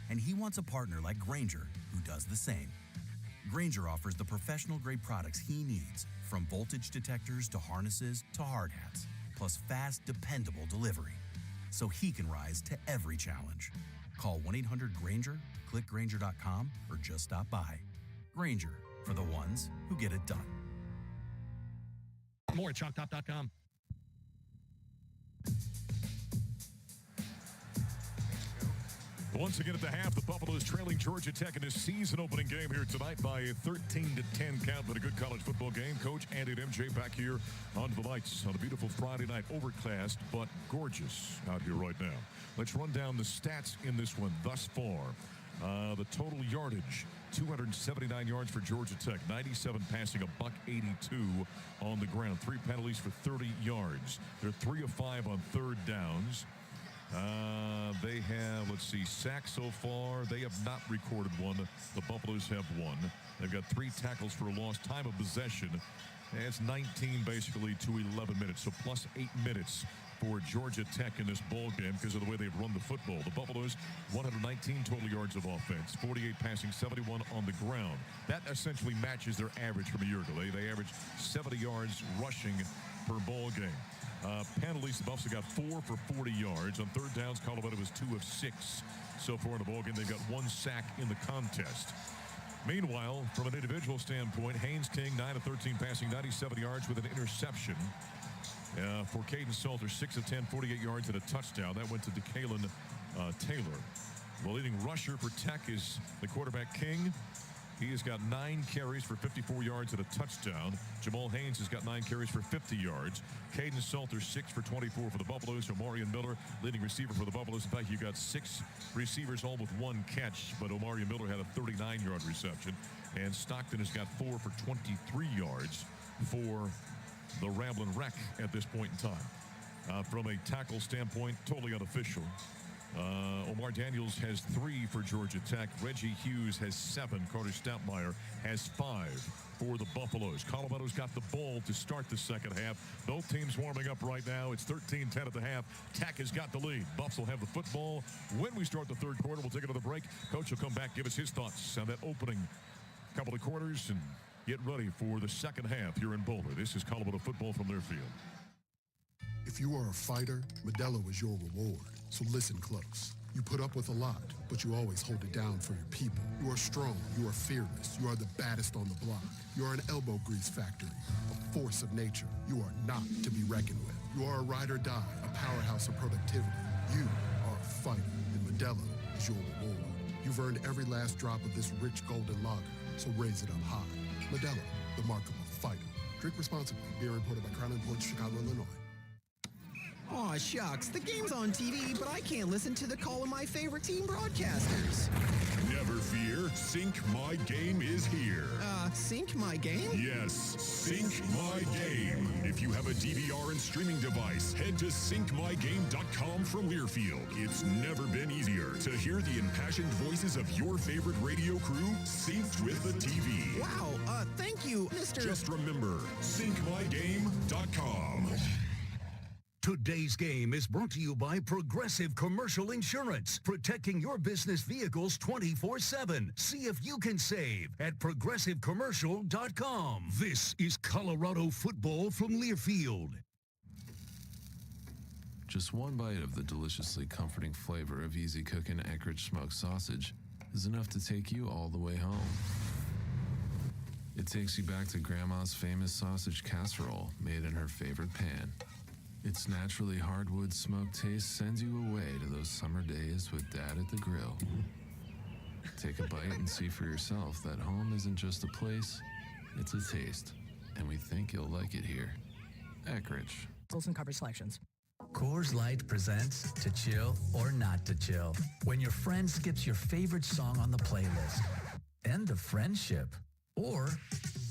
And he wants a partner like Grainger who does the same. Grainger offers the professional-grade products he needs, from voltage detectors to harnesses to hard hats, plus fast, dependable delivery, so he can rise to every challenge. Call 1-800-GRAINGER, click Grainger.com, or just stop by. Grainger, for the ones who get it done. More at ChalkTop.com. Once again at the half, the Buffaloes trailing Georgia Tech in this season-opening game here tonight by a 13-10 count. But a good college football game. Coach Andy and MJ back here under the lights on a beautiful Friday night. Overcast, but gorgeous out here right now. Let's run down the stats in this one thus far. The total yardage, 279 yards for Georgia Tech, 97 passing, $182 on the ground. 3 penalties for 30 yards. They're 3 of 5 on third downs. They have, sacks so far. They have not recorded one. The Buffaloes have one. They've got 3 tackles for a loss. Time of possession, it's 19 basically to 11 minutes. So plus 8 minutes for Georgia Tech in this ball game because of the way they've run the football. The Buffaloes, 119 total yards of offense, 48 passing, 71 on the ground. That essentially matches their average from a year ago. They averaged 70 yards rushing per ball game. Penalties, the Buffs have got 4 for 40 yards. On third downs, Colorado was 2 of 6 so far in the ballgame. They've got 1 sack in the contest. Meanwhile, from an individual standpoint, Haynes King, 9 of 13 passing, 97 yards with an interception. For Caden Salter, 6 of 10, 48 yards and a touchdown. That went to DeKalen Taylor. The leading rusher for Tech is the quarterback King. He has got 9 carries for 54 yards and a touchdown. Jamal Haynes has got 9 carries for 50 yards. Caden Salter, 6 for 24 for the Buffaloes. Omarion Miller, leading receiver for the Buffaloes. In fact, you got 6 receivers, all with 1 catch, but Omarion Miller had a 39-yard reception. And Stockton has got 4 for 23 yards for the Ramblin' Wreck at this point in time. From a tackle standpoint, totally unofficial. Omar Daniels has 3 for Georgia Tech. Reggie Hughes has 7. Carter Stoutmeyer has 5 for the Buffaloes. Colorado's got the ball to start the second half. Both teams warming up right now. It's 13-10 at the half. Tech has got the lead. Buffs will have the football when we start the third quarter. We'll take another break. Coach will come back, give us his thoughts on that opening couple of quarters, and get ready for the second half here in Boulder. This is Colorado football from their field. If you are a fighter, Modelo is your reward. So listen close. You put up with a lot, but you always hold it down for your people. You are strong. You are fearless. You are the baddest on the block. You are an elbow grease factory, a force of nature. You are not to be reckoned with. You are a ride or die, a powerhouse of productivity. You are a fighter, and Modelo is your reward. You've earned every last drop of this rich golden lager, so raise it up high. Modelo, the mark of a fighter. Drink responsibly. Beer imported by Crown Imports, Chicago, Illinois. Aw, shucks. The game's on TV, but I can't listen to the call of my favorite team broadcasters. Never fear. Sync My Game is here. Sync My Game? Yes, Sync My Game. If you have a DVR and streaming device, head to syncmygame.com from Learfield. It's never been easier to hear the impassioned voices of your favorite radio crew synced with the TV. Wow, thank you, Mr. Just remember, syncmygame.com. Today's game is brought to you by Progressive Commercial Insurance, protecting your business vehicles 24/7. See if you can save at progressivecommercial.com. This is Colorado football from Learfield. Just one bite of the deliciously comforting flavor of easy cooking Eckrich smoked sausage is enough to take you all the way home. It takes you back to Grandma's famous sausage casserole made in her favorite pan. Its naturally hardwood smoked taste sends you away to those summer days with Dad at the grill. Take a bite and see for yourself that home isn't just a place, it's a taste. And we think you'll like it here. Eckrich. Wilson coverage selections. Coors Light presents To Chill or Not to Chill. When your friend skips your favorite song on the playlist. End of friendship. Or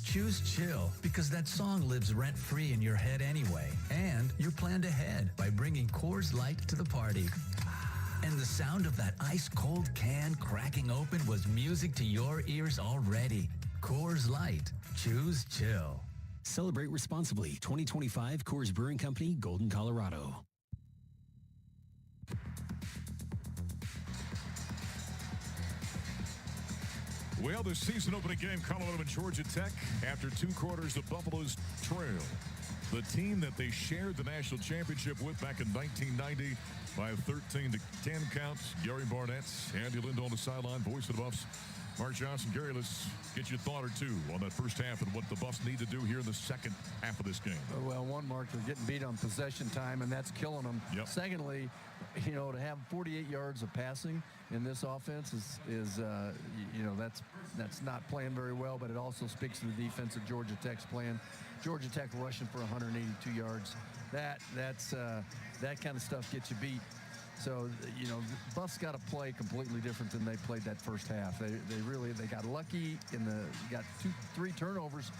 choose chill because that song lives rent-free in your head anyway. And you're planned ahead by bringing Coors Light to the party. And the sound of that ice-cold can cracking open was music to your ears already. Coors Light. Choose chill. Celebrate responsibly. 2025 Coors Brewing Company, Golden, Colorado. Well, the season opening game, Colorado and Georgia Tech. After 2 quarters, the Buffaloes trail the team that they shared the national championship with back in 1990 by a 13-10 count. Gary Barnett, Andy Lindo on the sideline, voice of the Buffs. Mark Johnson. Gary, let's get your thought or two on that first half and what the Buffs need to do here in the second half of this game. Well, one, Mark, they're getting beat on possession time, and that's killing them. Yep. Secondly, you know, to have 48 yards of passing in this offense is you know, that's not playing very well, but it also speaks to the defense that Georgia Tech's playing. Georgia Tech rushing for 182 yards. That kind of stuff gets you beat. So, you know, Buffs got to play completely different than they played that first half. They got lucky got 3 turnovers.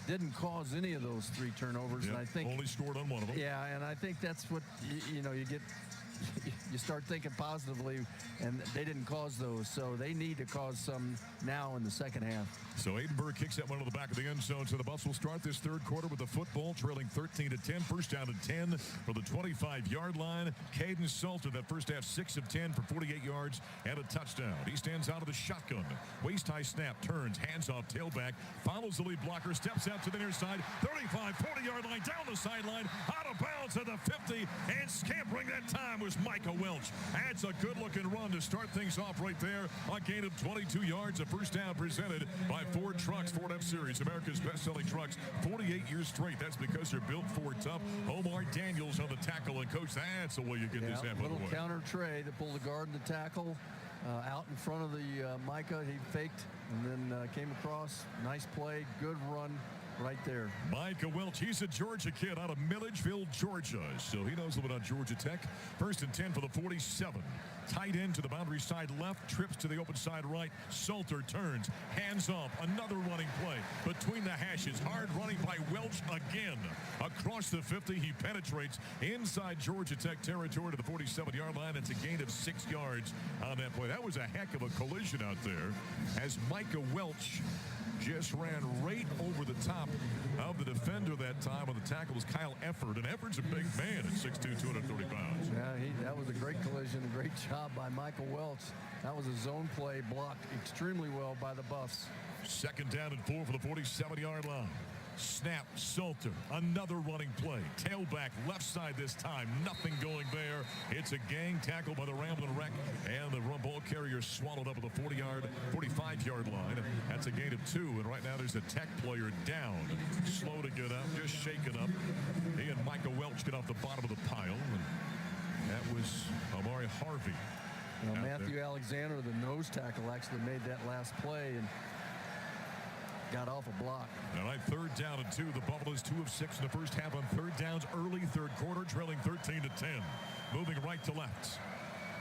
Didn't cause any of those 3 turnovers. Yep, and I think only scored on one of them. Yeah, and I think that's what, you know, you start thinking positively, and they didn't cause those, so they need to cause some now in the second half. So Aidenberg kicks that one to the back of the end zone. So the Buffs will start this third quarter with the football, trailing 13-10. First down and 10 from the 25-yard line. Caden Salter, that first half, 6 of 10 for 48 yards and a touchdown. He stands out of the shotgun. Waist-high snap, turns, hands off, tailback, follows the lead blocker, steps out to the near side, 35, 40-yard line, down the sideline, out of bounds at the 50, and scampering that time was Micah Welch. That's a good-looking run to start things off right there. A gain of 22 yards, a first down presented by Ford Trucks. Ford F-Series, America's best-selling trucks, 48 years straight. That's because they're built Ford tough. Omar Daniels on the tackle, and Coach, that's the way you get this half. Little counter tray to pull the guard and the tackle out in front of the Micah. He faked and then came across. Nice play, good run. right there. Micah Welch, he's a Georgia kid out of Milledgeville, Georgia. So he knows a little about Georgia Tech. 1st and 10 for the 47. Tight end to the boundary side left, trips to the open side right. Salter turns, hands off, another running play between the hashes. Hard running by Welch again. Across the 50, he penetrates inside Georgia Tech territory to the 47-yard line. It's a gain of 6 yards on that play. That was a heck of a collision out there as Micah Welch just ran right over the top of the defender that time. On the tackle was Kyle Efford, and Efford's a big man at 6'2", 230 pounds. Yeah, that was a great collision, a great job by Michael Welch. That was a zone play blocked extremely well by the Buffs. 2nd down and 4 for the 47-yard line. Snap, Salter, another running play. Tailback, left side this time. Nothing going there. It's a gang tackle by the Ramblin' Wreck, and the ball carrier swallowed up at the 45-yard line. That's a gain of 2, and right now there's a Tech player down. Slow to get up, just shaken up. He and Micah Welch get off the bottom of the pile, and that was Amari Harvey. Matthew Alexander, the nose tackle, actually made that last play and got off a block. All right, 3rd down and 2. The Buffaloes 2 of 6 in the first half on 3rd downs early, 3rd quarter, trailing 13-10. Moving right to left.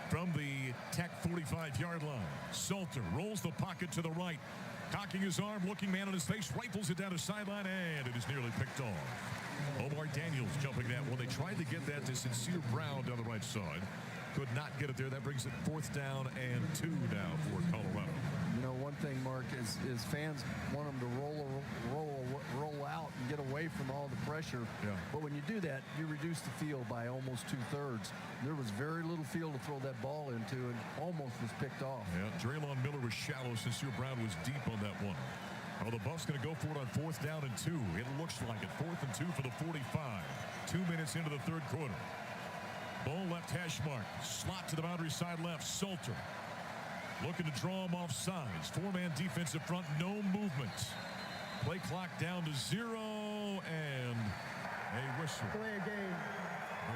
From the Tech 45-yard line, Salter rolls the pocket to the right. Cocking his arm, looking man on his face, rifles it down the sideline, and it is nearly picked off. Omar Daniels jumping that one. They tried to get that to Sincere Brown down the right side. Could not get it there. That brings it 4th down and 2 now for Colorado. You know, one thing, Mark, is fans want them to roll out and get away from all the pressure. Yeah. But when you do that, you reduce the field by almost 2/3. There was very little field to throw that ball into, and almost was picked off. Yeah, Draylon Miller was shallow. Sincere Brown was deep on that one. Well, the Buffs going to go for it on 4th down and 2. It looks like it. 4th and 2 for the 45. 2 minutes into the 3rd quarter. Ball left hash mark. Slot to the boundary side left. Salter looking to draw him off sides. 4-man defensive front. No movement. Play clock down to 0 and a whistle. Delay a game.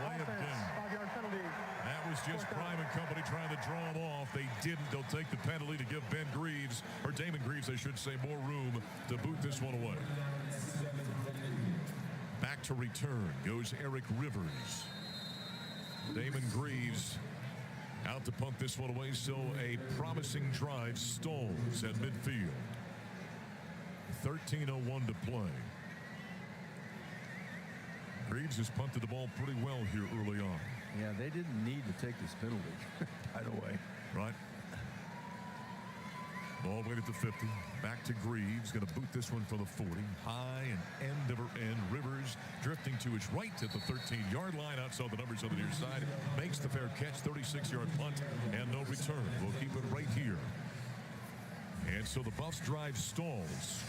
Delay of game. 5-yard penalty. That was just Prime and company trying to draw him off. They didn't. They'll take the penalty to give Ben Greaves, or Damon Greaves, I should say, more room to boot this one away. Back to return goes Eric Rivers. Damon Greaves out to punt this one away, so a promising drive stalls at midfield. 13:01 to play. Greaves has punted the ball pretty well here early on. Yeah, they didn't need to take this penalty, by the way. Right. Ball waited to 50. Back to Greaves. Going to boot this one for the 40. High and end over end. Rivers drifting to his right at the 13-yard line. Outside the numbers on the near side. Makes the fair catch. 36-yard punt and no return. We'll keep it right here. And so the Buffs drive stalls.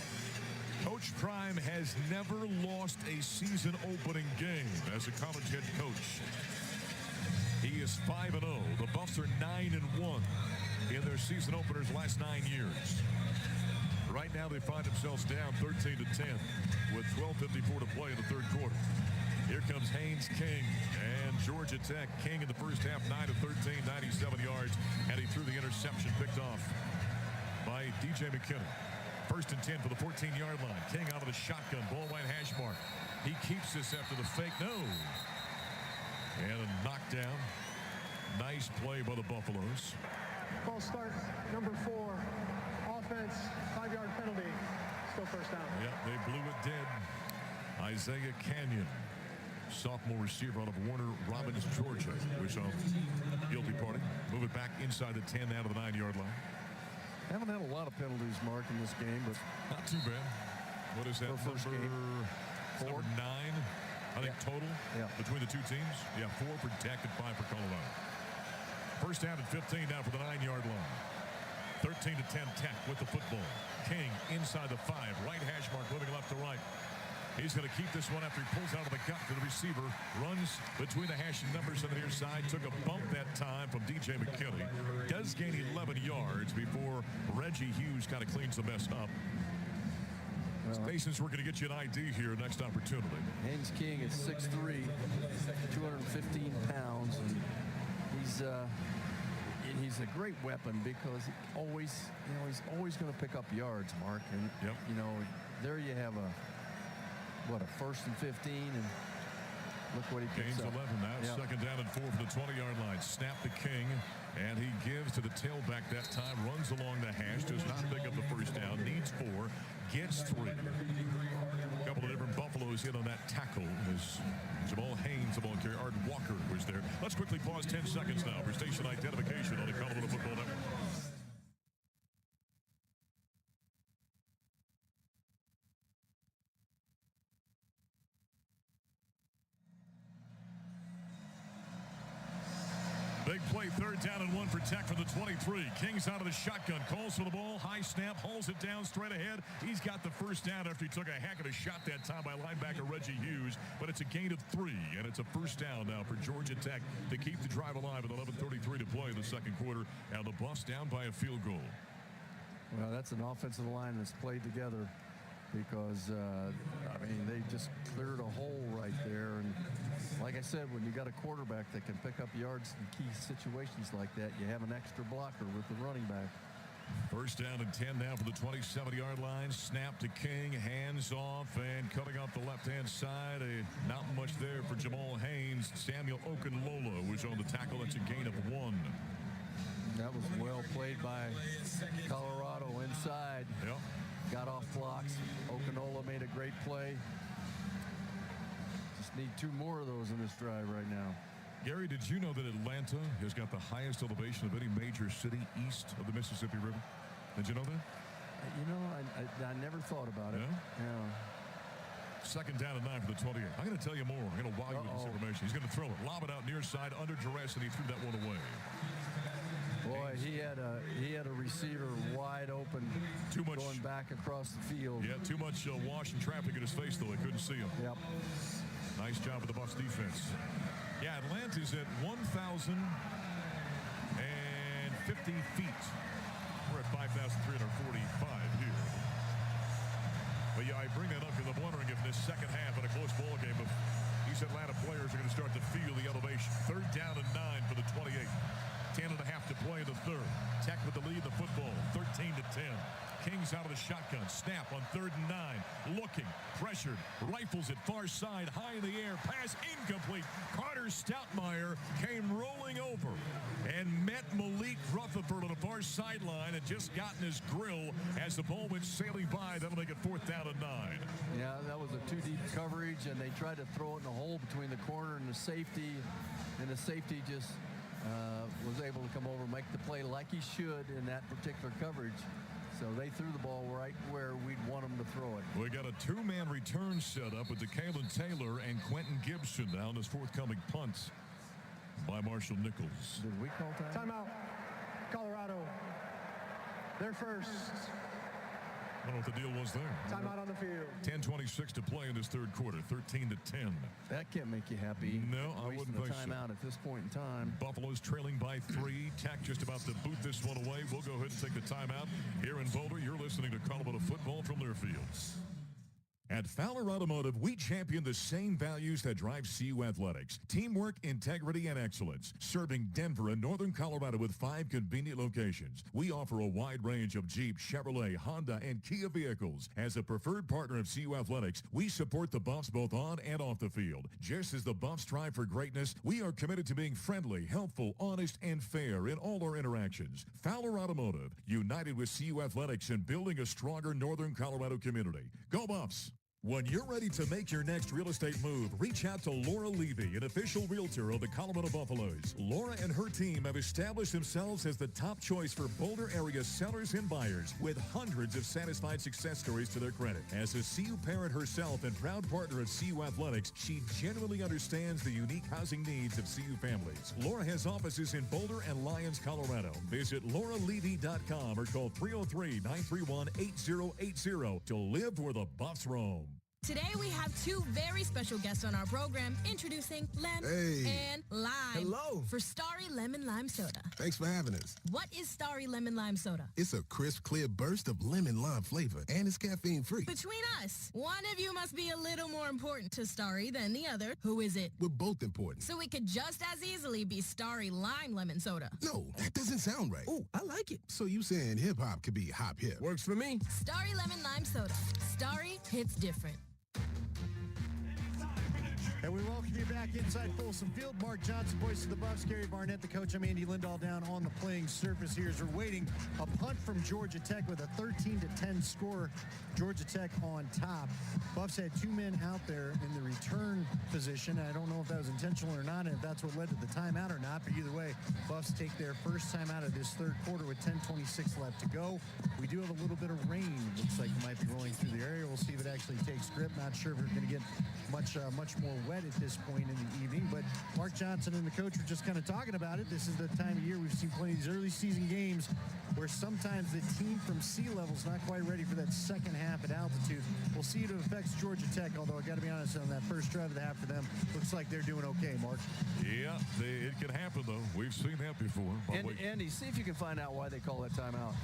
Coach Prime has never lost a season opening game as a college head coach. He is 5-0. The Buffs are 9-1 in their season openers last 9 years. Right now they find themselves down 13-10 with 12:54 to play in the 3rd quarter. Here comes Haynes King and Georgia Tech. King in the first half, 9 of 13, 97 yards, and he threw the interception picked off by DJ McKinnon. 1st and 10 for the 14-yard line. King out of the shotgun, ball wide hash mark. He keeps this after the fake nose. And a knockdown. Nice play by the Buffaloes. False start, number 4. Offense, 5-yard penalty. Still 1st down. Yeah, they blew it dead. Isaiah Canyon, sophomore receiver out of Warner Robins, Georgia, which on guilty party. Move it back inside the 10 down to the 9-yard line. Haven't had a lot of penalties, Mark, in this game, but not too bad. What is that? First game. Number 9, I think, total between the two teams. Yeah, 4 for Tech and 5 for Colorado. 1st down and 15 now for the 9-yard line. 13-10 Tech with the football. King inside the 5. Right hash mark moving left to right. He's going to keep this one after he pulls out of the gut to the receiver. Runs between the hash numbers on the near side. Took a bump that time from DJ McKinney. Does gain 11 yards before Reggie Hughes kind of cleans the mess up. Stations, we're going to get you an ID here next opportunity. Haynes King is 6'3", 215 pounds. And he's a great weapon because he's always going to pick up yards, Mark. And, you know, there you have a what, a 1st and 15, and look what he picks Gains up. 11 now. Yep. 2nd down and 4 from the 20-yard line. Snap the King, and he gives to the tailback that time. Runs along the hash. Does not pick up the first down. Needs 4. Gets 3. A couple of different Buffaloes hit on that tackle. As Jamal Haynes, the ball carrier, Art Walker was there. Let's quickly pause 10 seconds now for station identification on the Colorado Football Network. Big play, 3rd down and 1 for Tech from the 23. Kings out of the shotgun, calls for the ball, high snap, hauls it down straight ahead. He's got the first down after he took a heck of a shot that time by linebacker Reggie Hughes, but it's a gain of 3, and it's a first down now for Georgia Tech to keep the drive alive with 11:33 to play in the second quarter, and the Buffs down by a field goal. Well, that's an offensive line that's played together because, they just cleared a hole right there. And like I said, when you got a quarterback that can pick up yards in key situations like that, you have an extra blocker with the running back. First down and 10 now for the 27-yard line. Snap to King, hands off, and cutting off the left-hand side. Not much there for Jamal Haynes. Samuel Okunlola was on the tackle. That's a gain of 1. That was well played by Colorado inside. Yep. Got off blocks. Okunola made a great play. Just need 2 more of those in this drive right now. Gary, did you know that Atlanta has got the highest elevation of any major city east of the Mississippi River? Did you know that? I never thought about it. Yeah. 2nd down and 9 for the 28. I'm going to tell you more. I'm going to wow you with this information. He's going to throw it, lob it out near side, under duress, and he threw that one away. Boy, he had a receiver wide open. Too much going back across the field. Yeah, too much washing traffic in his face, though. I couldn't see him. Yep. Nice job with the Buffs defense. Yeah, Atlanta's at 1,050 feet. We're at 5,345 here. But yeah, I bring that up because I'm wondering if in this second half in a close ball game, if these Atlanta players are going to start to feel the elevation. 3rd down and 9 for the 28. 10.5 to play in the 3rd. Tech with the lead in the football, 13-10. Kings out of the shotgun. Snap on 3rd and 9. Looking, pressured, rifles it far side, high in the air. Pass incomplete. Carter Stoutmeyer came rolling over and met Malik Rutherford on the far sideline and just got in his grill as the ball went sailing by. That'll make it 4th down and 9. Yeah, that was a 2-deep coverage, and they tried to throw it in the hole between the corner and the safety, and the safety just was able to come over and make the play like he should in that particular coverage. So they threw the ball right where we'd want them to throw it. We got a 2-man return set up with DeKalen Taylor and Quentin Gibson now in this forthcoming punt by Marshall Nichols. Did we call time? Timeout. Colorado. They're first. I don't know what the deal was there. Timeout on the field. 10:26 to play in this 3rd quarter. 13-10. That can't make you happy. No, I wouldn't think so. Timeout at this point in time. Buffalo's trailing by 3. Tech just about to boot this one away. We'll go ahead and take the timeout here in Boulder. You're listening to Colorado Football from Learfield. At Fowler Automotive, we champion the same values that drive CU Athletics. Teamwork, integrity, and excellence. Serving Denver and Northern Colorado with 5 convenient locations. We offer a wide range of Jeep, Chevrolet, Honda, and Kia vehicles. As a preferred partner of CU Athletics, we support the Buffs both on and off the field. Just as the Buffs strive for greatness, we are committed to being friendly, helpful, honest, and fair in all our interactions. Fowler Automotive, united with CU Athletics and building a stronger Northern Colorado community. Go Buffs! When you're ready to make your next real estate move, reach out to Laura Levy, an official realtor of the Colorado Buffaloes. Laura and her team have established themselves as the top choice for Boulder area sellers and buyers, with hundreds of satisfied success stories to their credit. As a CU parent herself and proud partner of CU Athletics, she genuinely understands the unique housing needs of CU families. Laura has offices in Boulder and Lyons, Colorado. Visit lauralevy.com or call 303-931-8080 to live where the Buffs roam. Today we have 2 very special guests on our program, introducing Lem and Lime. Hello. For Starry Lemon Lime Soda. Thanks for having us. What is Starry Lemon Lime Soda? It's a crisp, clear burst of lemon lime flavor, and it's caffeine-free. Between us, one of you must be a little more important to Starry than the other. Who is it? We're both important. So it could just as easily be Starry Lime Lemon Soda. No, that doesn't sound right. Oh, I like it. So you saying hip-hop could be hop-hip. Works for me. Starry Lemon Lime Soda. Starry hits different. And we welcome you back inside Folsom Field. Mark Johnson, voice of the Buffs. Gary Barnett, the coach. I'm Andy Lindahl down on the playing surface here as we're waiting. A punt from Georgia Tech with a 13-10 score. Georgia Tech on top. Buffs had two men out there in the return position. I don't know if that was intentional or not, and if that's what led to the timeout or not. But either way, Buffs take their first time out of this third quarter with 10:26 left to go. We do have a little bit of rain. Looks like it might be rolling through the area. We'll see if it actually takes grip. Not sure if we're going to get much more wet at this point in the evening. But Mark Johnson and the coach were just kind of talking about it. This is the time of year we've seen plenty of these early season games where sometimes the team from sea level is not quite ready for that second half at altitude. We'll see if it affects Georgia Tech, although I got to be honest, on that first drive of the half for them, looks like they're doing okay, Mark. Yeah, it can happen, though. We've seen that before. Andy, see if you can find out why they call that timeout.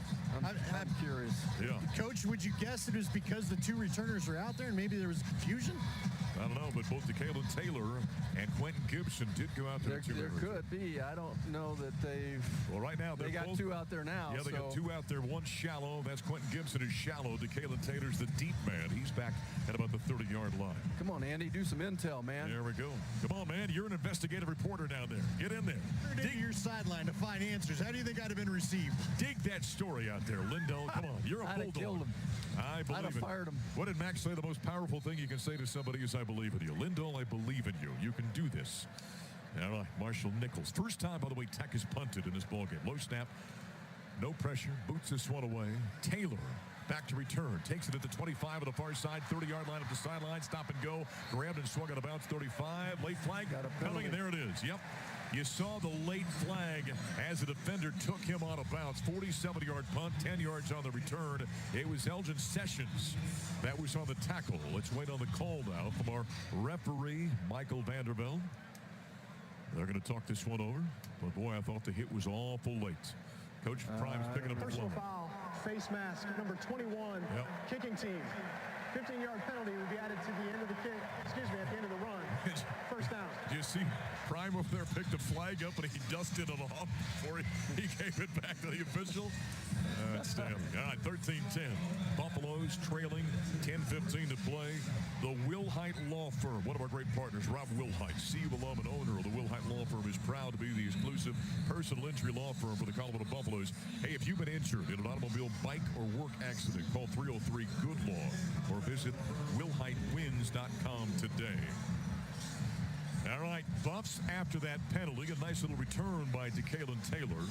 I'm curious. Yeah. Coach, would you guess it was because the two returners are out there and maybe there was confusion? I don't know, but both DeKalin Taylor and Quentin Gibson did go out there. There could be. I don't know that they've. Well, right now they got both, two out there now. Yeah, they got two out there. One shallow. That's Quentin Gibson is shallow. DeKalin Taylor's the deep man. He's back at about the 30-yard line. Come on, Andy, do some intel, man. There we go. Come on, man. You're an investigative reporter down there. Get in there. Dig your sideline to find answers. How do you think I'd have been received? Dig that story out there, Lindo. Come on. You're a bulldog. I believe I'd have fired him. What did Max say? The most powerful thing you can say to somebody is, I believe in you. Lindo, I believe in you. You can do this. All right, Marshall Nichols. First time, by the way, Tech has punted in this ballgame. Low snap, no pressure, boots this one away. Taylor back to return. Takes it at the 25 on the far side, 30-yard line up the sideline. Stop and go. Grabbed and swung on a bounce, 35. Late flag coming, and there it is. Yep. You saw the late flag as the defender took him on a bounce. 47-yard punt, 10 yards on the return. It was Elgin Sessions that was on the tackle. Let's wait on the call now from our referee, Michael Vanderbilt. They're going to talk this one over. But, boy, I thought the hit was awful late. Coach Prime's picking up the personal foul, face mask, number 21, kicking team. 15-yard penalty would be added to the end of the kick. Excuse me, at the end of the run. First down. You see Prime over there picked the flag up and he dusted it off before he gave it back to the official. Outstanding. All right, 13-10. Buffaloes trailing, 10-15 to play. The Wilhite Law Firm, one of our great partners, Rob Wilhite, CU alum and owner of the Wilhite Law Firm, is proud to be the exclusive personal injury law firm for the Colorado Buffaloes. Hey, if you've been injured in an automobile, bike, or work accident, call 303-GOOD-LAW or visit WilhiteWins.com today. All right, Buffs after that penalty, a nice little return by DeKalin Taylor.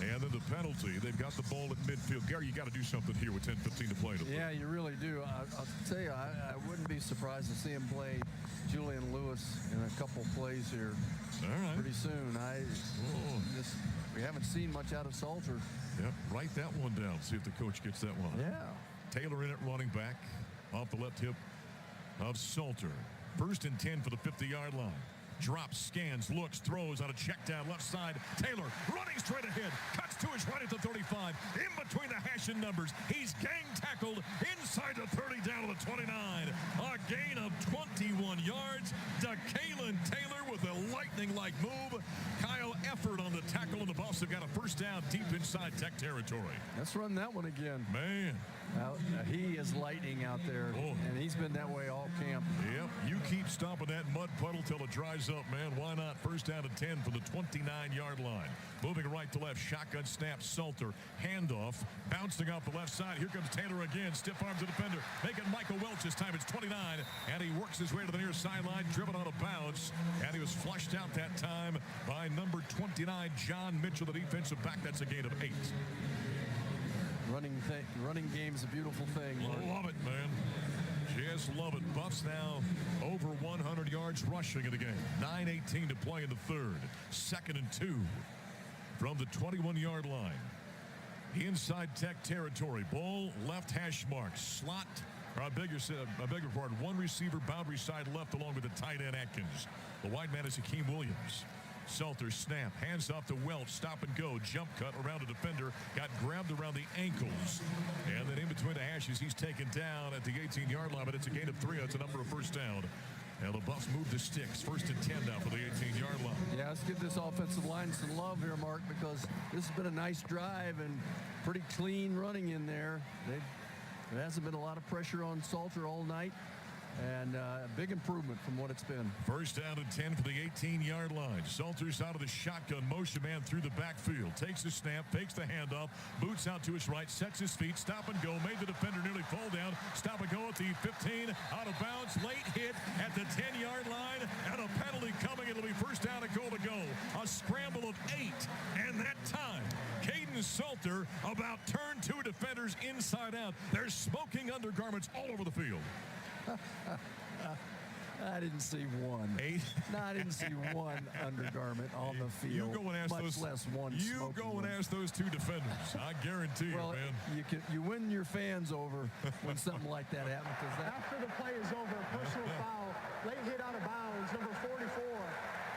And then the penalty, they've got the ball at midfield. Gary, you got to do something here with 10-15 to play. Yeah, you really do. I'll tell you, I wouldn't be surprised to see him play Julian Lewis in a couple plays here pretty soon. We haven't seen much out of Salter. Yep, write that one down. See if the coach gets that one. Yeah. Taylor in it, running back off the left hip of Salter. First and 10 for the 50-yard line. Drops, scans, looks, throws on a check down left side. Taylor running straight ahead. Cuts to his right at the 35. In between the hash and numbers. He's gang tackled inside the 30 down to the 29. A gain of 21 yards. DeKalin Taylor with a lightning-like move. Kyle Effort on the tackle, and the Buffs have got a first down deep inside Tech territory. Let's run that one again. Man. He is lightning out there, and he's been that way all camp. Yep, you keep stomping that mud puddle till it dries up, man. Why not? First down and 10 from the 29-yard line. Moving right to left, shotgun snap, Salter, handoff, bouncing off the left side. Here comes Taylor again, stiff arms the defender, making Michael Welch this time. It's 29, and he works his way to the near sideline, driven out of bounds, and he was flushed out that time by number 29, John Mitchell, the defensive back. That's a gain of 8. Running game's a beautiful thing. Love it, man. Just love it. Buffs now over 100 yards rushing in the game. 9:18 to play in the third. 2nd and 2 from the 21-yard line. Inside Tech territory. Ball left hash mark. Slot. I beg your pardon. One receiver boundary side left along with the tight end Atkins. The wide man is Hakeem Williams. Salter snap, hands off to Welch, stop and go, jump cut around a defender, got grabbed around the ankles, and then in between the hashes, he's taken down at the 18-yard line, but it's a gain of 3. That's a number of first down. And the Buffs move the sticks. 1st and 10 now for the 18-yard line. Yeah, let's give this offensive line some love here, Mark, because this has been a nice drive and pretty clean running in there. There hasn't been a lot of pressure on Salter all night. And a big improvement from what it's been. First down and 10 for the 18-yard line. Salters out of the shotgun. Motion man through the backfield. Takes the snap, fakes the handoff, boots out to his right, sets his feet, stop and go. Made the defender nearly fall down. Stop and go at the 15. Out of bounds. Late hit at the 10-yard line. And a penalty coming. It'll be first down and goal to go. A scramble of 8. And that time, Caden Salter about turned two defenders inside out. They're smoking undergarments all over the field. I didn't see one. 8. No, I didn't see one undergarment on the field. You go and ask much less one. You go and ask those two defenders. I guarantee you, man. You win your fans over when something like that happens. After the play is over, personal foul, late hit out of bounds, number 44.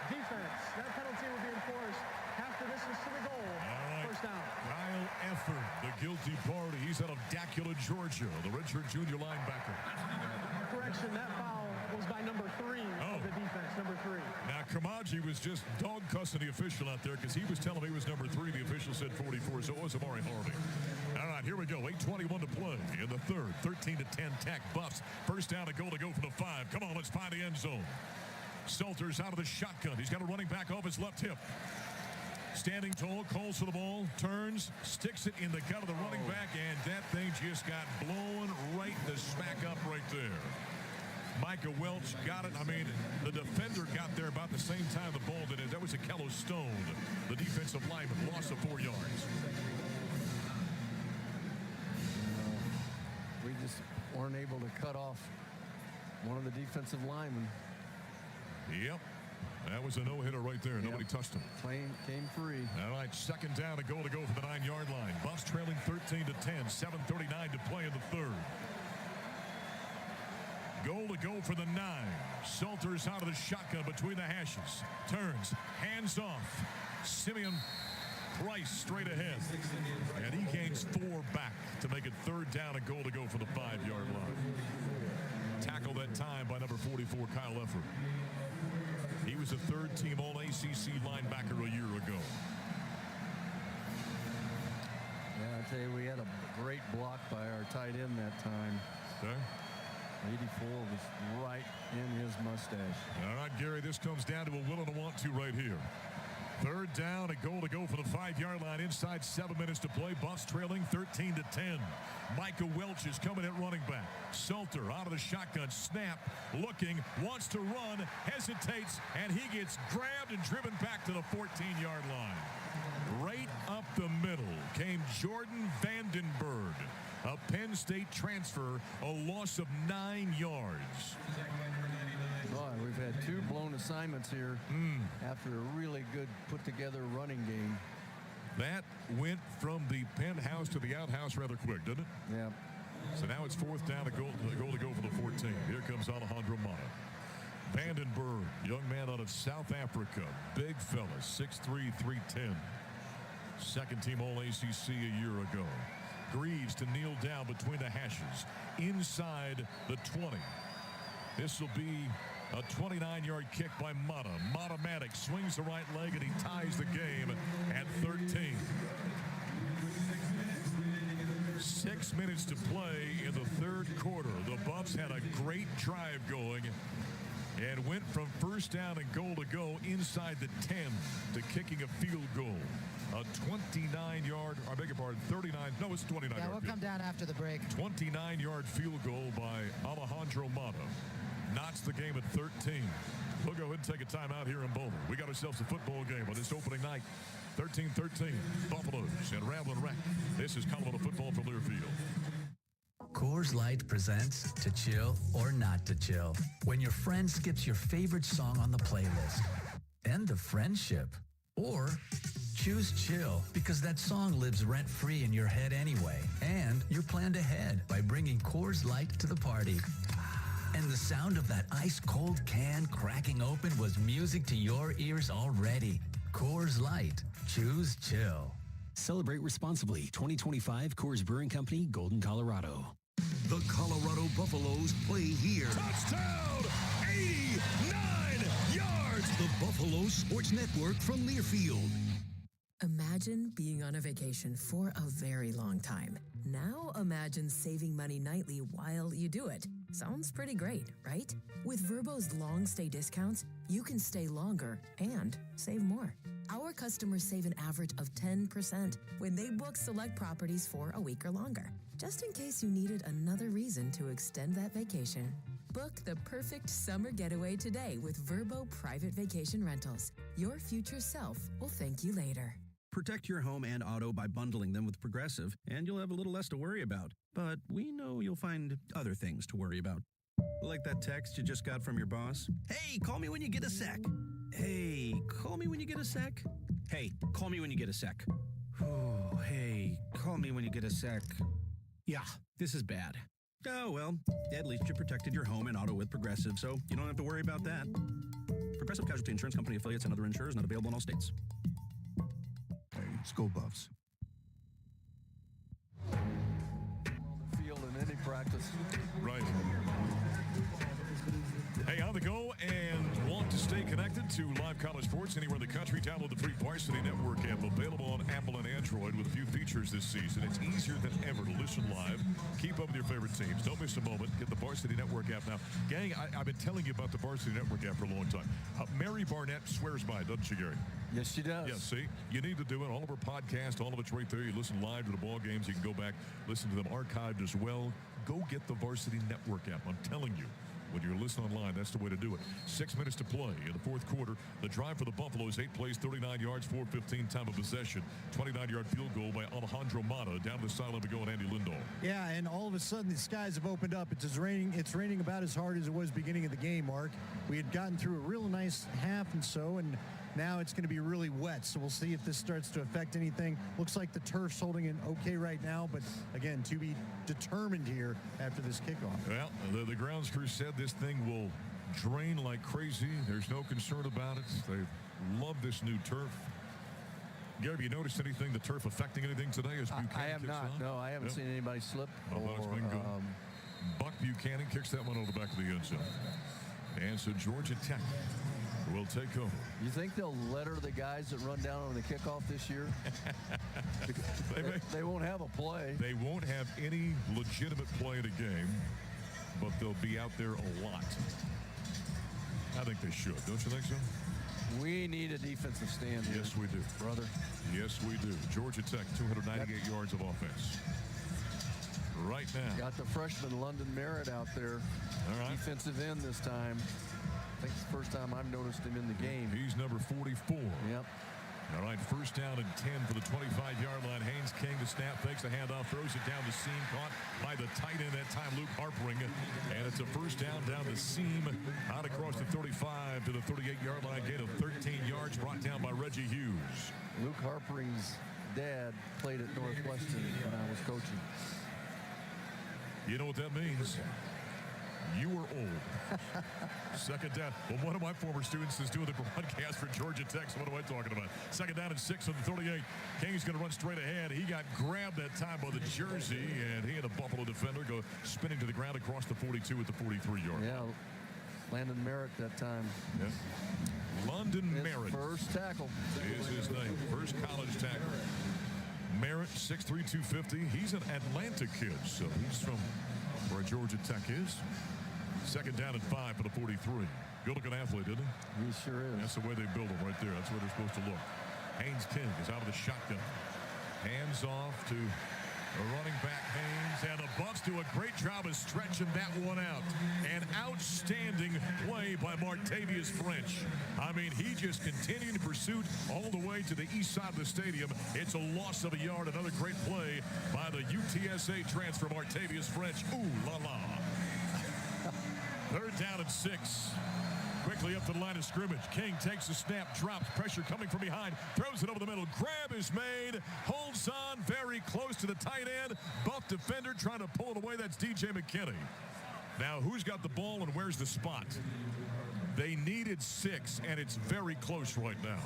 Defense. That penalty will be enforced after this is to the goal. Right. First down. Kyle Efford, the guilty party. He's out of Dacula, Georgia, the redshirt junior linebacker. Correction, that foul was by number 3 of the defense, number 3. Now, Kamaji was just dog cussing the official out there because he was telling me he was number 3. The official said 44, so it was Amari Harvey. All right, here we go. 8:21 to play in the third. 13-10 Tech Buffs. First down, a goal to go for the 5. Come on, let's find the end zone. Salters out of the shotgun. He's got a running back off his left hip. Standing tall, calls for the ball, turns, sticks it in the gut of the running back, and that thing just got blown right the smack up right there. Micah Welch got it. I mean, the defender got there about the same time the ball did it. That was Akello Stone, the defensive lineman, loss of 4 yards. We just weren't able to cut off one of the defensive linemen. Yep. That was a no-hitter right there. Nobody touched him. Came free. All right, second down, a goal to go for the 9-yard line. Buffs trailing 13-10, 7:39 to play in the third. Goal to go for the 9. Salters out of the shotgun between the hashes. Turns, hands off. Simeon Price straight ahead. And he gains 4 back to make it third down, a goal to go for the 5-yard line. Tackle that time by number 44, Kyle Efford. He was a third-team All-ACC linebacker a year ago. Yeah, I tell you, we had a great block by our tight end that time. Okay. 84 was right in his mustache. All right, Gary, this comes down to a will and a want to right here. Third down, a goal to go for the 5-yard line. Inside 7 minutes to play. Buffs trailing 13-10. Micah Welch is coming at running back. Salter out of the shotgun. Snap, looking, wants to run, hesitates, and he gets grabbed and driven back to the 14-yard line. Right up the middle came Jordan Vandenberg, a Penn State transfer, a loss of 9 yards. Boy, we've had 2 blown assignments here after a really good put-together running game. That went from the penthouse to the outhouse rather quick, didn't it? Yeah. So now it's fourth down, a goal to go for the 14. Here comes Alejandro Mata. Vandenberg, young man out of South Africa. Big fella, 6'3", 310. Second team All-ACC a year ago. Greaves to kneel down between the hashes. Inside the 20. This will be a 29-yard kick by Mata. Mata-matic swings the right leg and he ties the game at 13. 6 minutes to play in the third quarter. The Buffs had a great drive going and went from first down and goal to go inside the 10 to kicking a field goal. A 29-yard, I beg your pardon, 39, no, it's 29-yard. Yeah, we'll come down after the break. 29-yard field goal by Alejandro Mata. Knots the game at 13. We'll go ahead and take a timeout here in Boulder. We got ourselves a football game on this opening night. 13-13, Buffaloes and Ramblin' Wreck. This is Colorado football from Learfield. Coors Light presents To Chill or Not to Chill. When your friend skips your favorite song on the playlist. End the friendship. Or choose chill because that song lives rent-free in your head anyway. And you're planned ahead by bringing Coors Light to the party. And the sound of that ice-cold can cracking open was music to your ears already. Coors Light. Choose chill. Celebrate responsibly. 2025 Coors Brewing Company, Golden, Colorado. The Colorado Buffaloes play here. Touchdown! 89 yards! The Buffalo Sports Network from Learfield. Imagine being on a vacation for a very long time. Now imagine saving money nightly while you do it. Sounds pretty great, right? With Vrbo's long stay discounts, you can stay longer and save more. Our customers save an average of 10% when they book select properties for a week or longer. Just in case you needed another reason to extend that vacation. Book the perfect summer getaway today with Vrbo Private Vacation Rentals. Your future self will thank you later. Protect your home and auto by bundling them with Progressive, and you'll have a little less to worry about. But we know you'll find other things to worry about. Like that text you just got from your boss. Hey, call me when you get a sec. Hey, call me when you get a sec. Hey, call me when you get a sec. Oh, hey, call me when you get a sec. Yeah, this is bad. Oh, well, at least you protected your home and auto with Progressive, so you don't have to worry about that. Progressive Casualty Insurance Company affiliates and other insurers not available in all states. Let's go Buffs. Field in any practice. Right. Hey, on the go and want to stay connected to live college sports anywhere in the country? Download the free Varsity Network app, available on Apple and Android with a few features this season. It's easier than ever to listen live. Keep up with your favorite teams. Don't miss a moment. Get the Varsity Network app now. Gang, I've been telling you about the Varsity Network app for a long time. Mary Barnett swears by it, doesn't she, Gary? Yes, she does. Yeah, see, you need to do it. All of her podcasts, all of it's right there. You listen live to the ball games. You can go back, listen to them archived as well. Go get the Varsity Network app. I'm telling you. When you're listening online, that's the way to do it. 6 minutes to play in the fourth quarter. The drive for the Buffaloes, 8 plays, 39 yards, 4:15 time of possession. 29-yard field goal by Alejandro Mata. Down the sideline we go and Andy Lindahl. Yeah, and all of a sudden the skies have opened up. It's raining about as hard as it was beginning of the game, Mark. We had gotten through a real nice half and so, and now it's going to be really wet, so we'll see if this starts to affect anything. Looks like the turf's holding it okay right now, but again, to be determined here after this kickoff. Well, the grounds crew said this thing will drain like crazy. There's no concern about it. They love this new turf. Gary, have you noticed anything, the turf affecting anything today? As Buchanan I have not. on? No, I haven't seen anybody slip. It's been good. Buck Buchanan kicks that one over the back of the end zone. And so Georgia Tech will take over. You think they'll letter the guys that run down on the kickoff this year? they won't have a play. They won't have any legitimate play in a game, but they'll be out there a lot. I think they should. Don't you think so? We need a defensive stand here. Yes, we do. Brother. Yes, we do. Georgia Tech, 298 yards of offense. Right now. Got the freshman London Merritt out there. All right. Defensive end this time. I think it's the first time I've noticed him in the game. He's number 44. Yep. All right, first down and 10 for the 25-yard line. Haynes King, the snap, fakes the handoff, throws it down the seam, caught by the tight end that time, Luke Harpering. And it's a first down the seam, out across the 35 to the 38-yard line, gain of 13 yards, brought down by Reggie Hughes. Luke Harpering's dad played at Northwestern when I was coaching. You know what that means? You were old. Second down. Well, one of my former students is doing the broadcast for Georgia Tech, so what am I talking about? Second down and 6 on the 38. King's going to run straight ahead. He got grabbed that time by the jersey, and he and a Buffalo defender go spinning to the ground across the 42 at the 43-yard. Yeah, Landon Merritt that time. Yeah. London Merritt. First tackle. Is his name. First college tackle. Merritt, 6'3", 250. He's an Atlanta kid, so he's from where Georgia Tech is. Second down and 5 for the 43. Good-looking athlete, isn't he? He sure is. That's the way they build him right there. That's where they're supposed to look. Haynes King is out of the shotgun. Hands off to the running back, Haynes. And the Buffs do a great job of stretching that one out. An outstanding play by Martavius French. I mean, he just continued pursuit all the way to the east side of the stadium. It's a loss of a yard. Another great play by the UTSA transfer, Martavius French. Ooh la la. Third down and 6. Quickly up to the line of scrimmage. King takes the snap, drops, pressure coming from behind, throws it over the middle. Grab is made, holds on very close to the tight end. Buff defender trying to pull it away. That's DJ McKinney. Now, who's got the ball and where's the spot? They needed 6, and it's very close right now.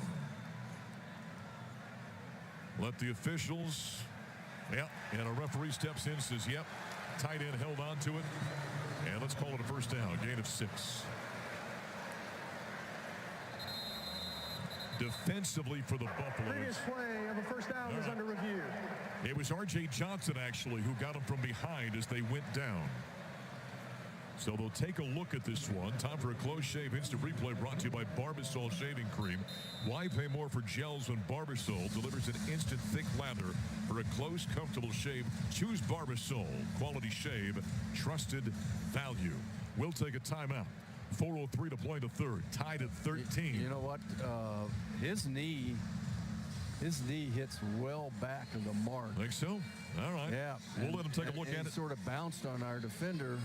Let the officials, and a referee steps in and says, yep, tight end held on to it. And let's call it a first down, gain of 6. Defensively for the Buffaloes. Previous play of a first down is under review. It was R.J. Johnson, actually, who got him from behind as they went down. So they'll take a look at this one. Time for a close shave instant replay brought to you by Barbasol Shaving Cream. Why pay more for gels when Barbasol delivers an instant thick lather for a close, comfortable shave? Choose Barbasol. Quality shave, trusted value. We'll take a timeout. 4:03 to play the third. Tied at 13. You know what? His knee hits well back of the mark. Think so? All right. Yeah. We'll let him take a look at it. Sort of bounced on our defender.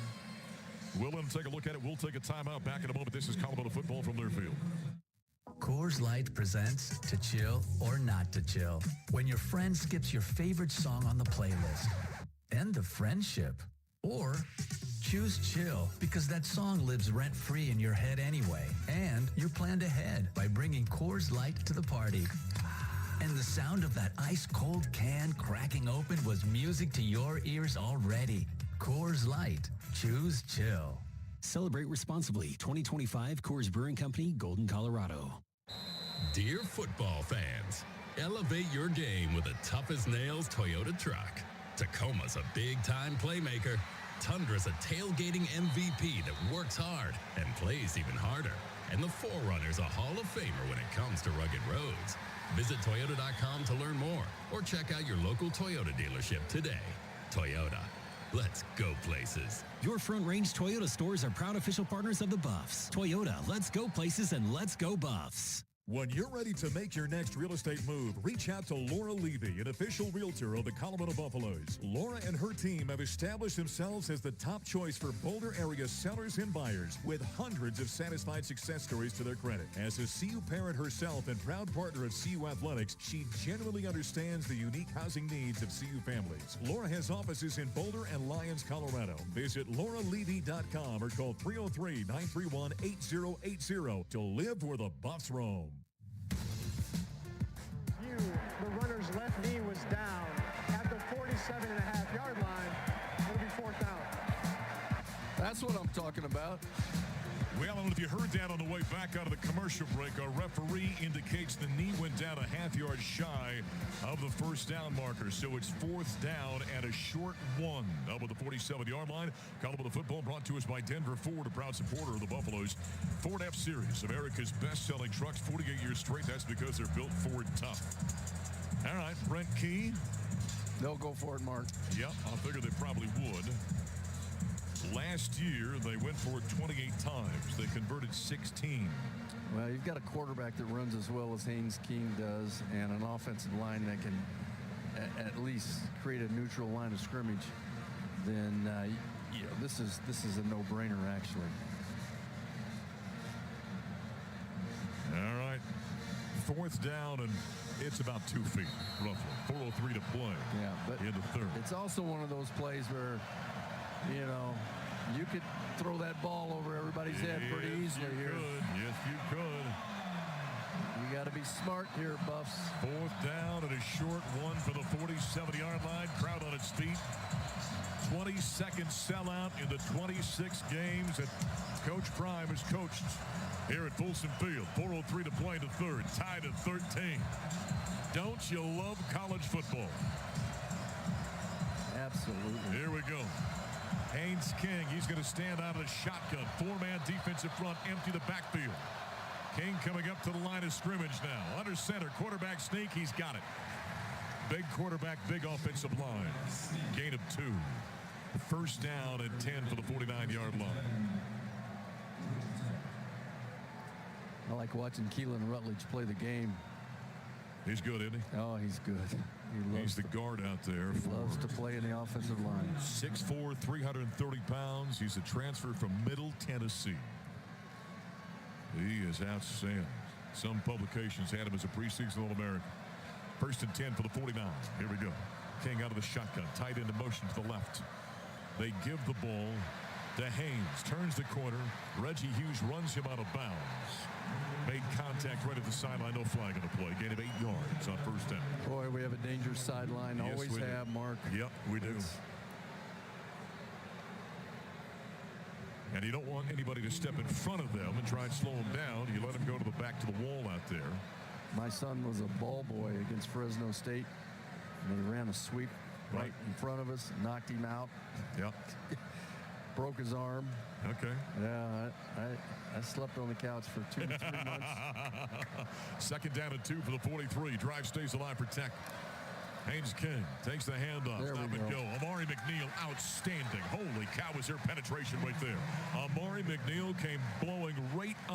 We'll let him take a look at it. We'll take a timeout. Back in a moment. This is Colorado football from Learfield. Coors Light presents To Chill or Not to Chill. When your friend skips your favorite song on the playlist. End of friendship. Or choose chill because that song lives rent-free in your head anyway. And you're planned ahead by bringing Coors Light to the party. And the sound of that ice-cold can cracking open was music to your ears already. Coors Light. Choose chill. Celebrate responsibly. 2025 Coors Brewing Company, Golden, Colorado. Dear football fans, elevate your game with a tough-as-nails Toyota truck. Tacoma's a big-time playmaker. Tundra's a tailgating MVP that works hard and plays even harder. And the 4Runner's a Hall of Famer when it comes to rugged roads. Visit Toyota.com to learn more or check out your local Toyota dealership today. Toyota. Let's go places. Your Front Range Toyota stores are proud official partners of the Buffs. Toyota, let's go places and let's go Buffs. When you're ready to make your next real estate move, reach out to Laura Levy, an official realtor of the Colorado Buffaloes. Laura and her team have established themselves as the top choice for Boulder area sellers and buyers, with hundreds of satisfied success stories to their credit. As a CU parent herself and proud partner of CU Athletics, she genuinely understands the unique housing needs of CU families. Laura has offices in Boulder and Lyons, Colorado. Visit lauralevy.com or call 303-931-8080 to live where the Buffs roam. The runner's left knee was down at the 47.5-yard line. It'll be fourth down. That's what I'm talking about. Well, and if you heard that on the way back out of the commercial break, our referee indicates the knee went down a half-yard shy of the first down marker. So it's fourth down and a short one up at the 47-yard line. Colorado football brought to us by Denver Ford, a proud supporter of the Buffaloes. Ford F-Series, America's best-selling trucks, 48 years straight. That's because they're built Ford tough. All right, Brent Key. They'll go for it, Mark. Yep, I figured they probably would. Last year, they went for it 28 times. They converted 16. Well, you've got a quarterback that runs as well as Haynes King does and an offensive line that can at least create a neutral line of scrimmage. Then, this is a no-brainer, actually. All right. Fourth down, and it's about 2 feet, roughly. 4:03 to play. Yeah, but in the third. It's also one of those plays where, you could throw that ball over everybody's head pretty easily here. Yes, you could. You got to be smart here, Buffs. Fourth down and a short one for the 47-yard line. Crowd on its feet. 22nd sellout in the 26 games that Coach Prime has coached here at Folsom Field. 4:03 to play in the third. Tied at 13. Don't you love college football? Absolutely. Here we go. Haynes King, he's going to stand out of the shotgun. Four-man defensive front, empty the backfield. King coming up to the line of scrimmage now. Under center, quarterback sneak, he's got it. Big quarterback, big offensive line. Gain of 2. First down and 10 for the 49-yard line. I like watching Keelan Rutledge play the game. He's good, isn't he? Oh, he's good. He's the guard out there. He loves to play in the offensive line. 6'4", 330 pounds. He's a transfer from Middle Tennessee. He is outstanding. Some publications had him as a preseason All-American. First and 10 for the 49. Here we go. King out of the shotgun. Tight end in motion to the left. They give the ball to Haynes. Turns the corner. Reggie Hughes runs him out of bounds. Made contact right at the sideline. No flag on the play. Gain of 8 yards on first down. Boy, we have a dangerous sideline. Yes, Always have, Mark. Yep, we do. And you don't want anybody to step in front of them and try and slow them down. You let them go to the back to the wall out there. My son was a ball boy against Fresno State. And they ran a sweep right in front of us, knocked him out. Yep. broke his arm. Okay. Yeah, I slept on the couch for 2 to 3 months. Second down and 2 for the 43. Drive stays alive, protect. Haynes King takes the handoff. There Stop we and go. go. Amari McNeil, outstanding. Holy cow, was there penetration right there. Amari McNeil came blowing right